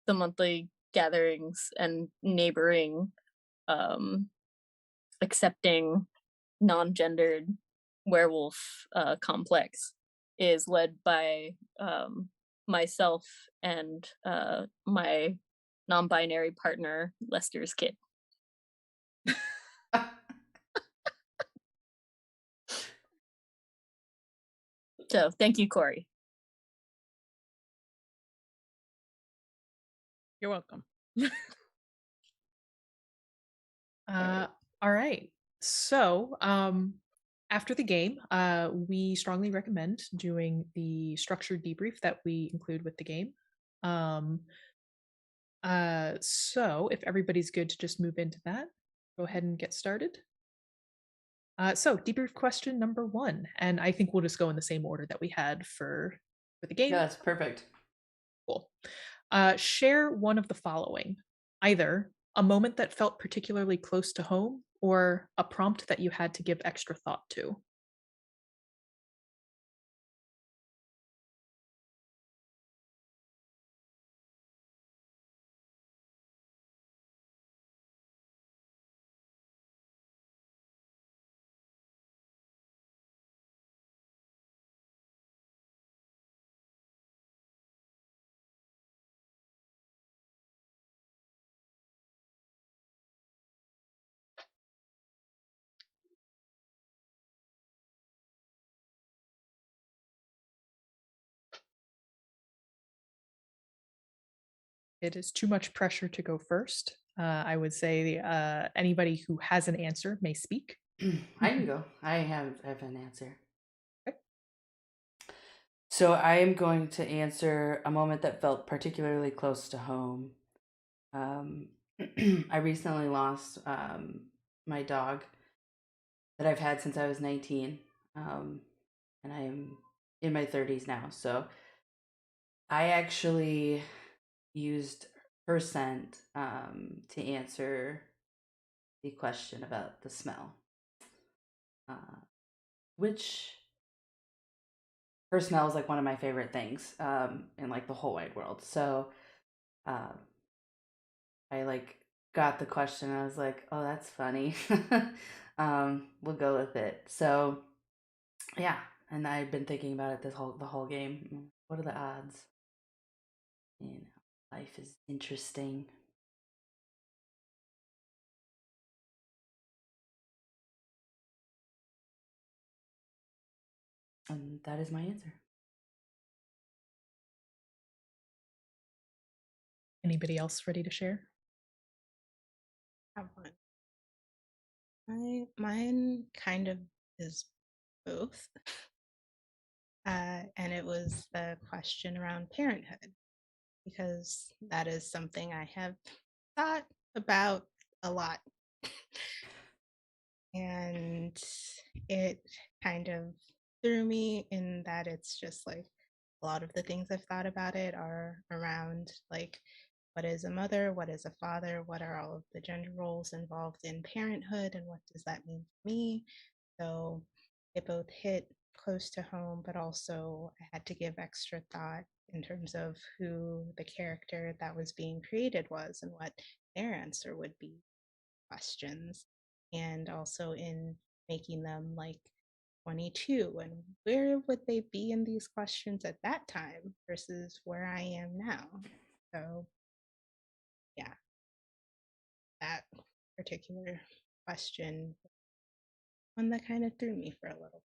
the monthly gatherings and neighboring accepting non-gendered werewolf complex is led by myself and my non-binary partner, Lester's kid. So thank you, Corey. You're welcome. All right. So after the game, we strongly recommend doing the structured debrief that we include with the game. So if everybody's good to just move into that, go ahead and get started. So debrief question number 1, and I think we'll just go in the same order that we had for the game. Yeah, that's perfect. Cool. Share one of the following: either a moment that felt particularly close to home, or a prompt that you had to give extra thought to. It is too much pressure to go first. I would say anybody who has an answer may speak. I can go. I have an answer. Okay. So I am going to answer a moment that felt particularly close to home. I recently lost my dog that I've had since I was 19. And I am in my 30s now. So I actually used percent to answer the question about the smell, which her smell is like one of my favorite things in like the whole wide world. So I like got the question. I was like, oh, that's funny. We'll go with it. So yeah, and I've been thinking about it the whole game. What are the odds? You know, life is interesting. And that is my answer. Anybody else ready to share? Have one. Mine kind of is both. And it was the question around parenthood, because that is something I have thought about a lot. And it kind of threw me in that it's just like a lot of the things I've thought about it are around like, what is a mother? What is a father? What are all of the gender roles involved in parenthood? And what does that mean to me? So it both hit close to home, but also I had to give extra thought in terms of who the character that was being created was and what their answer would be questions. And also in making them like 22, and where would they be in these questions at that time versus where I am now. So yeah, that particular question, one that kind of threw me for a little.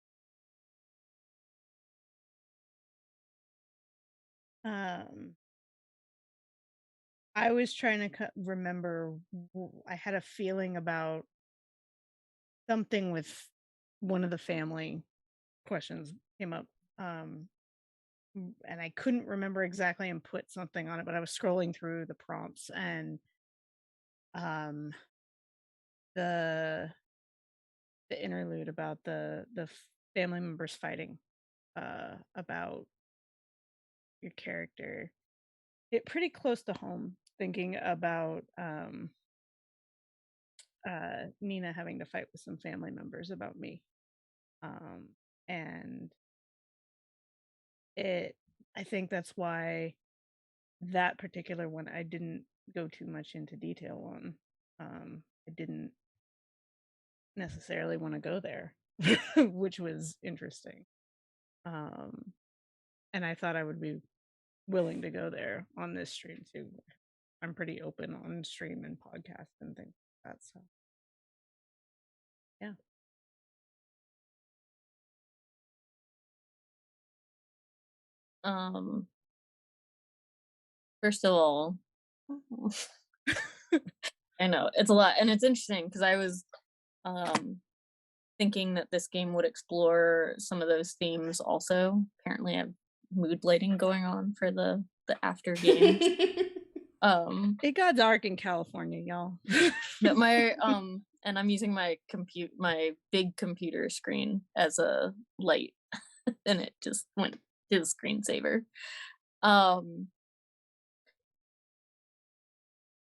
I was trying to remember. I had a feeling about something with one of the family questions came up, and I couldn't remember exactly and put something on it, but I was scrolling through the prompts, and the interlude about the family members fighting about your character hit pretty close to home, thinking about Nina having to fight with some family members about me, and I think that's why that particular one I didn't go too much into detail on. I didn't necessarily want to go there, which was interesting. And I thought I would be willing to go there on this stream too. I'm pretty open on stream and podcast and things like that. So yeah. First of all, I know it's a lot, and it's interesting because I was thinking that this game would explore some of those themes also. Apparently I have mood lighting going on for the after game. It got dark in California, y'all. But my and I'm using my big computer screen as a light and it just went to the screensaver.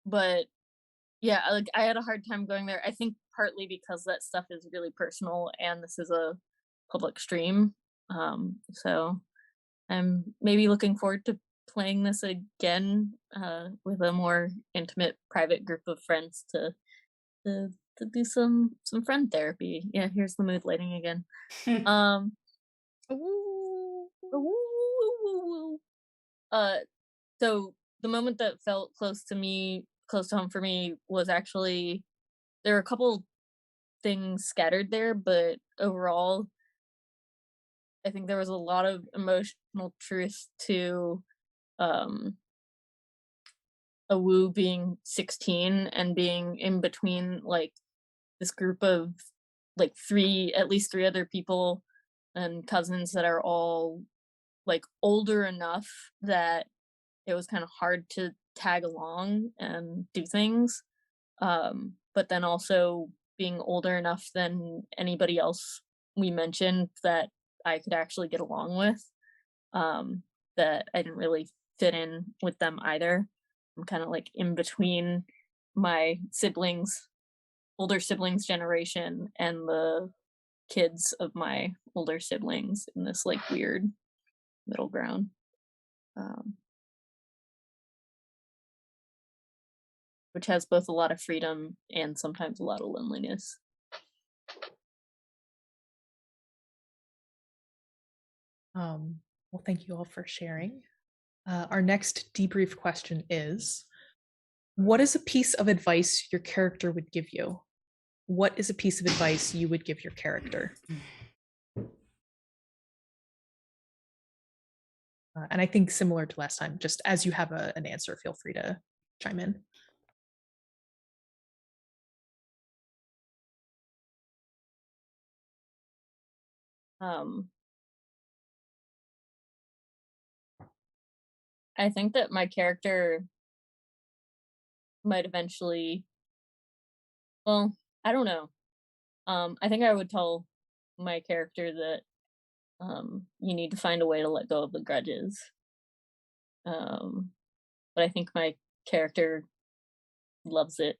But yeah, like I had a hard time going there. I think partly because that stuff is really personal and this is a public stream. So I'm maybe looking forward to playing this again with a more intimate private group of friends to do some friend therapy. Yeah, here's the mood lighting again. So the moment that felt close to home for me was actually there were a couple things scattered there, but overall I think there was a lot of emotional truth to Awu being 16 and being in between like this group of like at least three other people and cousins that are all like older enough that it was kind of hard to tag along and do things, but then also being older enough than anybody else we mentioned that I could actually get along with. That I didn't really fit in with them either. I'm kind of like in between my siblings, older siblings generation, and the kids of my older siblings in this like weird middle ground. Um, which has both a lot of freedom and sometimes a lot of loneliness. Well, thank you all for sharing. Our next debrief question is, what is a piece of advice your character would give you? What is a piece of advice you would give your character? And I think similar to last time, just as you have an answer, feel free to chime in. I think that my character might eventually, well, I don't know. I think I would tell my character that you need to find a way to let go of the grudges. But I think my character loves it.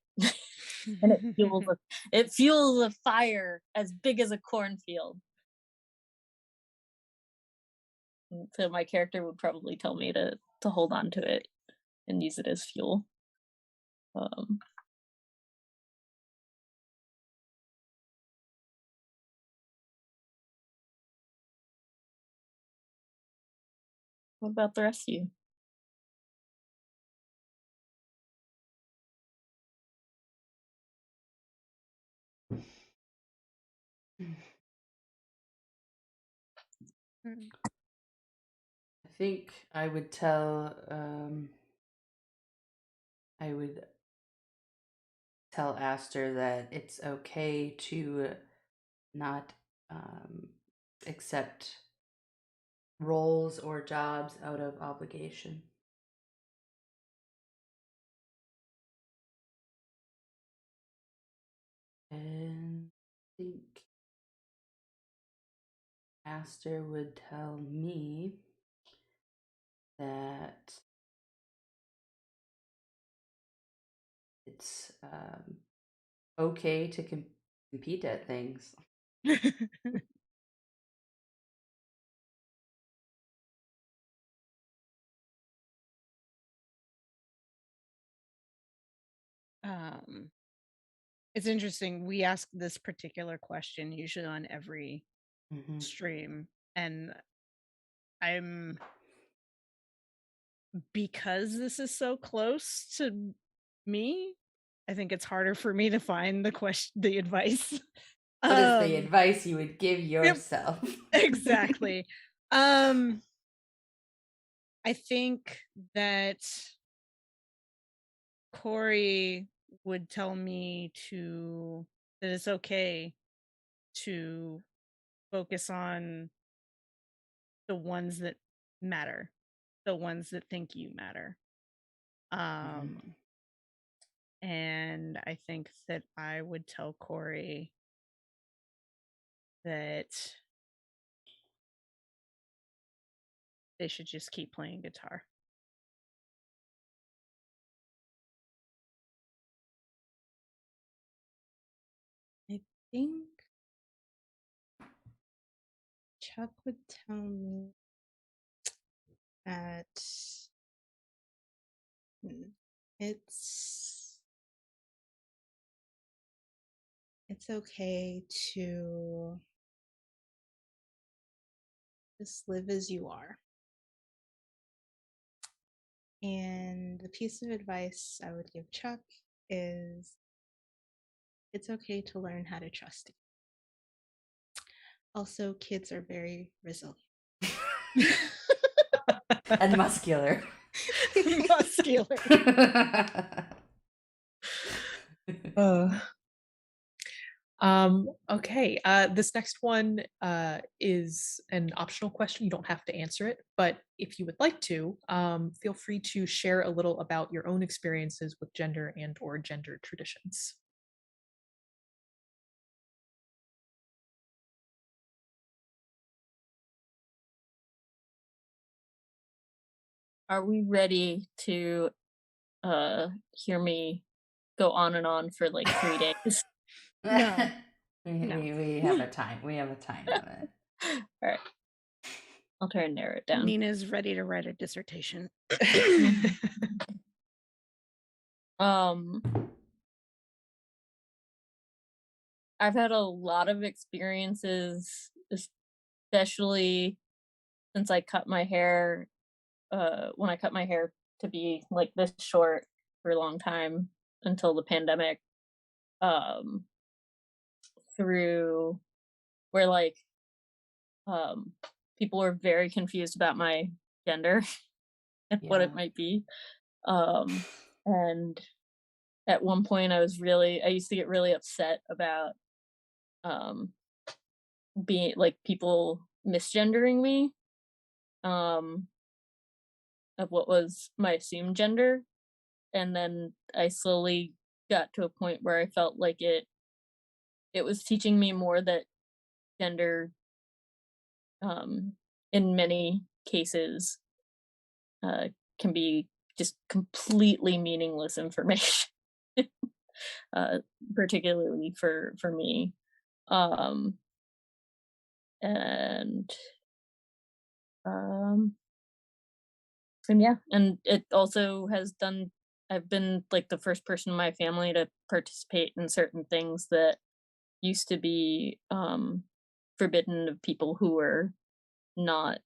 And it fuels a fire as big as a cornfield. So my character would probably tell me to hold on to it and use it as fuel. What about the rest of you? I think I would tell Aster that it's okay to not accept roles or jobs out of obligation. And I think Aster would tell me that it's okay to compete at things. It's interesting. We ask this particular question usually on every Mhm. stream, and I'm because this is so close to me, I think it's harder for me to find the advice. What is the advice you would give yourself? Exactly. I think that Corey would tell me that it's okay to focus on the ones that matter, the ones that think you matter. And I think that I would tell Corey that they should just keep playing guitar. I think Chuck would tell me that it's okay to just live as you are. And the piece of advice I would give Chuck is it's okay to learn how to trust you. Also, kids are very resilient. And muscular. Muscular. Okay, this next one is an optional question. You don't have to answer it, but if you would like to, feel free to share a little about your own experiences with gender and or gender traditions. are we ready to hear me go on and on for like 3 days? No. We have a time. We have a time limit. All right. I'll try and narrow it down. Nina's ready to write a dissertation. I've had a lot of experiences, especially since I cut my hair, when I cut my hair to be like this short for a long time until the pandemic, through where like people were very confused about my gender and what it Yeah. might be. And at one point I used to get really upset about being like people misgendering me of what was my assumed gender, and then I slowly got to a point where I felt like it was teaching me more that gender in many cases can be just completely meaningless information. Particularly for me. And yeah, and it also has done, I've been like the first person in my family to participate in certain things that used to be forbidden of people who were not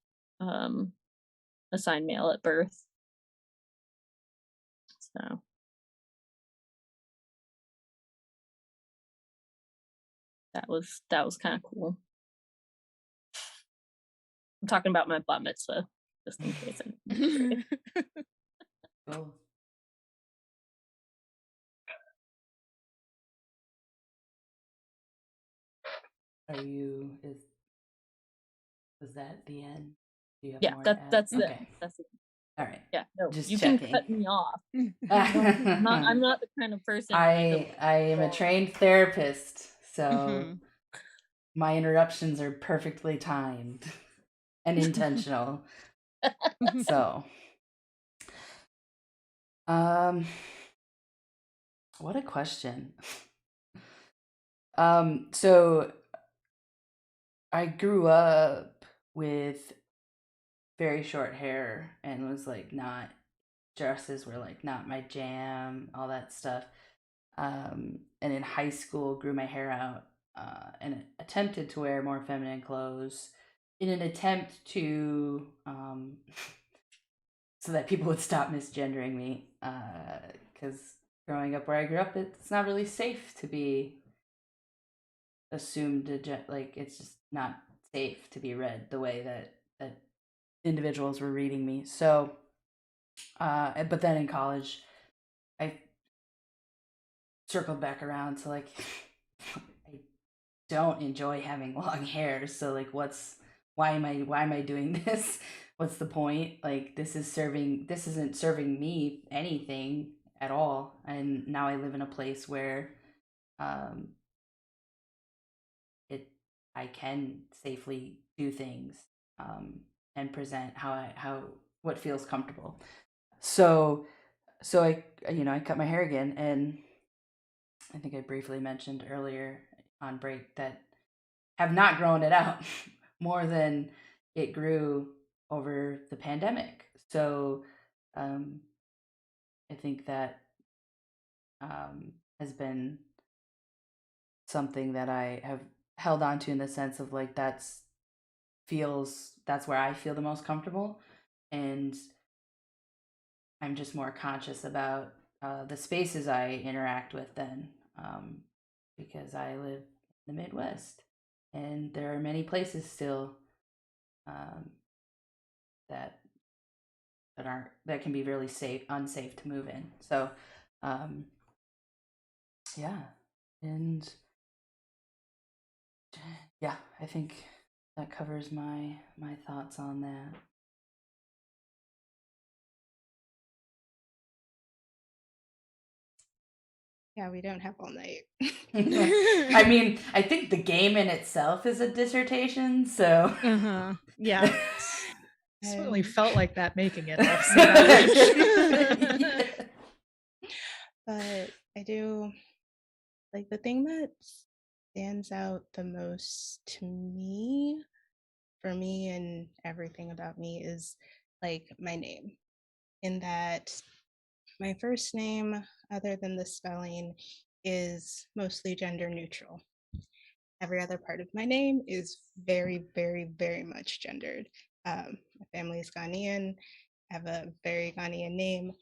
assigned male at birth. So that was kind of cool. I'm talking about my bat mitzvah, just in case. Cool. Was that the end? Do you have Yeah, more to add? that's it. Okay. That's it. All right. Yeah, no, Just you checking. can cut me off. I'm not the kind of person. I am a trained therapist, so my interruptions are perfectly timed and intentional. So, what a question. So I grew up with very short hair and was like dresses were like not my jam, all that stuff. And in high school grew my hair out and attempted to wear more feminine clothes in an attempt to so that people would stop misgendering me, because growing up where I grew up, it's not really safe to be assumed to like it's just not safe to be read the way that individuals were reading me. So but then in college I circled back around to like I don't enjoy having long hair, so like why am I doing this? What's the point? Like this isn't serving me anything at all. And now I live in a place where um it I can safely do things and present how what feels comfortable. So I cut my hair again, and I think I briefly mentioned earlier on break that have not grown it out more than it grew over the pandemic. So I think that has been something that I have held on to in the sense of like that's where I feel the most comfortable, and I'm just more conscious about the spaces I interact with then, because I live in the Midwest, and there are many places still um, that that can be really unsafe to move in. So, yeah, and yeah, I think that covers my thoughts on that. Yeah, we don't have all night. I mean, I think the game in itself is a dissertation, so Yeah. Certainly And- felt like that making it. I'll say that much. But I do like the thing that stands out the most to me, for me, and everything about me is like my name, in that my first name, other than the spelling, is mostly gender neutral. Every other part of my name is very, very, very much gendered. My family is Ghanaian. I have a very Ghanaian name.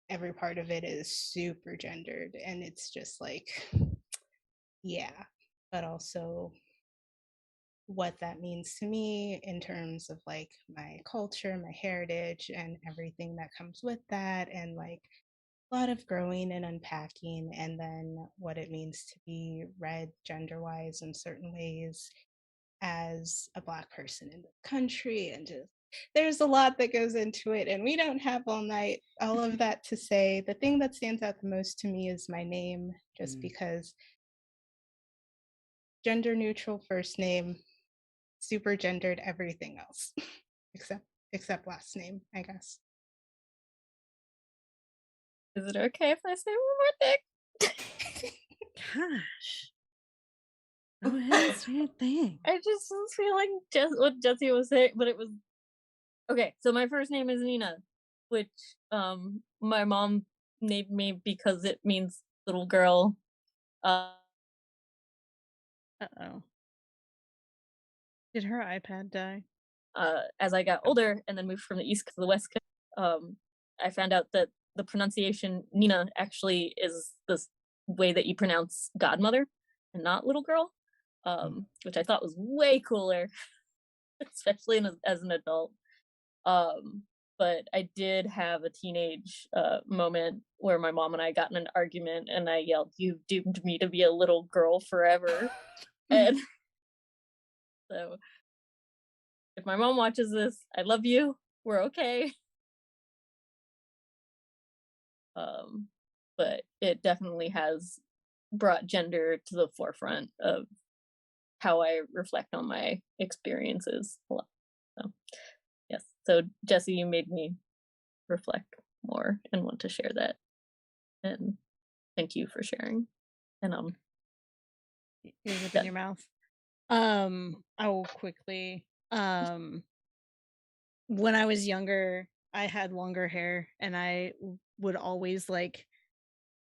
Every part of it is super gendered, and it's just like, yeah. But also what that means to me in terms of like my culture, my heritage, and everything that comes with that, and like a lot of growing and unpacking, and then what it means to be read gender wise in certain ways as a Black person in the country. And just there's a lot that goes into it, and we don't have all night. All of that to say, the thing that stands out the most to me is my name, just because gender neutral first name, super gendered everything else, except last name, I guess. Is it okay if I say one more thing? Gosh. Go ahead, say your thing. I just was feeling just what Jesse was saying, but it was okay. So my first name is Nina, which my mom named me because it means little girl. Uh-oh. Did her iPad die? As I got older and then moved from the East Coast to the West Coast, I found out that the pronunciation Nina actually is the way that you pronounce godmother and not little girl, which I thought was way cooler, especially as an adult. But I did have a teenage moment where my mom and I got in an argument and I yelled, "You've doomed me to be a little girl forever." And so if my mom watches this, I love you. We're okay. But it definitely has brought gender to the forefront of how I reflect on my experiences a lot. So yes. So Jesse, you made me reflect more and want to share that. And thank you for sharing. And Here's up in your mouth. I will quickly. When I was younger, I had longer hair, and I would always like,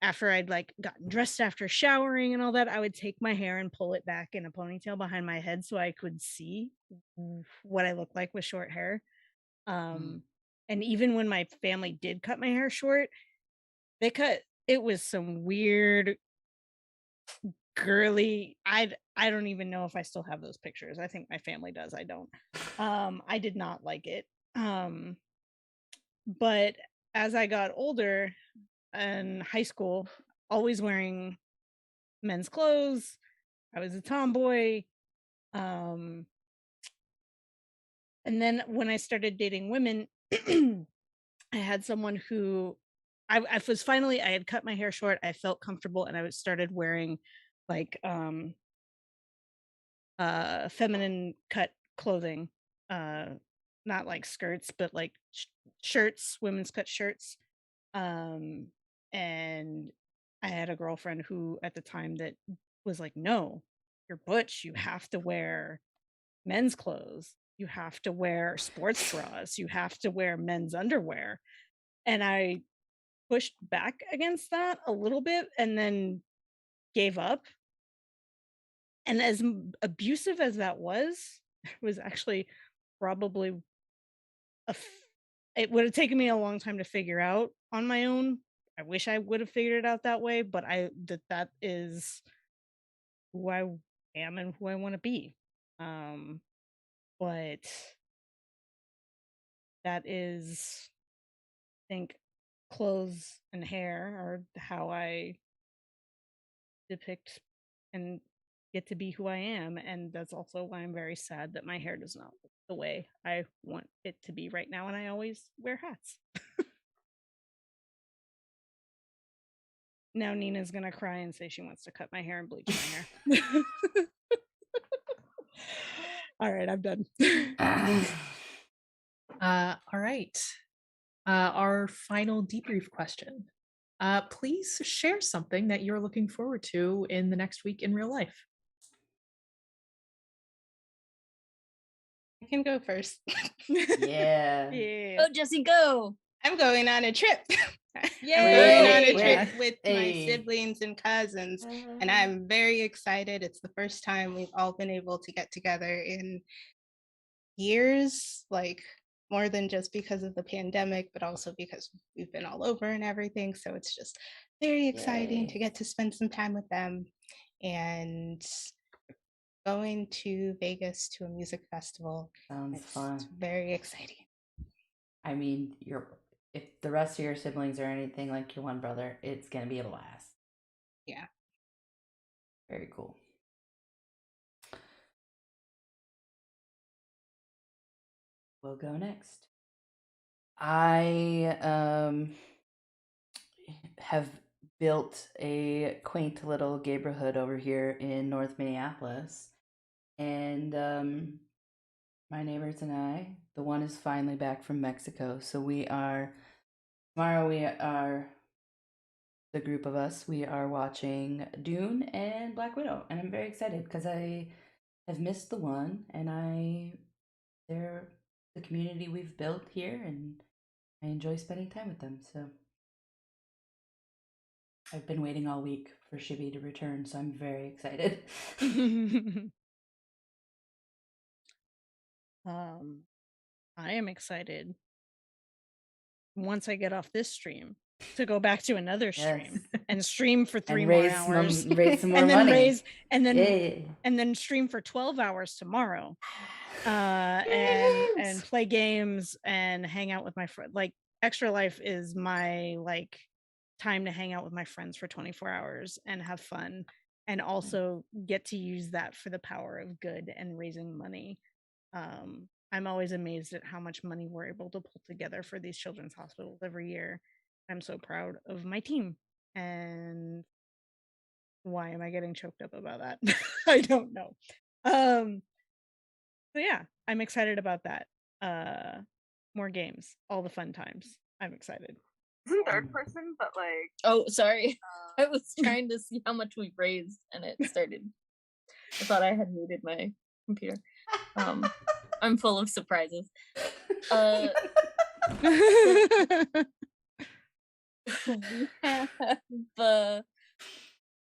after I'd like gotten dressed after showering and all that, I would take my hair and pull it back in a ponytail behind my head so I could see what I looked like with short hair. And even when my family did cut my hair short, it was some weird girly. I don't even know if I still have those pictures. I think my family does. I don't. I did not like it. But as I got older in high school, always wearing men's clothes, I was a tomboy. And then when I started dating women, I had someone who I had cut my hair short. I felt comfortable, and I started wearing like feminine cut clothing, not like skirts, but like shirts, women's cut shirts. And I had a girlfriend who at the time that was like, no, you're butch, you have to wear men's clothes, you have to wear sports bras, you have to wear men's underwear. And I pushed back against that a little bit and then gave up. And as abusive as that was actually probably it would have taken me a long time to figure out on my own. I wish I would have figured it out that way, but that is who I am and who I want to be. But that is, I think, clothes and hair are how I depict and get to be who I am. And that's also why I'm very sad that my hair does not look the way I want it to be right now. And I always wear hats. Now Nina's gonna cry and say she wants to cut my hair and bleach my hair. All right, I'm done. All right. Our final debrief question. Please share something that you're looking forward to in the next week in real life. I can go first. Yeah. Yeah. Oh, Jesse, go. I'm going on a trip. I'm Yay! going on a Yeah. trip with my siblings and cousins, and I'm very excited. It's the first time we've all been able to get together in years, like more than just because of the pandemic, but also because we've been all over and everything. So it's just very exciting to Yay. get to spend some time with them. And going to Vegas to a music festival. Sounds It's fun. very exciting. I mean, if the rest of your siblings are anything like your one brother, it's gonna be a blast. Yeah. Very cool. We'll go next. I have built a quaint little neighborhood over here in North Minneapolis, and my neighbors and I, the one is finally back from Mexico, so tomorrow we are the group of us. We are watching Dune and Black Widow, and I'm very excited because I have missed the one, and they're the community we've built here, and I enjoy spending time with them. So I've been waiting all week for Shibby to return, so I'm very excited. I am excited once I get off this stream to go back to another stream and stream for 3 And more raise hours raise some more and then money. and Yeah. then stream for 12 hours tomorrow and Yes. play games and hang out with my friend. Like Extra Life is my like time to hang out with my friends for 24 hours and have fun and also get to use that for the power of good and raising money. I'm always amazed at how much money we're able to pull together for these children's hospitals every year. I'm so proud of my team. And why am I getting choked up about that? I don't know. So yeah, I'm excited about that. More games, all the fun times. I'm excited. Third person, but like, Oh, sorry. I was trying to see how much we've raised and it started. I thought I had muted my computer. I'm full of surprises.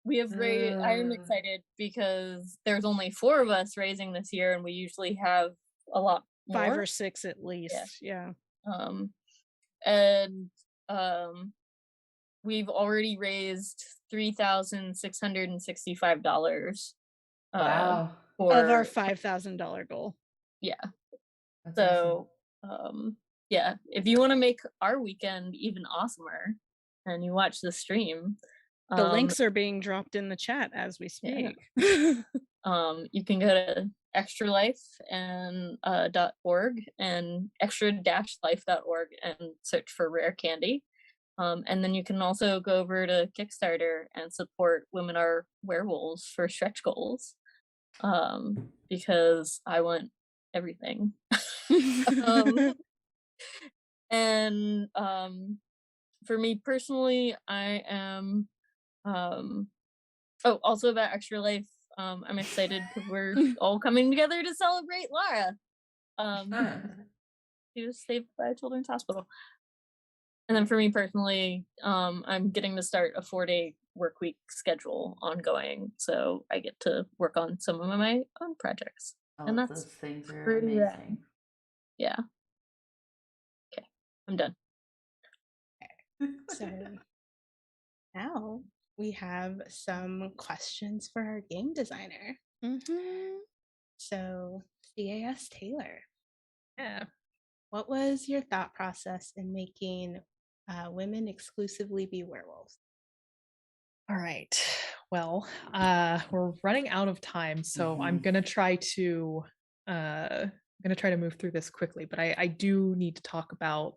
We have raised. I am excited because there's only 4 of us raising this year, and we usually have a lot more. 5 or 6 at least. Yeah. And we've already raised $3,665. Wow. Of our $5,000 goal. Yeah. That's So, yeah, if you want to make our weekend even awesomer, and you watch the stream, the links are being dropped in the chat as we speak. Yeah. You can go to extralife and .org and extra-life.org and search for Rare Candy. And then you can also go over to Kickstarter and support Women Are Werewolves for stretch goals. Because I want everything. And for me personally, I am also about Extra Life. I'm excited because we're all coming together to celebrate Lara. She was saved by a children's hospital. And then for me personally, I'm getting to start a 4-day work week schedule ongoing, so I get to work on some of my own projects. And that's those things are pretty amazing. rad. Yeah. Okay, I'm done. So now we have some questions for our game designer. So, C.A.S. Taylor. Yeah. What was your thought process in making women exclusively be werewolves? All right. Well, we're running out of time, so I'm gonna try to move through this quickly. But I do need to talk about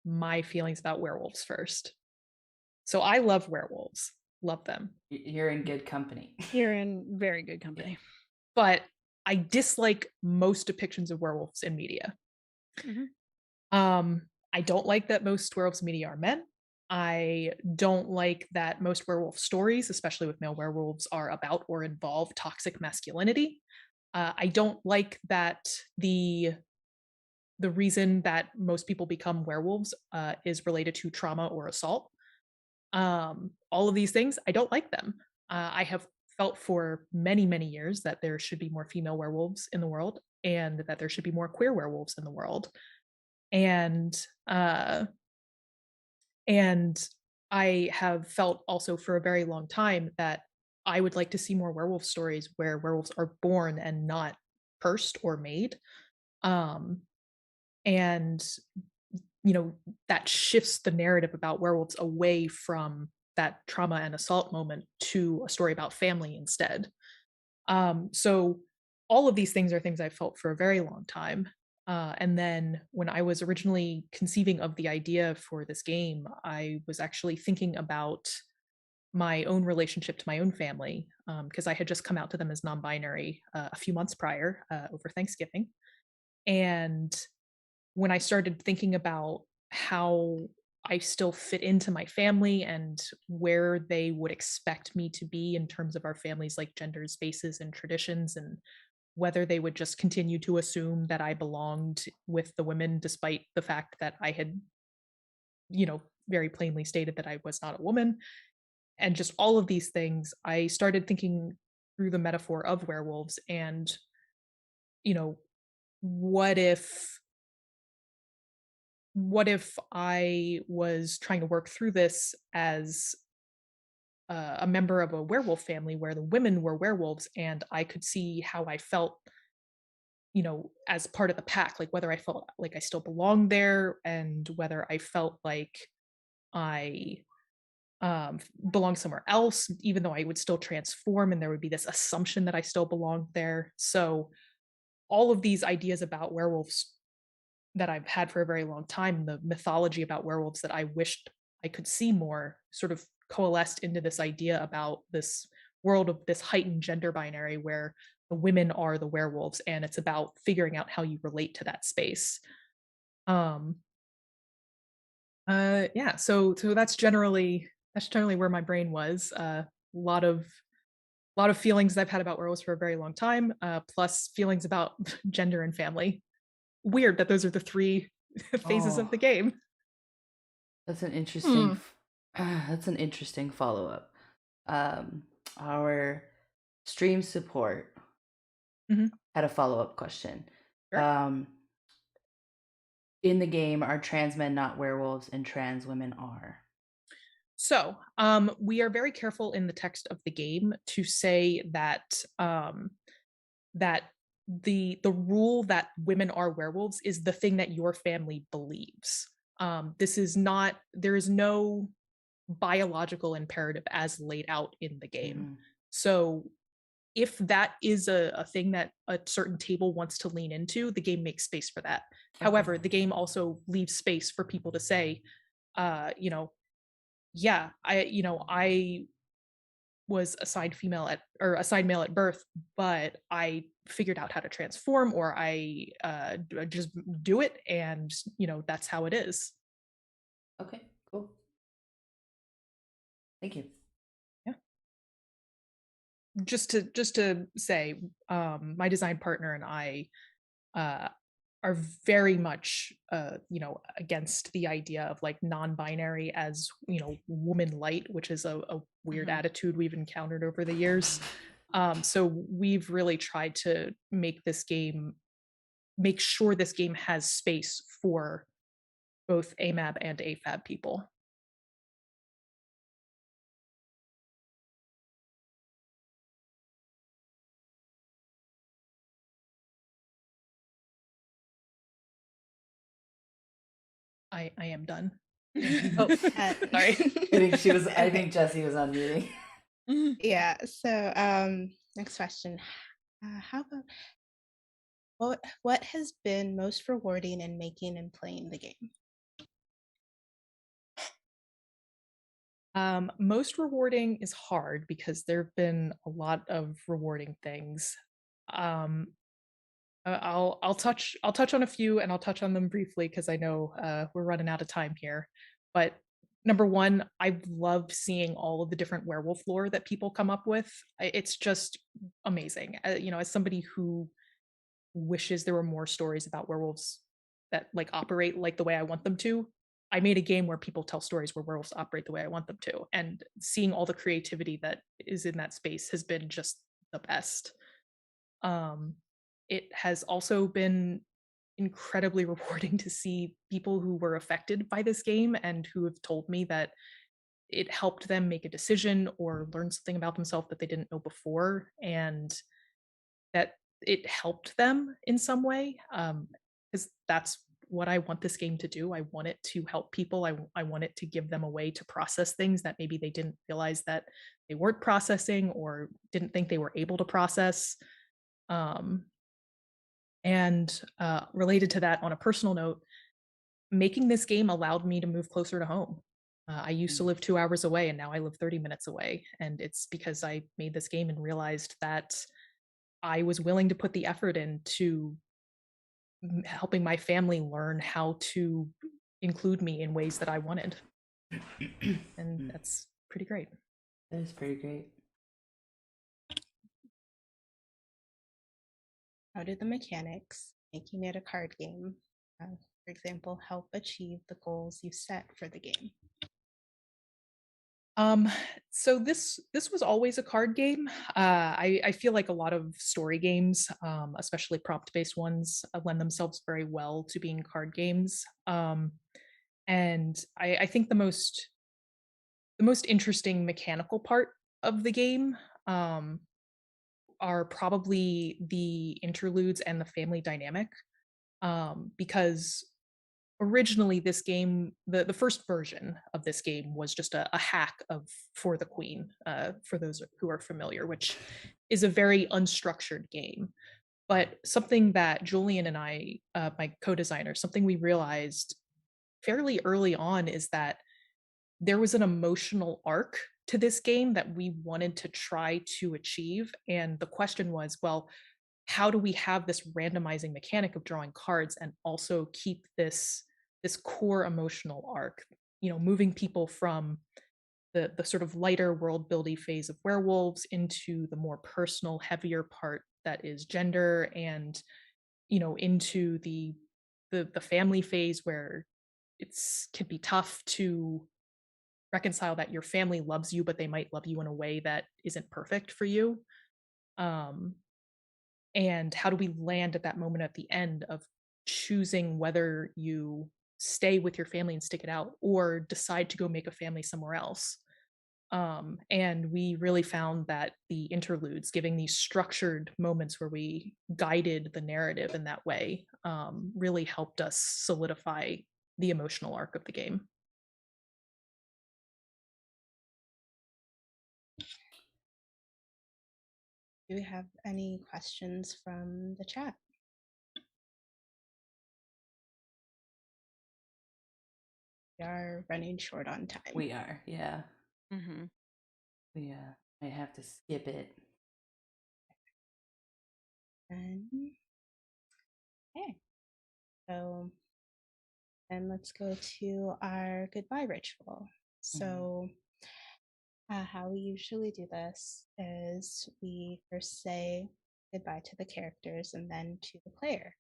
my feelings about werewolves first. So I love werewolves, love them. You're in good company. You're in very good company. Yeah. But I dislike most depictions of werewolves in media. I don't like that most werewolves media are men. I don't like that most werewolf stories, especially with male werewolves, are about or involve toxic masculinity. I don't like that the reason that most people become werewolves is related to trauma or assault. All of these things, I don't like them. I have felt for many, many years that there should be more female werewolves in the world and that there should be more queer werewolves in the world. And uh, and I have felt also for a very long time that I would like to see more werewolf stories where werewolves are born and not cursed or made. Um, and that shifts the narrative about werewolves away from that trauma and assault moment to a story about family instead. So all of these things are things I felt for a very long time. And then when I was originally conceiving of the idea for this game, I was actually thinking about my own relationship to my own family because I had just come out to them as non-binary a few months prior over Thanksgiving. And when I started thinking about how I still fit into my family and where they would expect me to be in terms of our family's like genders, spaces, and traditions, and whether they would just continue to assume that I belonged with the women despite the fact that I had, very plainly stated that I was not a woman, and just all of these things, I started thinking through the metaphor of werewolves and, you know, what if I was trying to work through this as a member of a werewolf family where the women were werewolves and I could see how I felt, as part of the pack, like whether I felt like I still belonged there and whether I felt like I belonged somewhere else, even though I would still transform and there would be this assumption that I still belonged there. So all of these ideas about werewolves that I've had for a very long time, the mythology about werewolves that I wished I could see more, sort of coalesced into this idea about this world of this heightened gender binary where the women are the werewolves and it's about figuring out how you relate to that space. Um yeah, so that's generally where my brain was. A lot of feelings I've had about werewolves for a very long time, plus feelings about gender and family. Weird that those are the three phases of Oh, the game. that's an Hmm. that's an interesting follow-up. Um, our stream support Mhm. had a follow-up question. Sure. In the game, are trans men not werewolves and trans women are? So, we are very careful in the text of the game to say that that the rule that women are werewolves is the thing that your family believes. This is not there is no biological imperative as laid out in the game. Mhm. So if that is a thing that a certain table wants to lean into, the game makes space for that. Okay. However, the game also leaves space for people to say, yeah, I was assigned female at or assigned male at birth, but I figured out how to transform, or I just do it, and that's how it is. Okay, cool. Thank you. Yeah. Just to say, my design partner and I uh, are very much against the idea of like non-binary as woman light, which is a weird attitude we've encountered over the years. So we've really tried to make sure this game has space for both AMAB and AFAB people. I am done. Oh, sorry. I think Jessie was unmuting. Yeah. So, next question. How about what has been most rewarding in making and playing the game? Most rewarding is hard because there have been a lot of rewarding things. Um, I'll touch on a few, and I'll touch on them briefly because I know we're running out of time here. But number one, I've loved seeing all of the different werewolf lore that people come up with. It's just amazing. You know, as somebody who wishes there were more stories about werewolves that like operate like the way I want them to, I made a game where people tell stories where werewolves operate the way I want them to, and seeing all the creativity that is in that space has been just the best. Um, it has also been incredibly rewarding to see people who were affected by this game and who have told me that it helped them make a decision or learn something about themselves that they didn't know before, and that it helped them in some way. Because that's what I want this game to do. I want it to help people. I want it to give them a way to process things that maybe they didn't realize that they weren't processing or didn't think they were able to process. Um, and related to that, on a personal note, making this game allowed me to move closer to home. I used to live 2 hours away, and now I live 30 minutes away. And it's because I made this game and realized that I was willing to put the effort into helping my family learn how to include me in ways that I wanted. And that's pretty great. That is pretty great. How do the mechanics, making it a card game, for example, help achieve the goals you set for the game? So this was always a card game. I feel like a lot of story games, especially prompt-based ones, lend themselves very well to being card games. And I think the most interesting mechanical part of the game are probably the interludes and the family dynamic. Because originally this game, the first version of this game was just a hack of For the Queen, for those who are familiar, which is a very unstructured game. But something that Julian and I, my co-designer, something we realized fairly early on is that there was an emotional arc to this game that we wanted to try to achieve. And the question was, well, how do we have this randomizing mechanic of drawing cards and also keep this core emotional arc, you know, moving people from the sort of lighter world building phase of werewolves into the more personal, heavier part that is gender, and you know, into the family phase where it's can be tough to reconcile that your family loves you, but they might love you in a way that isn't perfect for you. Um, and how do we land at that moment at the end of choosing whether you stay with your family and stick it out or decide to go make a family somewhere else? And we really found that the interludes, giving these structured moments where we guided the narrative in that way, really helped us solidify the emotional arc of the game. Do we have any questions from the chat? We are running short on time. We are, yeah. Mm-hmm. We might have to skip it. And okay, so then let's go to our goodbye ritual. So how we usually do this is we first say goodbye to the characters and then to the player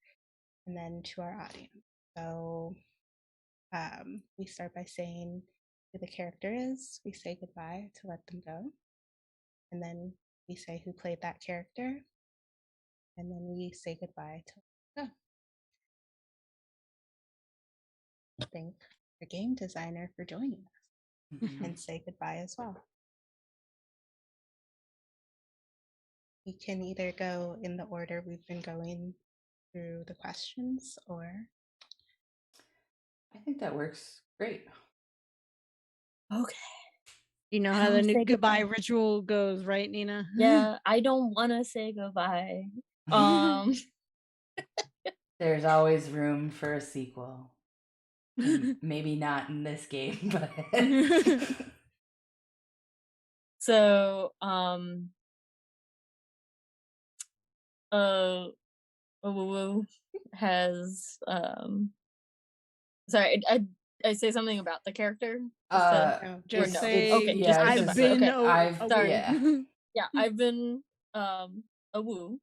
and then to our audience. So we start by saying who the character is, we say goodbye to let them go, and then we say who played that character, and then we say goodbye to let them go. Thank our game designer for joining us and say goodbye as well. We can either go in the order we've been going through the questions, or I think that works great. Okay. You know I how the wanna new say goodbye goodbye. ritual goes, right, Nina? Yeah, I don't want to say goodbye. There's always room for a sequel. Maybe not in this game, but So, Woo has sorry, I say something about the character. Just no. say, Okay, yeah, just I was I've gonna about- say, been okay. I've Sorry. yeah. Yeah, I've been a woo.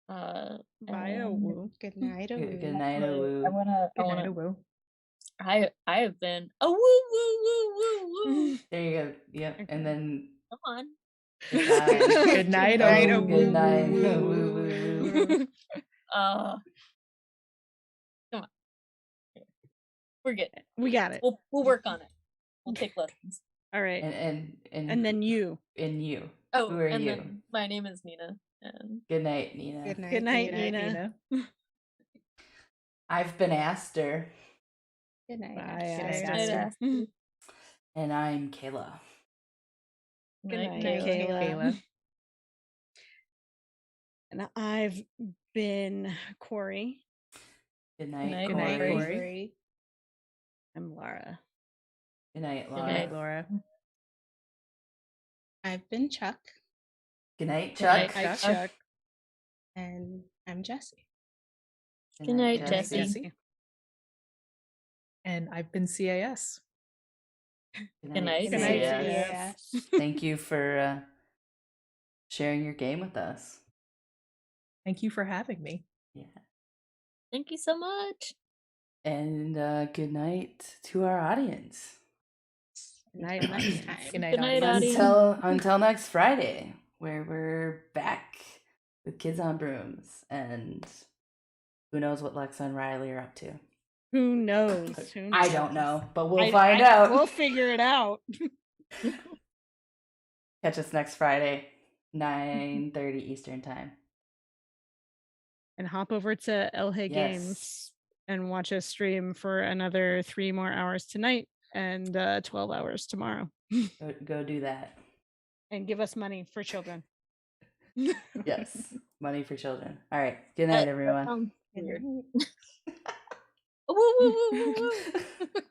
Via and woo. Good night. Good night, I woo. wanna Good night, woo. I have been a woo woo woo woo woo. There you go. Yep. Okay. And then Come on. Good night, night, oh, oh, good woo, night. woo, Woo, woo, woo. Come on. We're good. We got it. We'll work on it. We'll take lessons. All right. And then you. and you. Oh, Who are and you? then my name is Nina, and Good night, Nina. Good night. Good night, Good night, Nina. Nina. I've been Aster, Good night. Bye, Aster. Good night, Aster. Aster. and I'm Kayla. Good night, Kayla. Kayla. And I've been Corey. Good night, Good night, Corey. Corey. I'm Lara. Good night, Good Laura. night, Laura. I've been Chuck, Good night, Good night, Chuck. Hi, Chuck. Chuck. and I'm Jessie. Good night, Good night, Jessie. Jessie. And I've been C.A.S. Good night, Good night, CAS. CAS. Thank you for sharing your game with us. Thank you for having me. Yeah. Thank you so much. And good night to our audience. Night, Until audience. next time. Good night, Good night, audience. audience. Until next Friday, where we're back with Kids on Brooms, and who knows what Lexa and Riley are up to. Who knows? Who knows? I don't know, but we'll find out. We'll figure it out. Catch us next Friday, 9:30 Eastern Time. And hop over to El Hey Yes. Games and watch us stream for another 3 more hours tonight and 12 hours tomorrow. Go do that. And give us money for children. Yes, money for children. All right. Good night, everyone. Weird. Good night. Woo woo woo woo woo.